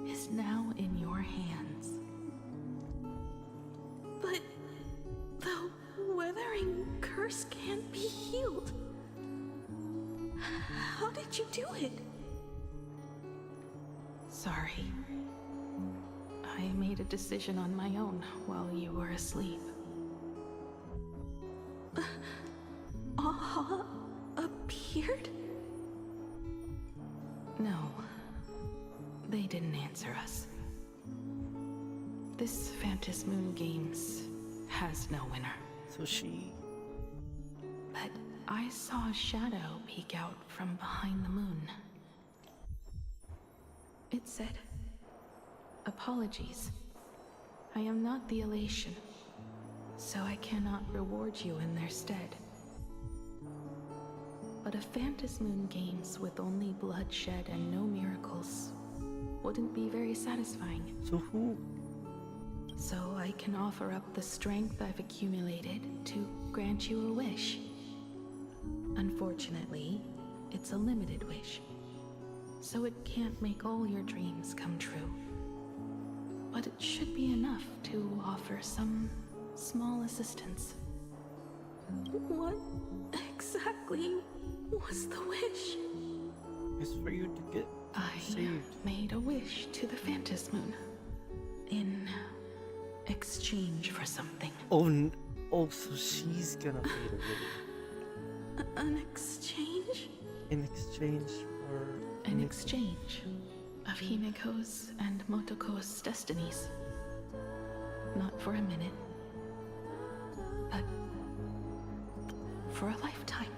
is now in your hands. But the weathering curse can't be healed. How did you do it? Sorry. I made a decision on my own while you were asleep. Aha appeared? No. They didn't answer us. This Phantasm Moon Games has no winner. So she... But I saw a shadow peek out from behind the moon. It said, "Apologies. I am not the elation, so I cannot reward you in their stead." But a Phantasm Moon Games with only bloodshed and no miracles wouldn't be very satisfying. So who? So I can offer up the strength I've accumulated to grant you a wish. Unfortunately, it's a limited wish, so it can't make all your dreams come true. But it should be enough to offer some small assistance. What exactly was the wish? It's for you to get saved. I made a wish to the Phantasm Moon in exchange for something. Oh, so she's gonna pay the wish. An exchange? In exchange for... An exchange of Himiko's and Motoko's destinies. Not for a minute, but for a lifetime.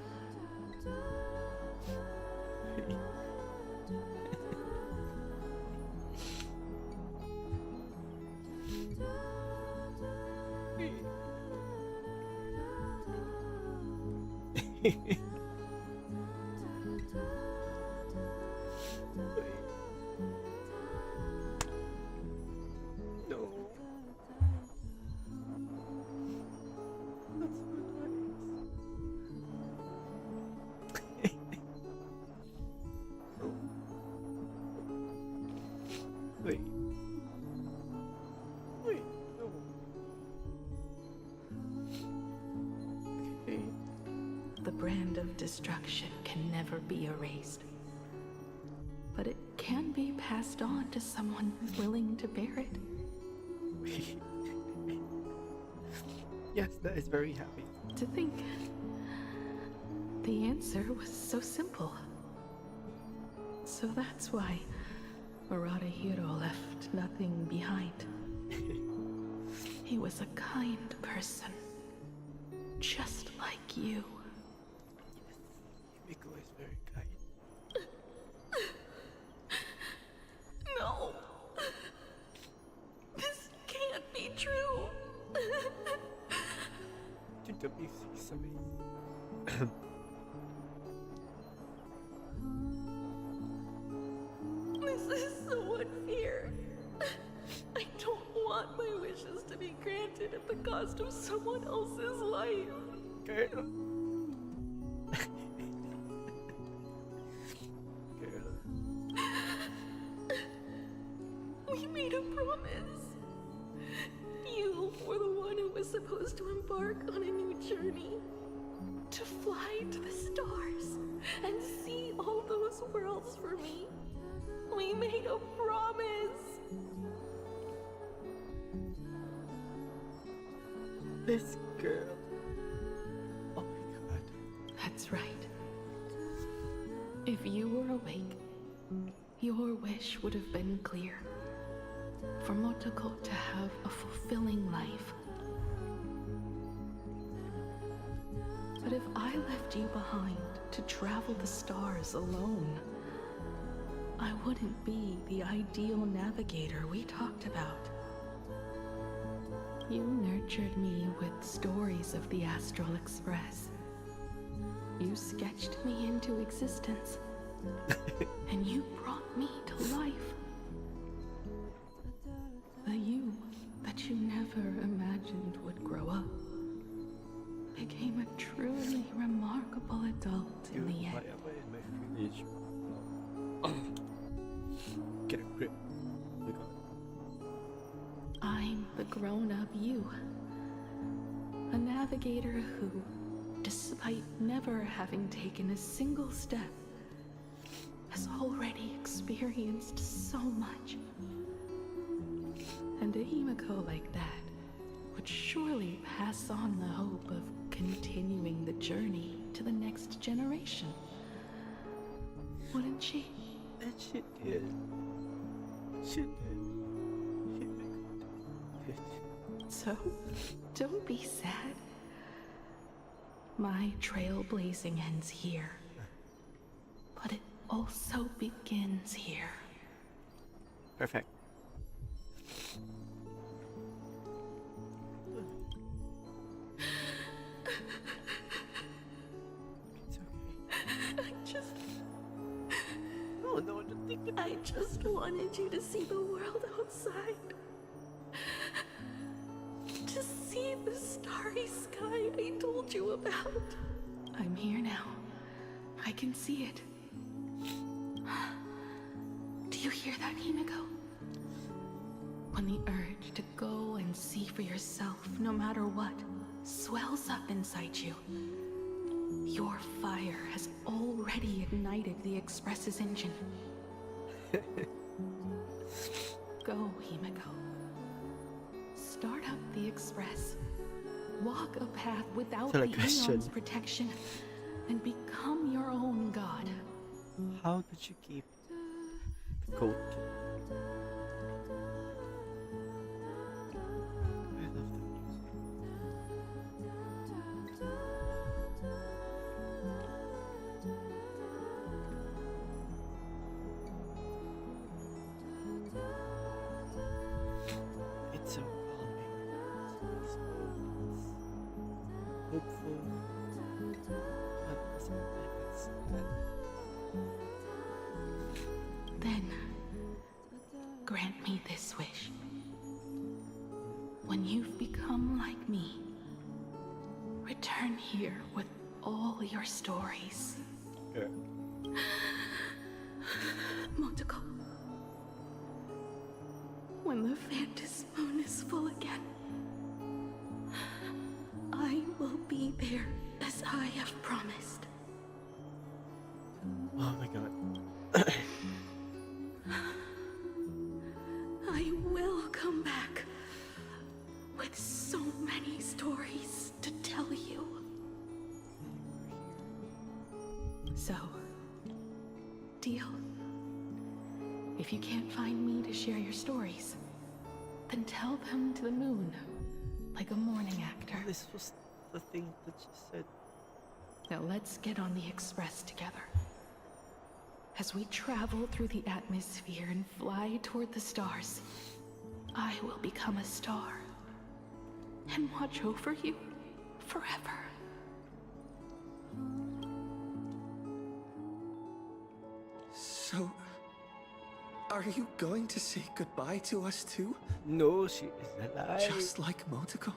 No. That's so nice. Wait. Wait, no. Okay. The brand of destruction can never be erased. But it can be passed on to someone willing to bear it. Yes, that is very happy. To think the answer was so simple. So that's why Murata Hiro left nothing behind. He was a kind person, just like you. Miko is very kind. No! This can't be true! Dude, the music is amazing. This is to be granted at the cost of someone else's life. Girl. We made a promise. You were the one who was supposed to embark on a new journey. To fly to the stars and see all those worlds for me. We made a promise. This girl. Oh my god. That's right. If you were awake, your wish would have been clear. For Motoko to have a fulfilling life. But if I left you behind to travel the stars alone, I wouldn't be the ideal navigator we talked about. You nurtured me with stories of the Astral Express. You sketched me into existence. And you brought me to life. The you that you never imagined would grow up became a truly remarkable adult in the end. Get a grip. I'm the grown-up you. A navigator who, despite never having taken a single step, has already experienced so much. And a Himiko like that would surely pass on the hope of continuing the journey to the next generation. Wouldn't she? And she did. She did. So, don't be sad. My trailblazing ends here. But it also begins here. Perfect. I just wanted you to see the world outside. To see the starry sky I told you about. I'm here now. I can see it. Do you hear that, Himiko? When the urge to go and see for yourself, no matter what, swells up inside you, your fire has already ignited the Express's engine. Go, Himiko. Start up the Express. Walk a path without the Eon's protection, and become your own god. How did you keep the coat? It's so calming. Hopeful. But sometimes Then, grant me this wish. When you've become like me, return here with all your stories. Yeah. Motoko, when the Phantom Moon is full again, I will be there as I have promised. Oh my god. I will come back with so many stories to tell you. So, deal? If you can't find me to share your stories, then tell them to the moon, like a morning actor. This was the thing that you said. Now let's get on the Express together. As we travel through the atmosphere and fly toward the stars, I will become a star and watch over you forever. So, Are you going to say goodbye to us too? No, she is alive. Just like Motoko?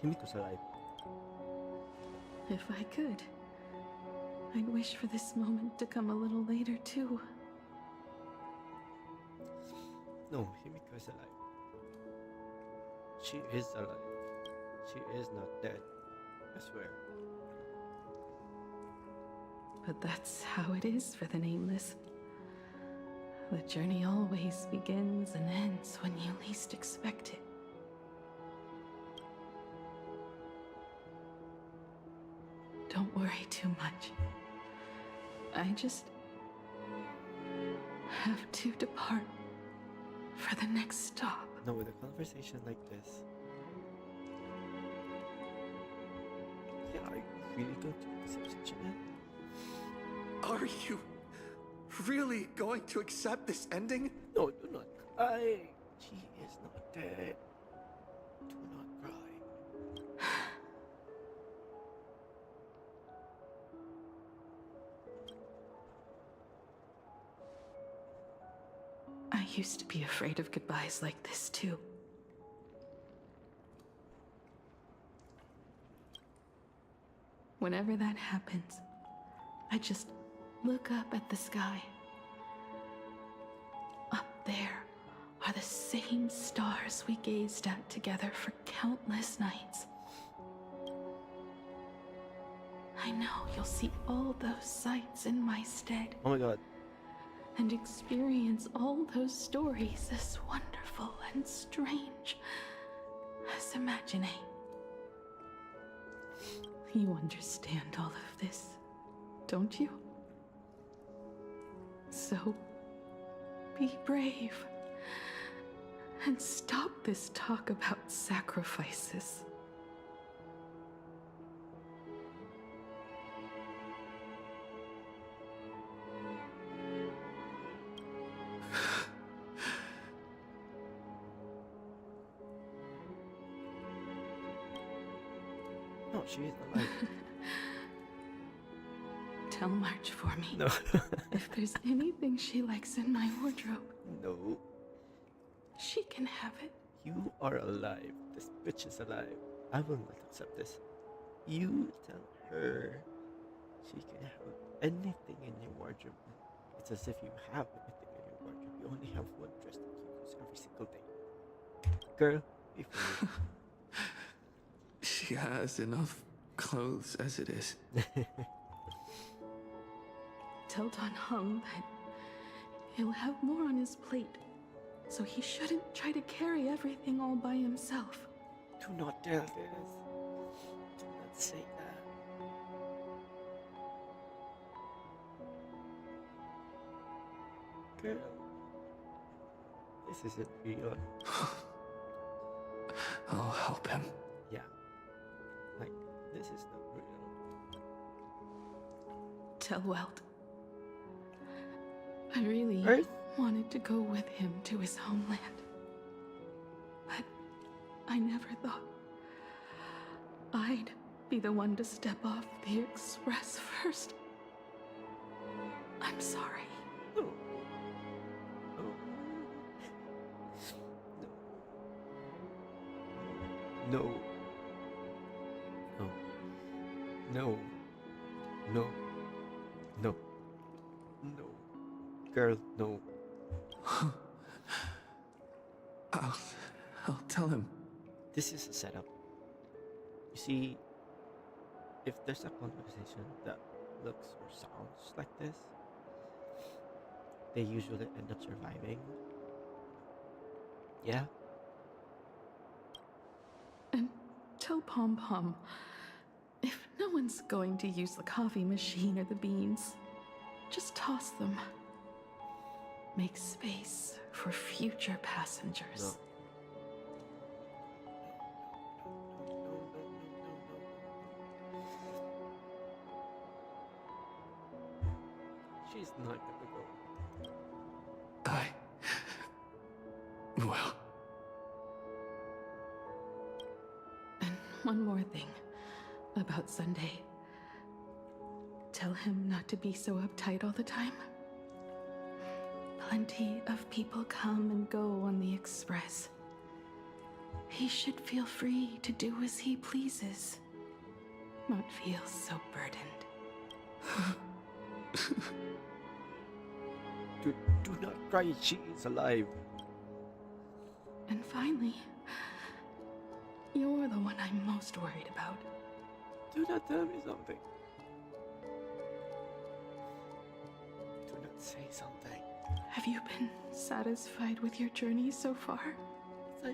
Himiko's alive. If I could, I'd wish for this moment to come a little later too. No, Himiko is alive. She is alive. She is not dead. I swear. But that's how it is for the Nameless. The journey always begins and ends when you least expect it. Don't worry too much. I just have to depart for the next stop. No, with a conversation like this. Yeah, are you really going to accept such an end? Are you really going to accept this ending? No, do not cry. She is not dead. Do not cry. I used to be afraid of goodbyes like this too. Whenever that happens, I just look up at the sky. Up there are the same stars we gazed at together for countless nights. I know you'll see all those sights in my stead. Oh my god. And experience all those stories as wonderful and strange as imagining. You understand all of this, don't you? So, be brave and stop this talk about sacrifices. No, she is alive. Tell March for me. No. If there's anything she likes in my wardrobe, No. she can have it. You are alive. This bitch is alive. I will not accept this. You tell her she can have anything in your wardrobe. It's as if you have anything in your wardrobe. You only have one dress that you use every single day. Girl, be free. She has enough clothes as it is. Tell Don Hung that he'll have more on his plate, so he shouldn't try to carry everything all by himself. Do not tell this. Do not say that. Girl, this isn't real. I'll help him. Yeah. Like, this is not real. Tell Welt. I really wanted to go with him to his homeland. But I never thought I'd be the one to step off the express first. I'm sorry. No. No. No. No. No. No. Girl, no. I'll tell him. This is a setup. You see, if there's a conversation that looks or sounds like this, they usually end up surviving. Yeah? And tell Pom Pom, if no one's going to use the coffee machine or the beans, just toss them. Make space for future passengers. She's not gonna go. Well. And one more thing about Sunday. Tell him not to be so uptight all the time. Plenty of people come and go on the Express. He should feel free to do as he pleases, not feel so burdened. Do not cry, she is alive. And finally, you're the one I'm most worried about. Do not tell me something. Do not say something. Have you been satisfied with your journey so far? Yes, I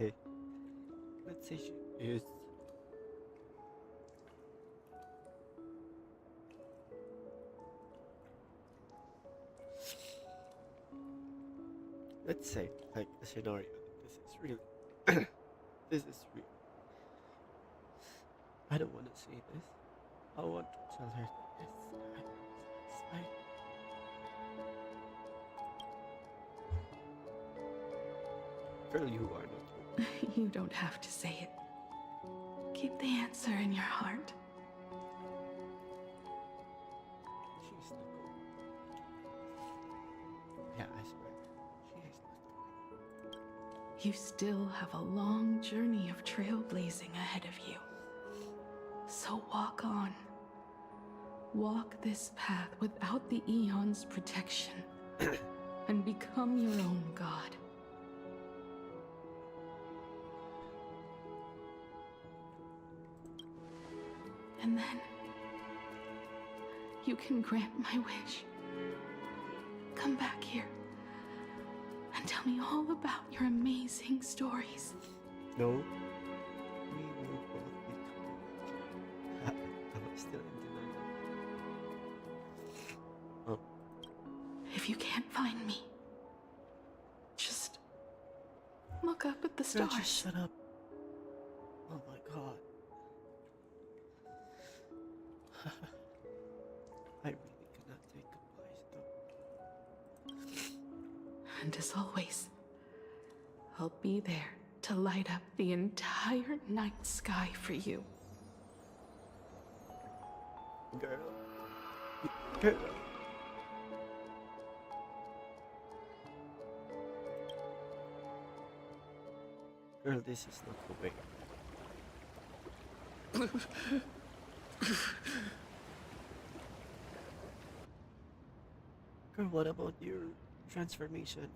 have. Let's say she is. Let's say, like, a scenario. This is real. This is real. I don't want to say this. I want to tell her that it's fine. Girl, you are not. You don't have to say it. Keep the answer in your heart. She's not going. Yeah, I swear. She is not going. You still have a long journey of trailblazing ahead of you. So walk on. Walk this path without the Eon's protection and become your own god. And then you can grant my wish. Come back here and tell me all about your amazing stories. No. We will both be coming. I'm still in denial. Oh. If you can't find me, just look up at the stars. Just shut up. Oh my god. I really cannot say goodbyes though. And as always, I'll be there to light up the entire night sky for you. Girl. Girl. Girl, this is not the way. Girl, what about your transformation?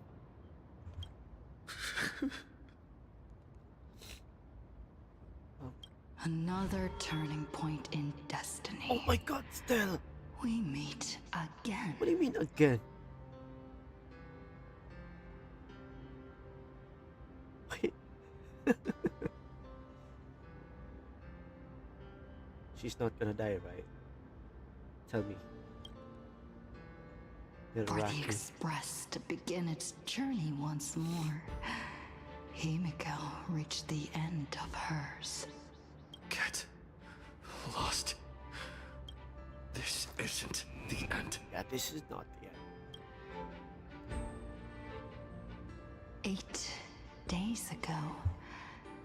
Another turning point in destiny. Oh my god, Stella! We meet again. What do you mean again? Wait. She's not gonna die, right? Tell me. For the Express to begin its journey once more, Himiko reached the end of hers. Get lost. This isn't the end. Yeah, this is not the end. 8 days ago,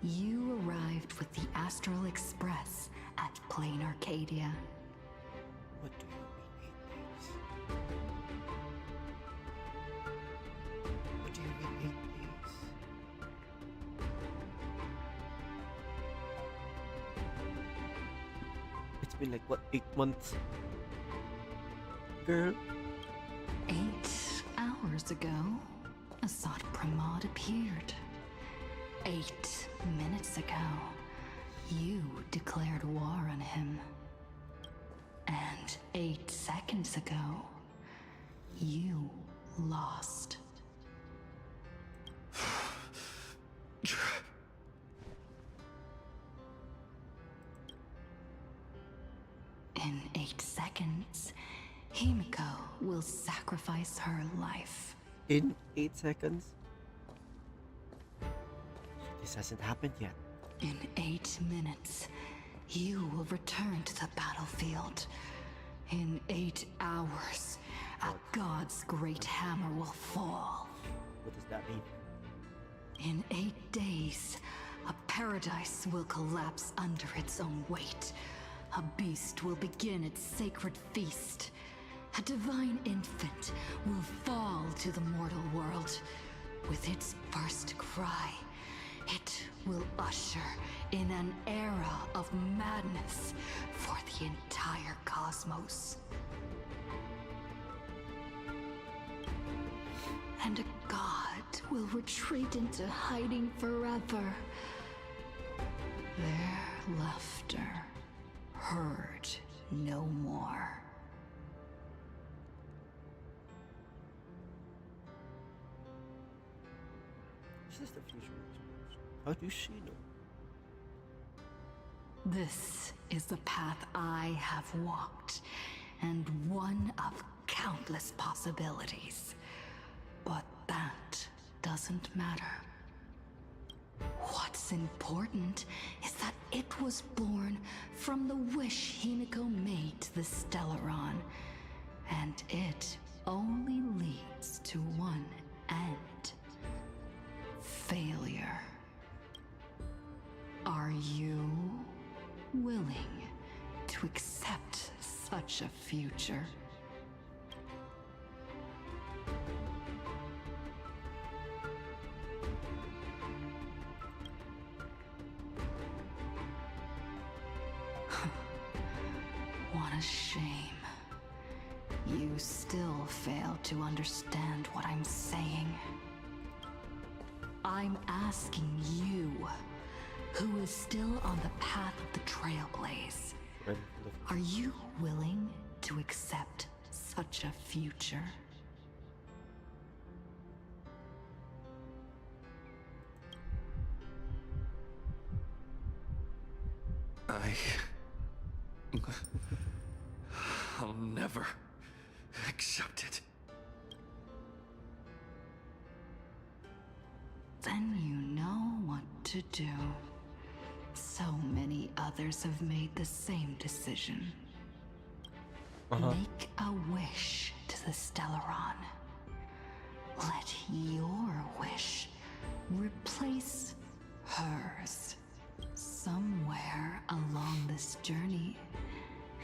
you arrived with the Astral Express at Plain Arcadia. What do you mean 8 days? What do you mean 8 days? It's been like, what, 8 months? Girl? 8 hours ago, Assad Pramod appeared. 8 minutes ago, You declared war on him. And 8 seconds ago, you lost. In 8 seconds, Himiko will sacrifice her life. In 8 seconds? This hasn't happened yet. In 8 minutes, you will return to the battlefield. In 8 hours, a god's great hammer will fall. What does that mean? In 8 days, a paradise will collapse under its own weight. A beast will begin its sacred feast. A divine infant will fall to the mortal world. With its first cry, it will usher in an era of madness for the entire cosmos. And a god will retreat into hiding forever. Their laughter heard no more. This is the future. How do she know? This is the path I have walked, and one of countless possibilities. But that doesn't matter. What's important is that it was born from the wish Himiko made to the Stellaron, and it only leads to one end. Failure. Are you willing to accept such a future? What a shame. You still fail to understand what I'm saying. I'm asking you, who is still on the path of the Trailblaze, are you willing to accept such a future? I'll never accept it. Then you know what to do. So many others have made the same decision. Make a wish to the Stellaron. Let your wish replace hers. Somewhere along this journey,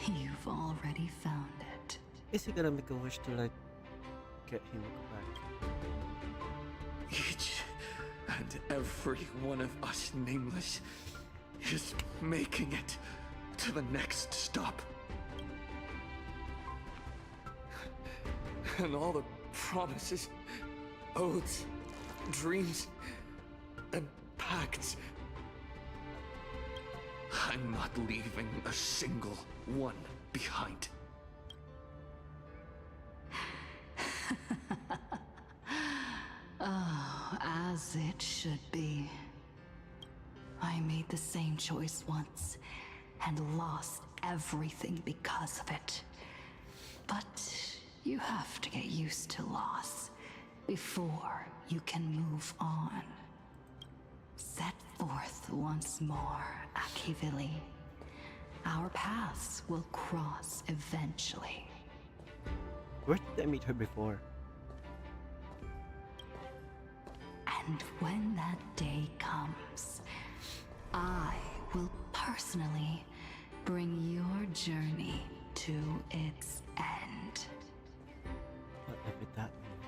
you've already found it. Is he gonna make a wish to, like, get Himiko back? Each and every one of us nameless is making it to the next stop. And all the promises, oaths, dreams, and pacts, I'm not leaving a single one behind. Oh, as it should be. I made the same choice once, and lost everything because of it. But you have to get used to loss before you can move on. Set forth once more, Akivili. Our paths will cross eventually. Where did I meet her before? And when that day comes, I will personally bring your journey to its end. Whatever that means.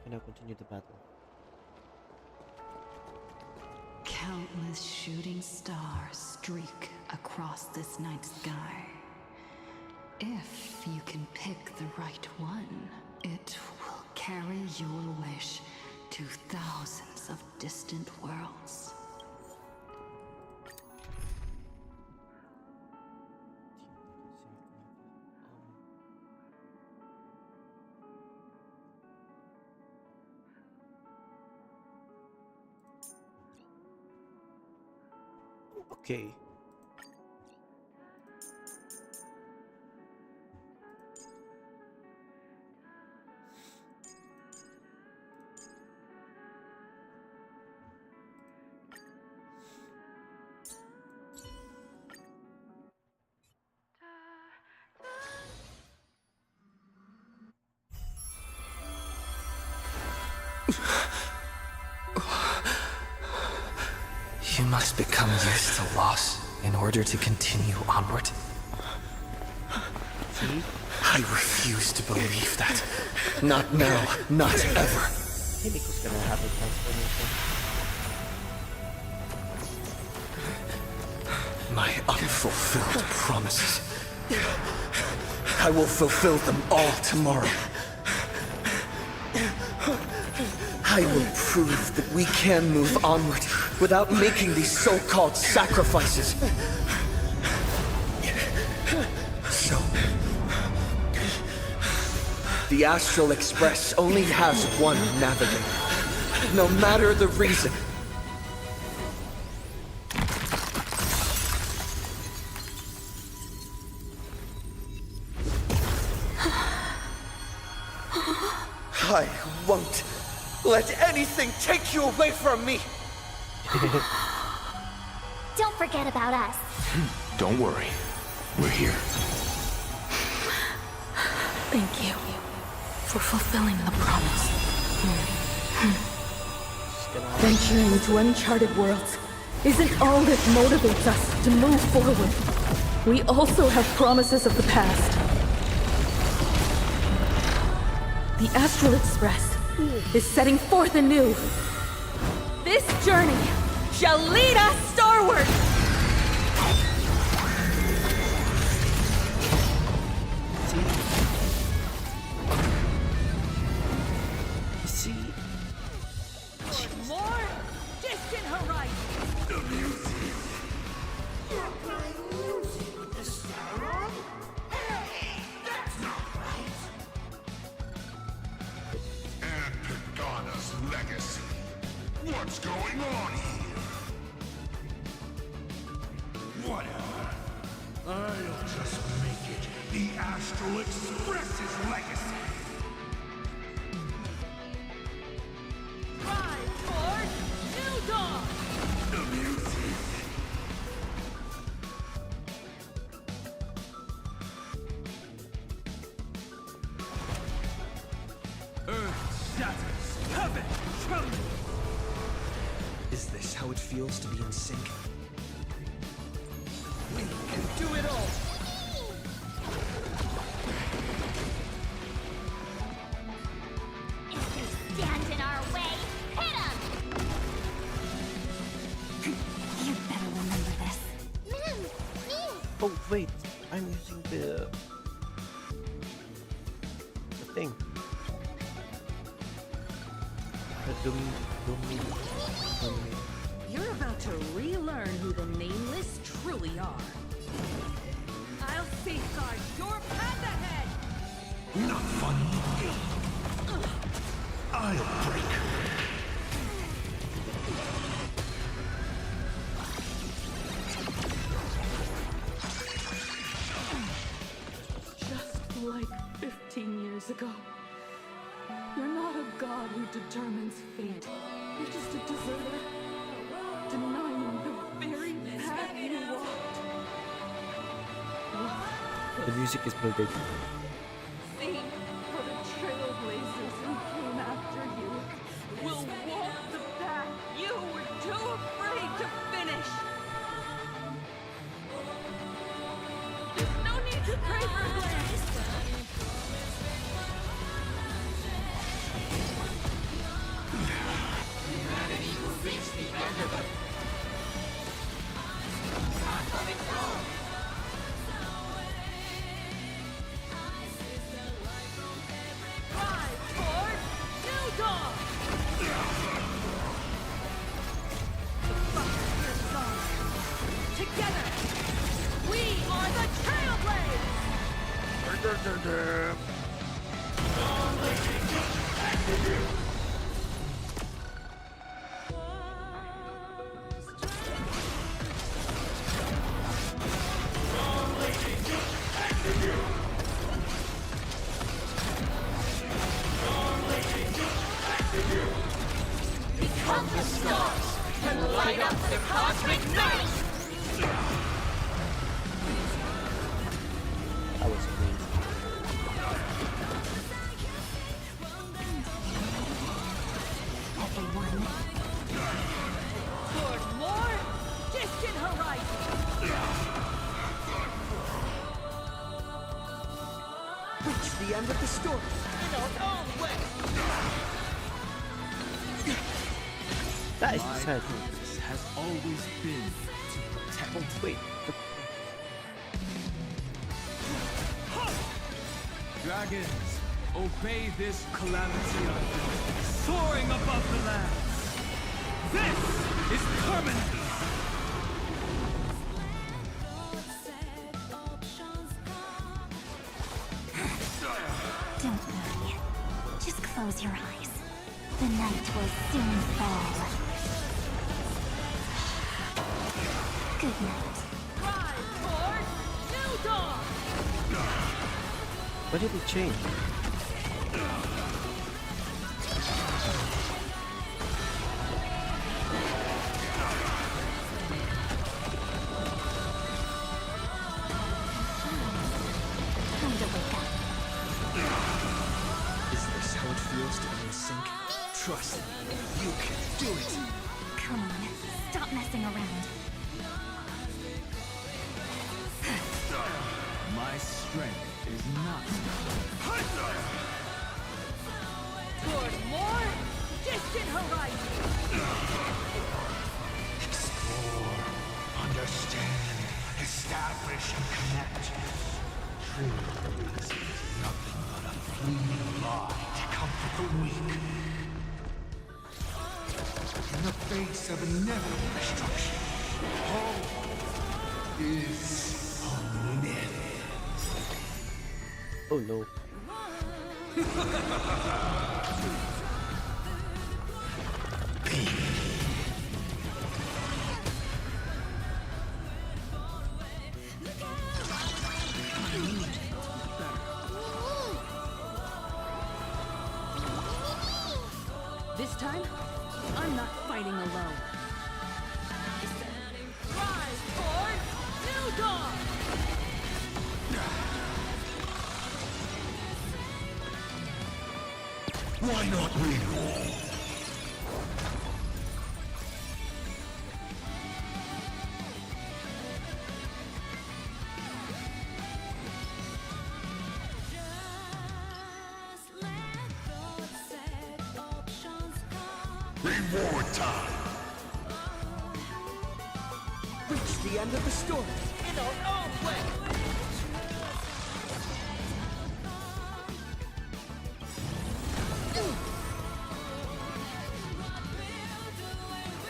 Can I continue the battle? Countless shooting stars streak across this night sky. If you can pick the right one, it will carry your wish to thousands of distant worlds. Okay. You must become used to loss in order to continue onward. I refuse to believe that. Not now, not ever. Himiko's gonna have a transformation. My unfulfilled promises. I will fulfill them all tomorrow. I will prove that we can move onward without making these so-called sacrifices. So, the Astral Express only has one navigator, no matter the reason. I won't let anything take you away from me! Don't forget about us. Don't worry. We're here. Thank you for fulfilling the promise. Venturing into uncharted worlds isn't all that motivates us to move forward. We also have promises of the past. The Astral Express is setting forth anew. This journey shall lead us starward! See? More distant horizon. And Pagana's legacy. What's going on here? Whatever. I'll just make it the Astral Express's legacy. Rise for New Dawn. The music. Earth shatters, heaven trembles. Is this how it feels to be in sync? We can do it all. If you stand in our way, hit him! You better remember this. Oh wait, I'm using the thing. The domain. You're about to relearn who the Nameless truly are. I'll safeguard your path ahead. Not fun. I'll break. Just like 15 years ago. You're not a god who determines fate. You're just a deserter, denying the very path you walked. The music is building. See how the trailblazers who came after you will walk the path you were too afraid to finish. There's no need to pray for Brant. Rise for New Dawn. Become the stars and light up the cosmic night! That was amazing. Everyone. Toward more distant horizon! Reach the end of the story in our own way! That is My sad. purpose has always been to protect. Oh, wait. Dragons, obey this calamity on soaring above the lands. This is permanent. Don't worry. Just close your eyes. The night will soon fall. Good night. Rise toward new dawn! What did he change? Time to wake up. Is this how it feels to be in sync? Trust me, you can do it! Come on, stop messing around. My strength is not. Toward more distant horizon! Explore, understand, establish, and connect. Truth is nothing but a fleeting lie to comfort the weak. In the face of inevitable destruction, hope is a myth. Oh no. This time, I'm not fighting alone. Rise toward new dawn! Why not reroll? Reward time! Reach the end of the story in our own way!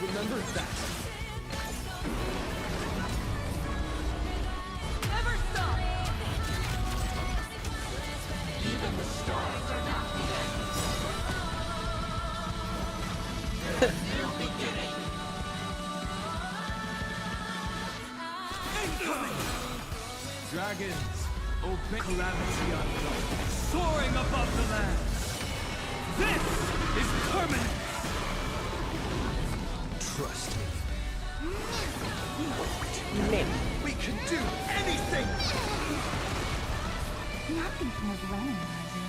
Remember that. Never stop! Even the stars are not the end. New beginning. Dragons, obey calamity unknown, soaring above the lands. This is permanent. Trust me. We can do anything! Not thinking of running, are you?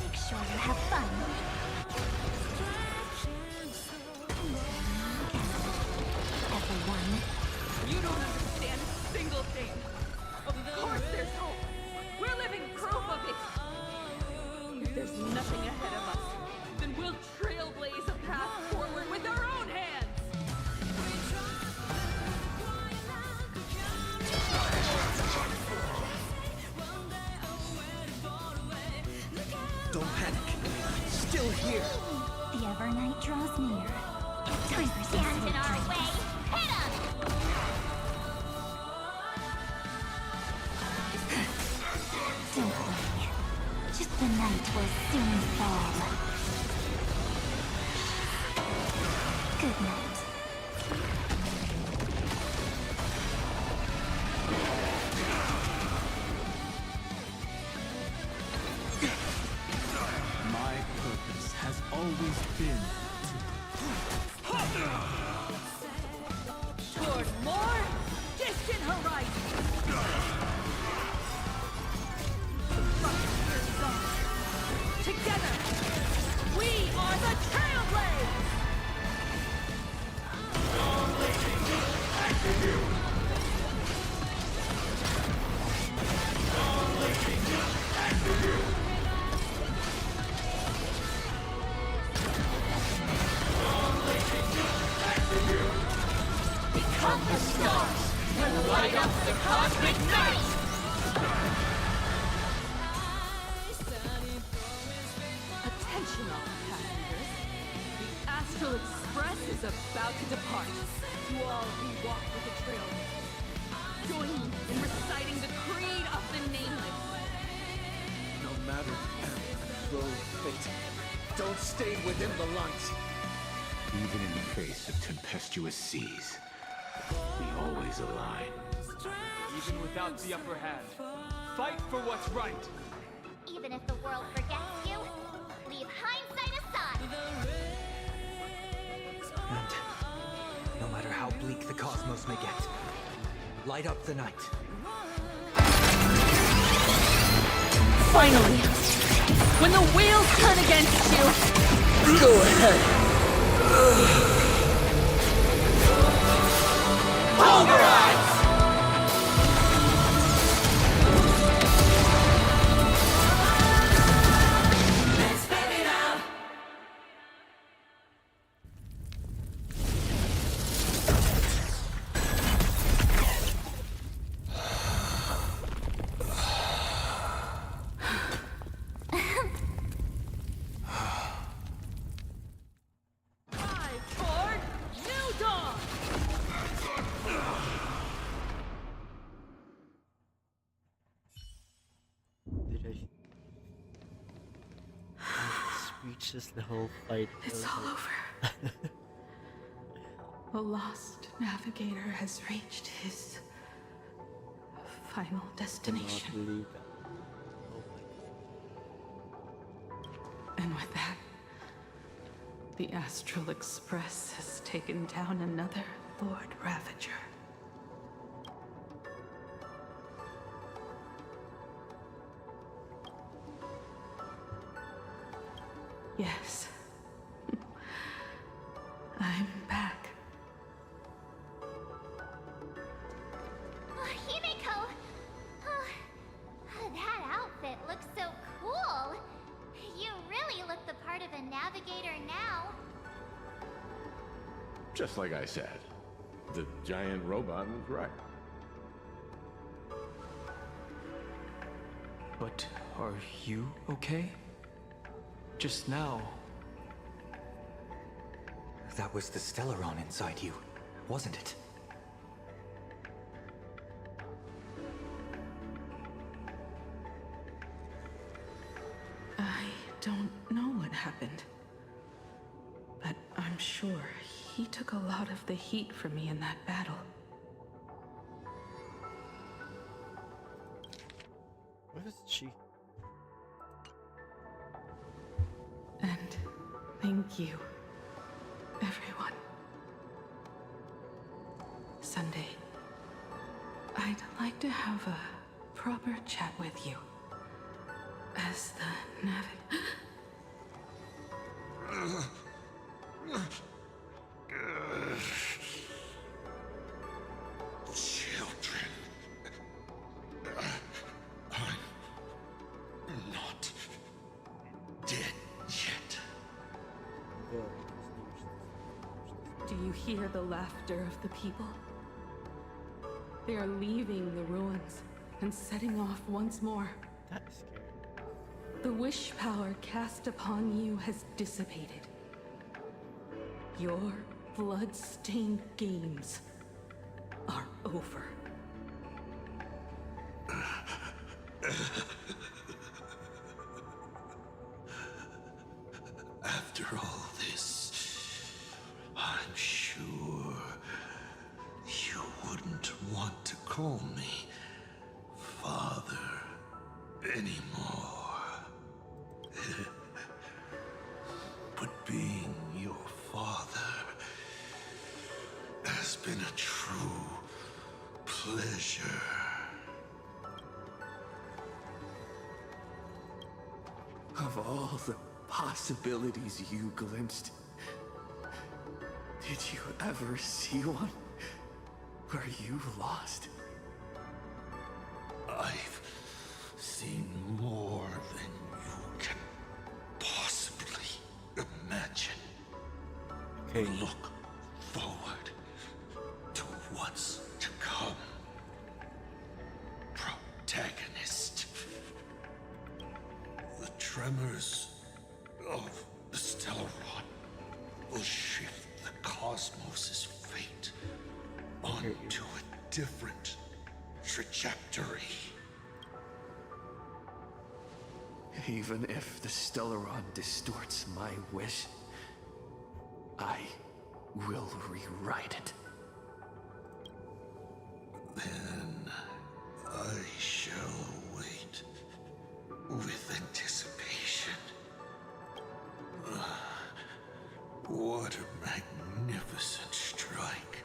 Make sure you have fun. Everyone. You don't understand a single thing. Of course there's hope. We're living proof of it. If there's nothing ahead of us, then we'll trailblaze a path forward with our own hands. Don't panic. Still here. The Evernight draws near. Time for stand in our way. Hit 'em! night will soon fall. Good night. My purpose has always been Toward more distant horizons. The frontier is on. Together, we are the Trailblazers! Become the stars and light up the cosmic night! Attention all passengers. The Astral Express is about to depart. To all who walk with the trail, join me in reciting the creed of the Nameless. No matter the road fate, don't stay within the light. Even in the face of tempestuous seas, we always align. even without the upper hand. Fight for what's right. Even if the world forgets you, leave hindsight aside. And no matter how bleak the cosmos may get, light up the night. Finally! When the wheels turn against you, go ahead. Pulverize! Just the whole fight. It's all over. The lost navigator has reached his final destination. Believe that. And with that, the Astral Express has taken down another Lord Ravager. Yes. I'm back. Oh, Himiko! Oh, that outfit looks so cool. You really look the part of a navigator now. Just like I said, the giant robot was right. But are you okay? Just now. That was the Stellaron inside you, wasn't it? I don't know what happened. But I'm sure he took a lot of the heat from me in that battle. Where is she? And thank you, everyone. Sunday, I'd like to have a proper chat with you. As the Children. I'm not dead yet. Do you hear the laughter of the people? They are leaving the ruins and setting off once more. That is scary. The wish power cast upon you has dissipated. Your blood-stained games are over. call me father anymore. But being your father has been a true pleasure. Of all the possibilities you glimpsed, did you ever see one where you lost? I've seen more than you can possibly imagine. Okay. Look forward to what's to come. Protagonist. The tremors of the stellar rod will shift the cosmos's fate onto a different trajectory. Even if the Stellaron distorts my wish, I will rewrite it. Then I shall wait with anticipation. What a magnificent strike.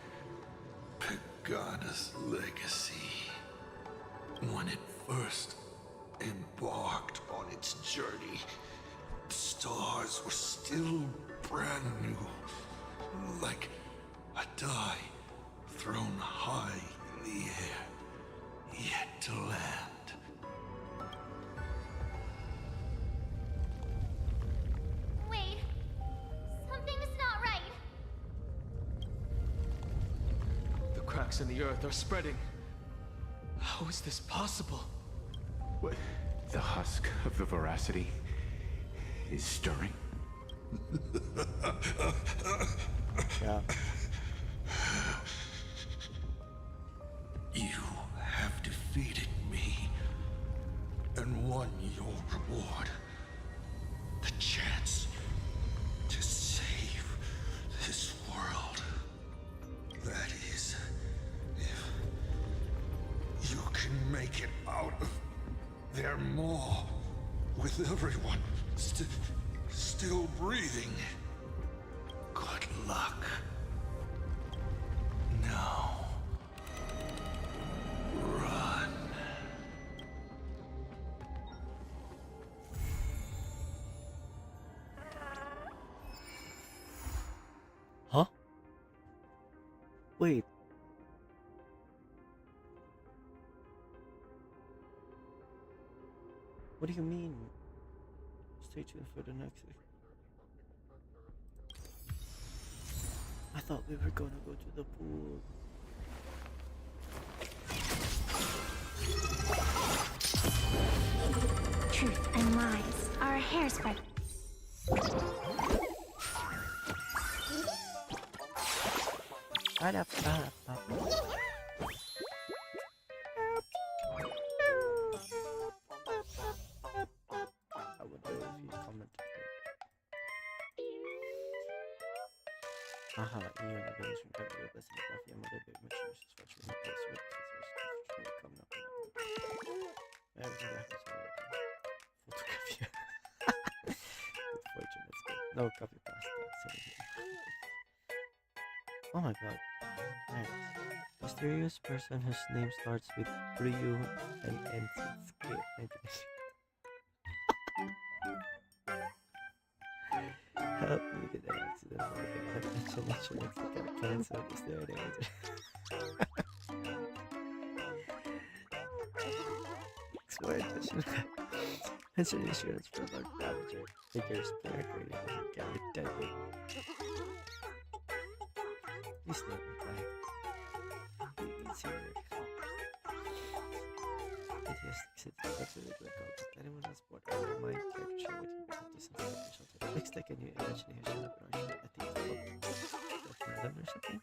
Pagana's legacy. When it first embarked on its journey, the stars were still brand new. Like a die thrown high in the air, yet to land. Wait. Something's not right. The cracks in the earth are spreading. How is this possible? What? The husk of the veracity is stirring? Yeah. You have defeated me and won your reward. The chance to save this world. That is, if you can make it out of there more with everyone still breathing. Good luck. Now, run. Huh? Wait. What do you mean? Stay tuned for the next. I thought we were gonna go to the pool. Truth and lies are a hairspray. Right up. I wonder if you comment. Aha, iyon na ganun siyang pag-iwag sa graphy ang madabig masyarash sa watch with the password kasi come na meron sa graphy sa photography. Good fortune, that's good. No copy pasta. Oh my god. Nice. Mysterious person whose name starts with Ryu and ends with K. Help me, did I accidentally get attention insurance to get canceled? Is there an answer? Explain pension insurance for Lord Ravager. Figures player created and carried deadly. Please don't reply. It's here. Absolutely great content. Anyone has bought a mind character show waiting to do something official to fix like a new imagination of an art at the end of or something?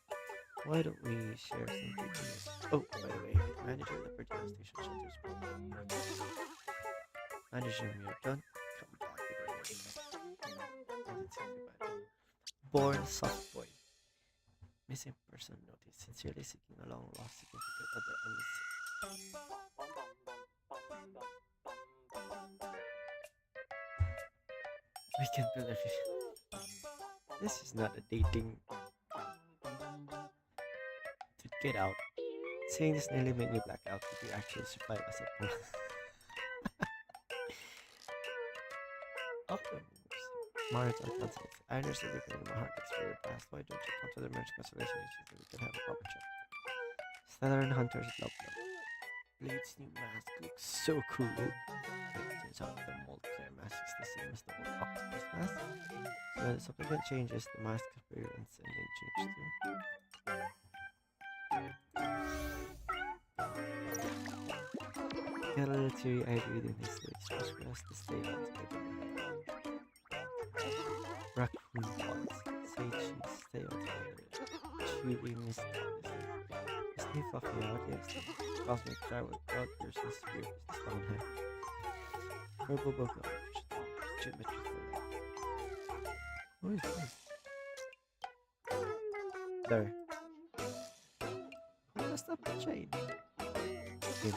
Why don't we share some details? Oh, by the way, manager Leopard Gas Station Shelters. Manager, we are done. Come back with our Born Soft Boy. Missing person notice. Sincerely seeking a long lost significant other Weekend builder. This is not a dating. To get out. Seeing this nearly made me black out. Did you actually survive as a pro? Maritime concepts. I understand you've been in my heart for your past. Why don't you come to the marriage constellation issues so we can have a proper chat? Southern Hunters love them. Blade's new mask looks so cool. It turns out the mold clear mask is the same as the old octopus mask. So when the supplement changes, the mask appearance and name change too. Get a little teary-eyed reading this lyrics. Just for us to stay out together. Raccoon pots. Say cheese. Stay out together. Chewy mist. Is new fluffy out? Yes. Cosmic travel. God, you're so spirit. Is the stone hair. Purple book of geometry for life. Who is this? There. Who messed up the chain? Okay.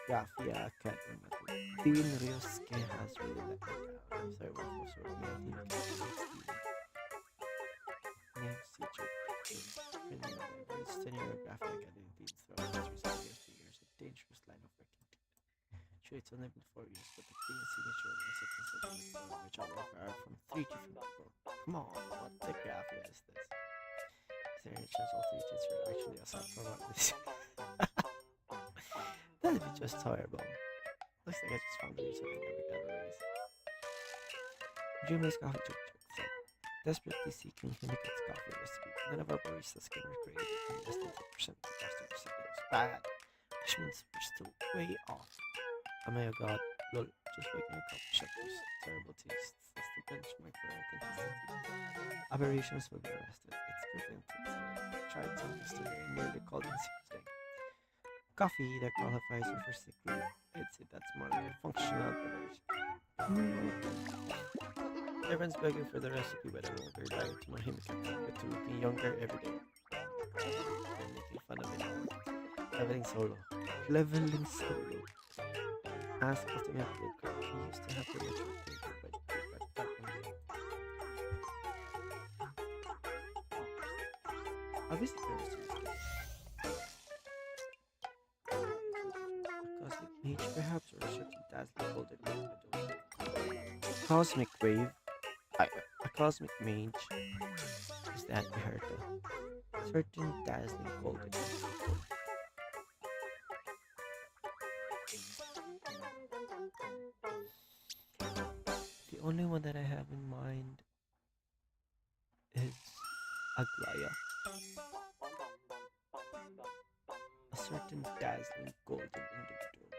Graphia can't remember. Dean Ryosuke has really let me down. I'm sorry, what was sort of my team can't Name's teacher. It's 10-year Graphia Academy Dean's throughout his recent years. A dangerous line of working. Sure, it's only been 4 years, but the Dean's signature and acceptance letter which I offer are from 3 different people. Come on, what the Graphia is this? Is there any chance all 3 teachers are actually aside from what this? That'd be just horrible. Looks like I just found the reason I never got a raise. Dreamless coffee joke. Desperately seeking Himiko's coffee recipe. None of our baristas can recreate it, and less than 10% of the customers said it was bad. Which means we're still way off. Oh my god, lol, just making a coffee shop with terrible tastes. That's the benchmark for authenticity. Aberrations will be arrested. It's prevented. I tried some yesterday and nearly called in sick today. Coffee that qualifies you for sick leave. I'd say that's more like a functional beverage. Everyone's begging for the recipe, but I'm over dying to know him but to looking younger every day. I'm making fun of it all. Leveling solo. Leveling solo. Ask Ultimate Baker. He used to have the retro paper, but he got that one. Obviously, there's Cosmic Mage, perhaps, or a certain dazzling golden mage, I don't know. Cosmic Wave. A Cosmic Mage. Is that you heard though? Certain dazzling golden mage. The only one that I have in mind is Aglaya. A certain dazzling golden individual.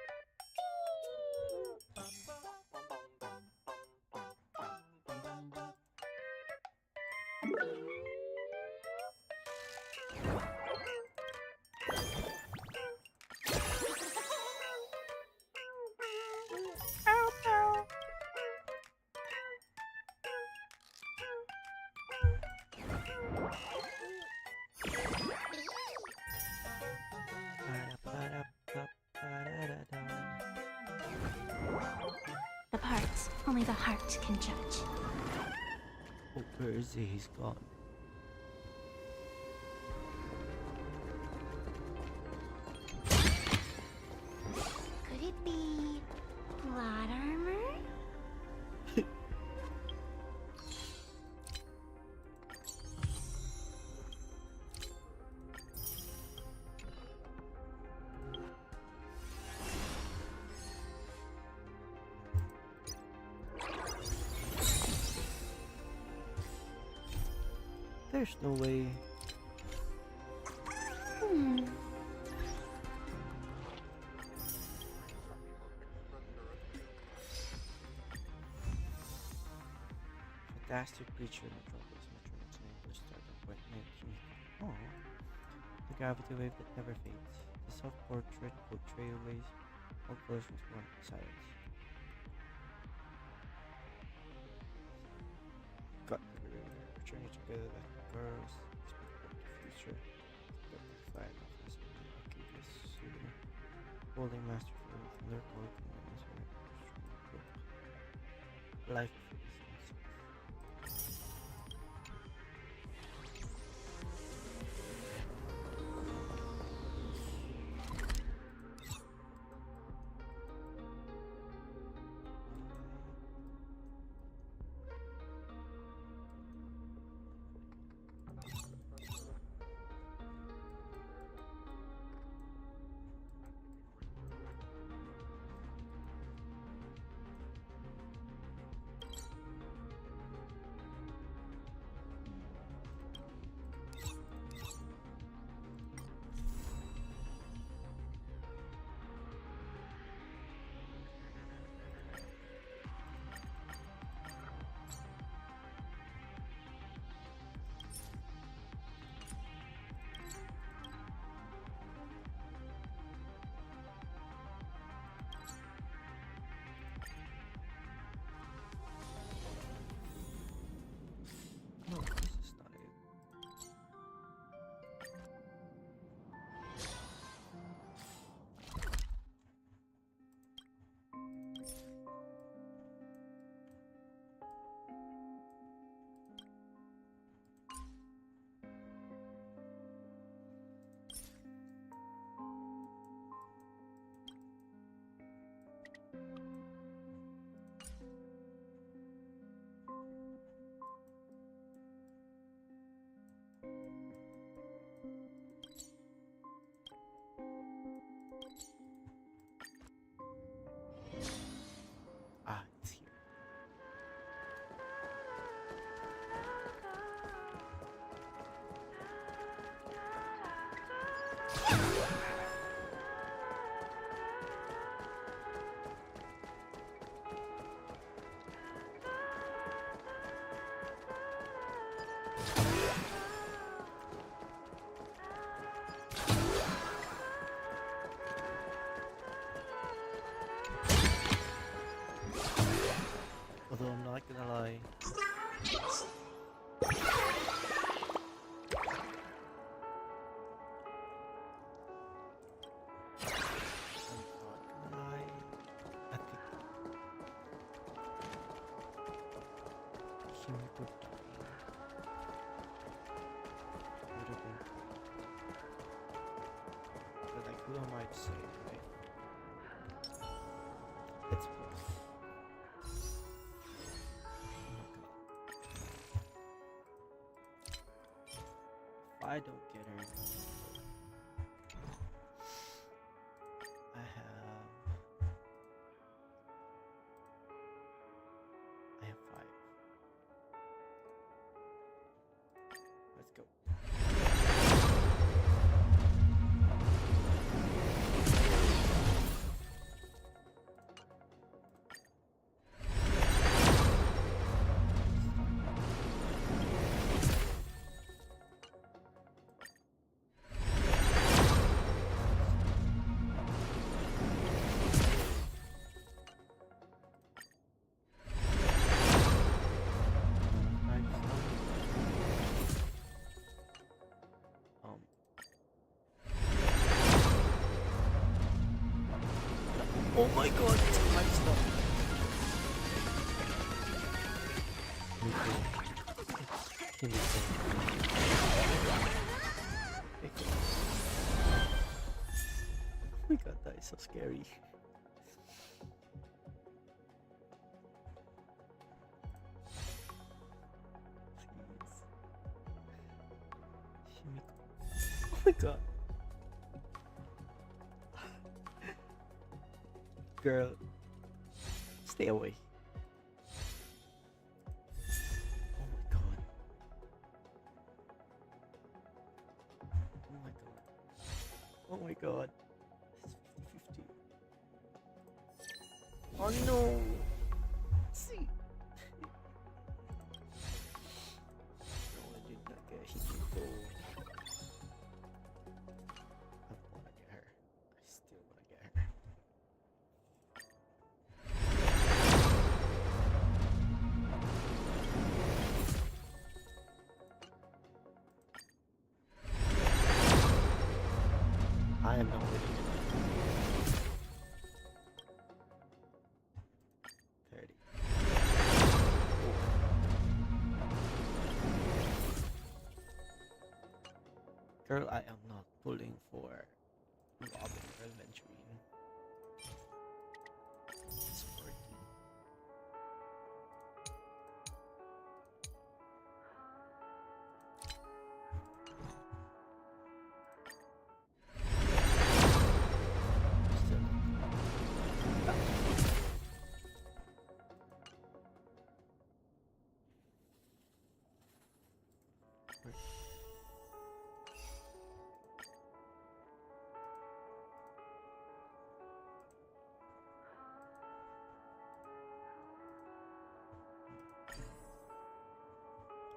The parts, only the heart can judge. Oh, where is he? He's gone. Could it be plot armor? There's no way. Fantastic creature in the tropics, meteorite neighbors start appointment. Oh, the gravity wave that never fades. The self-portrait will trailways, all collisions one silence. Got the returning together like girls. Holding master for their core life. No, this is not it. Ah, it's here. Although I'm not gonna lie. I think he would have been. But like, who am I to say, right? Let's play. I don't get her. I have 5. Let's go. Oh my god, it's my stuff. Oh my god, that is so scary. Oh my god. Girl, stay away. Oh my god. Oh my god. Oh my god. This is 50-50. Oh no. See. No, I did not get Himiko. I wanna get her. I still wanna get her. I am not winning it. Girl, I am not pulling for Robin or Venturine. It's 14.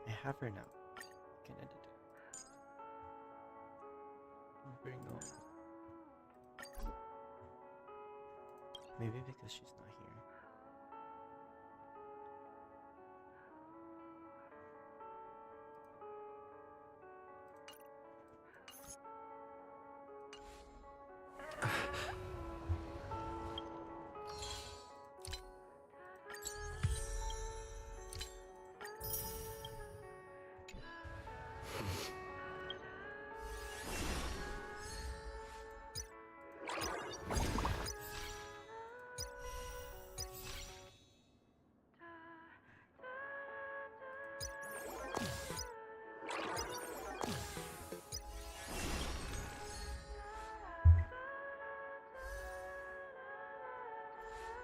I have her now. Can edit her. Bring on. Maybe because she's not here.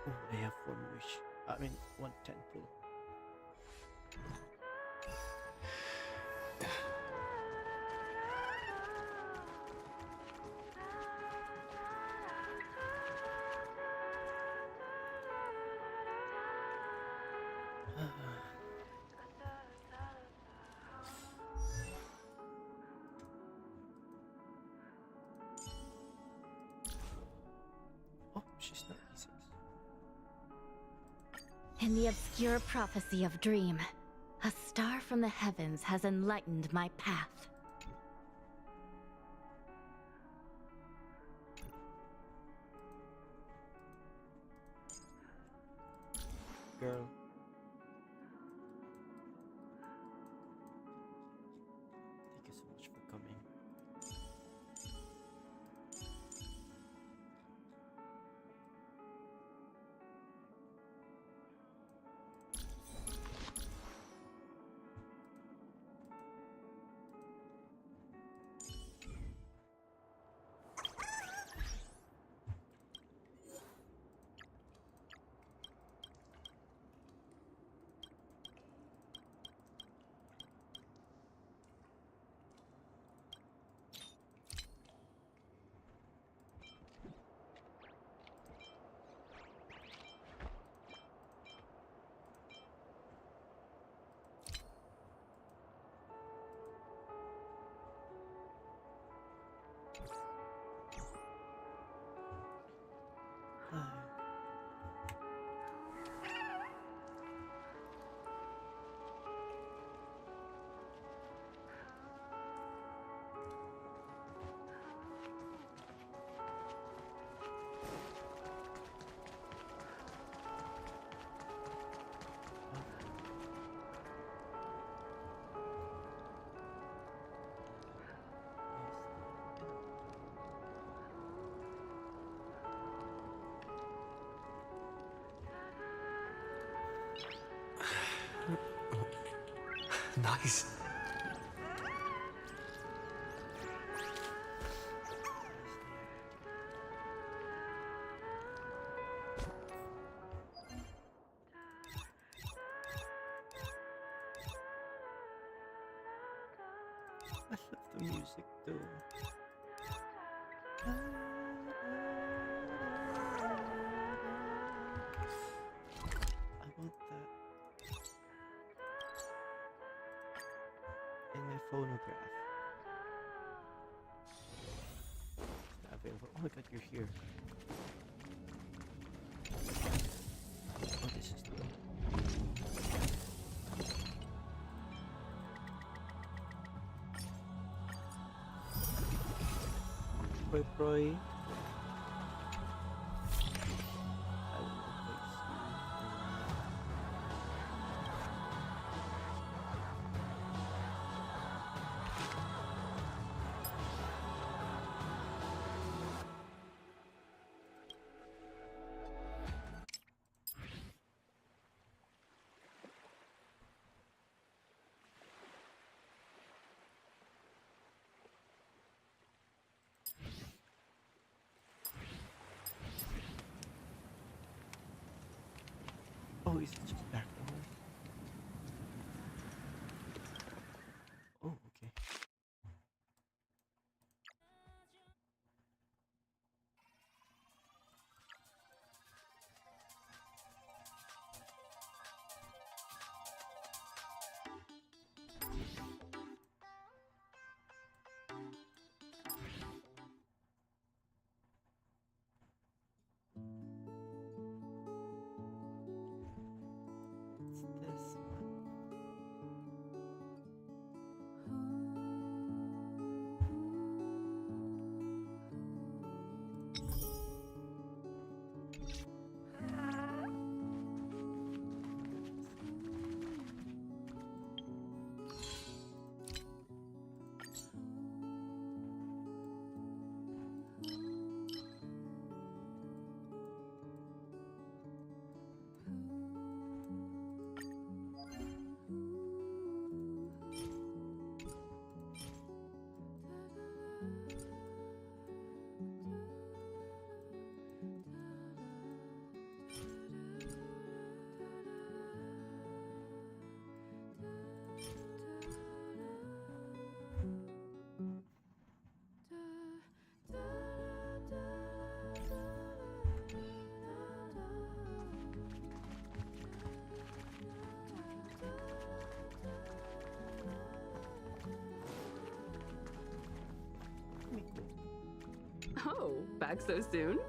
Oh, I have one wish. I mean, one tentpole. Oh, she's not E6. In the obscure prophecy of Dream, a star from the heavens has enlightened my path. Girl. Thank you so much for coming. Nice. I love the music though. I want that in my phonograph. It's not available. Oh my god, you're here. Oh, this is the Roy. Oh, is it just back door? Oh, okay. What's this one? Oh, back so soon?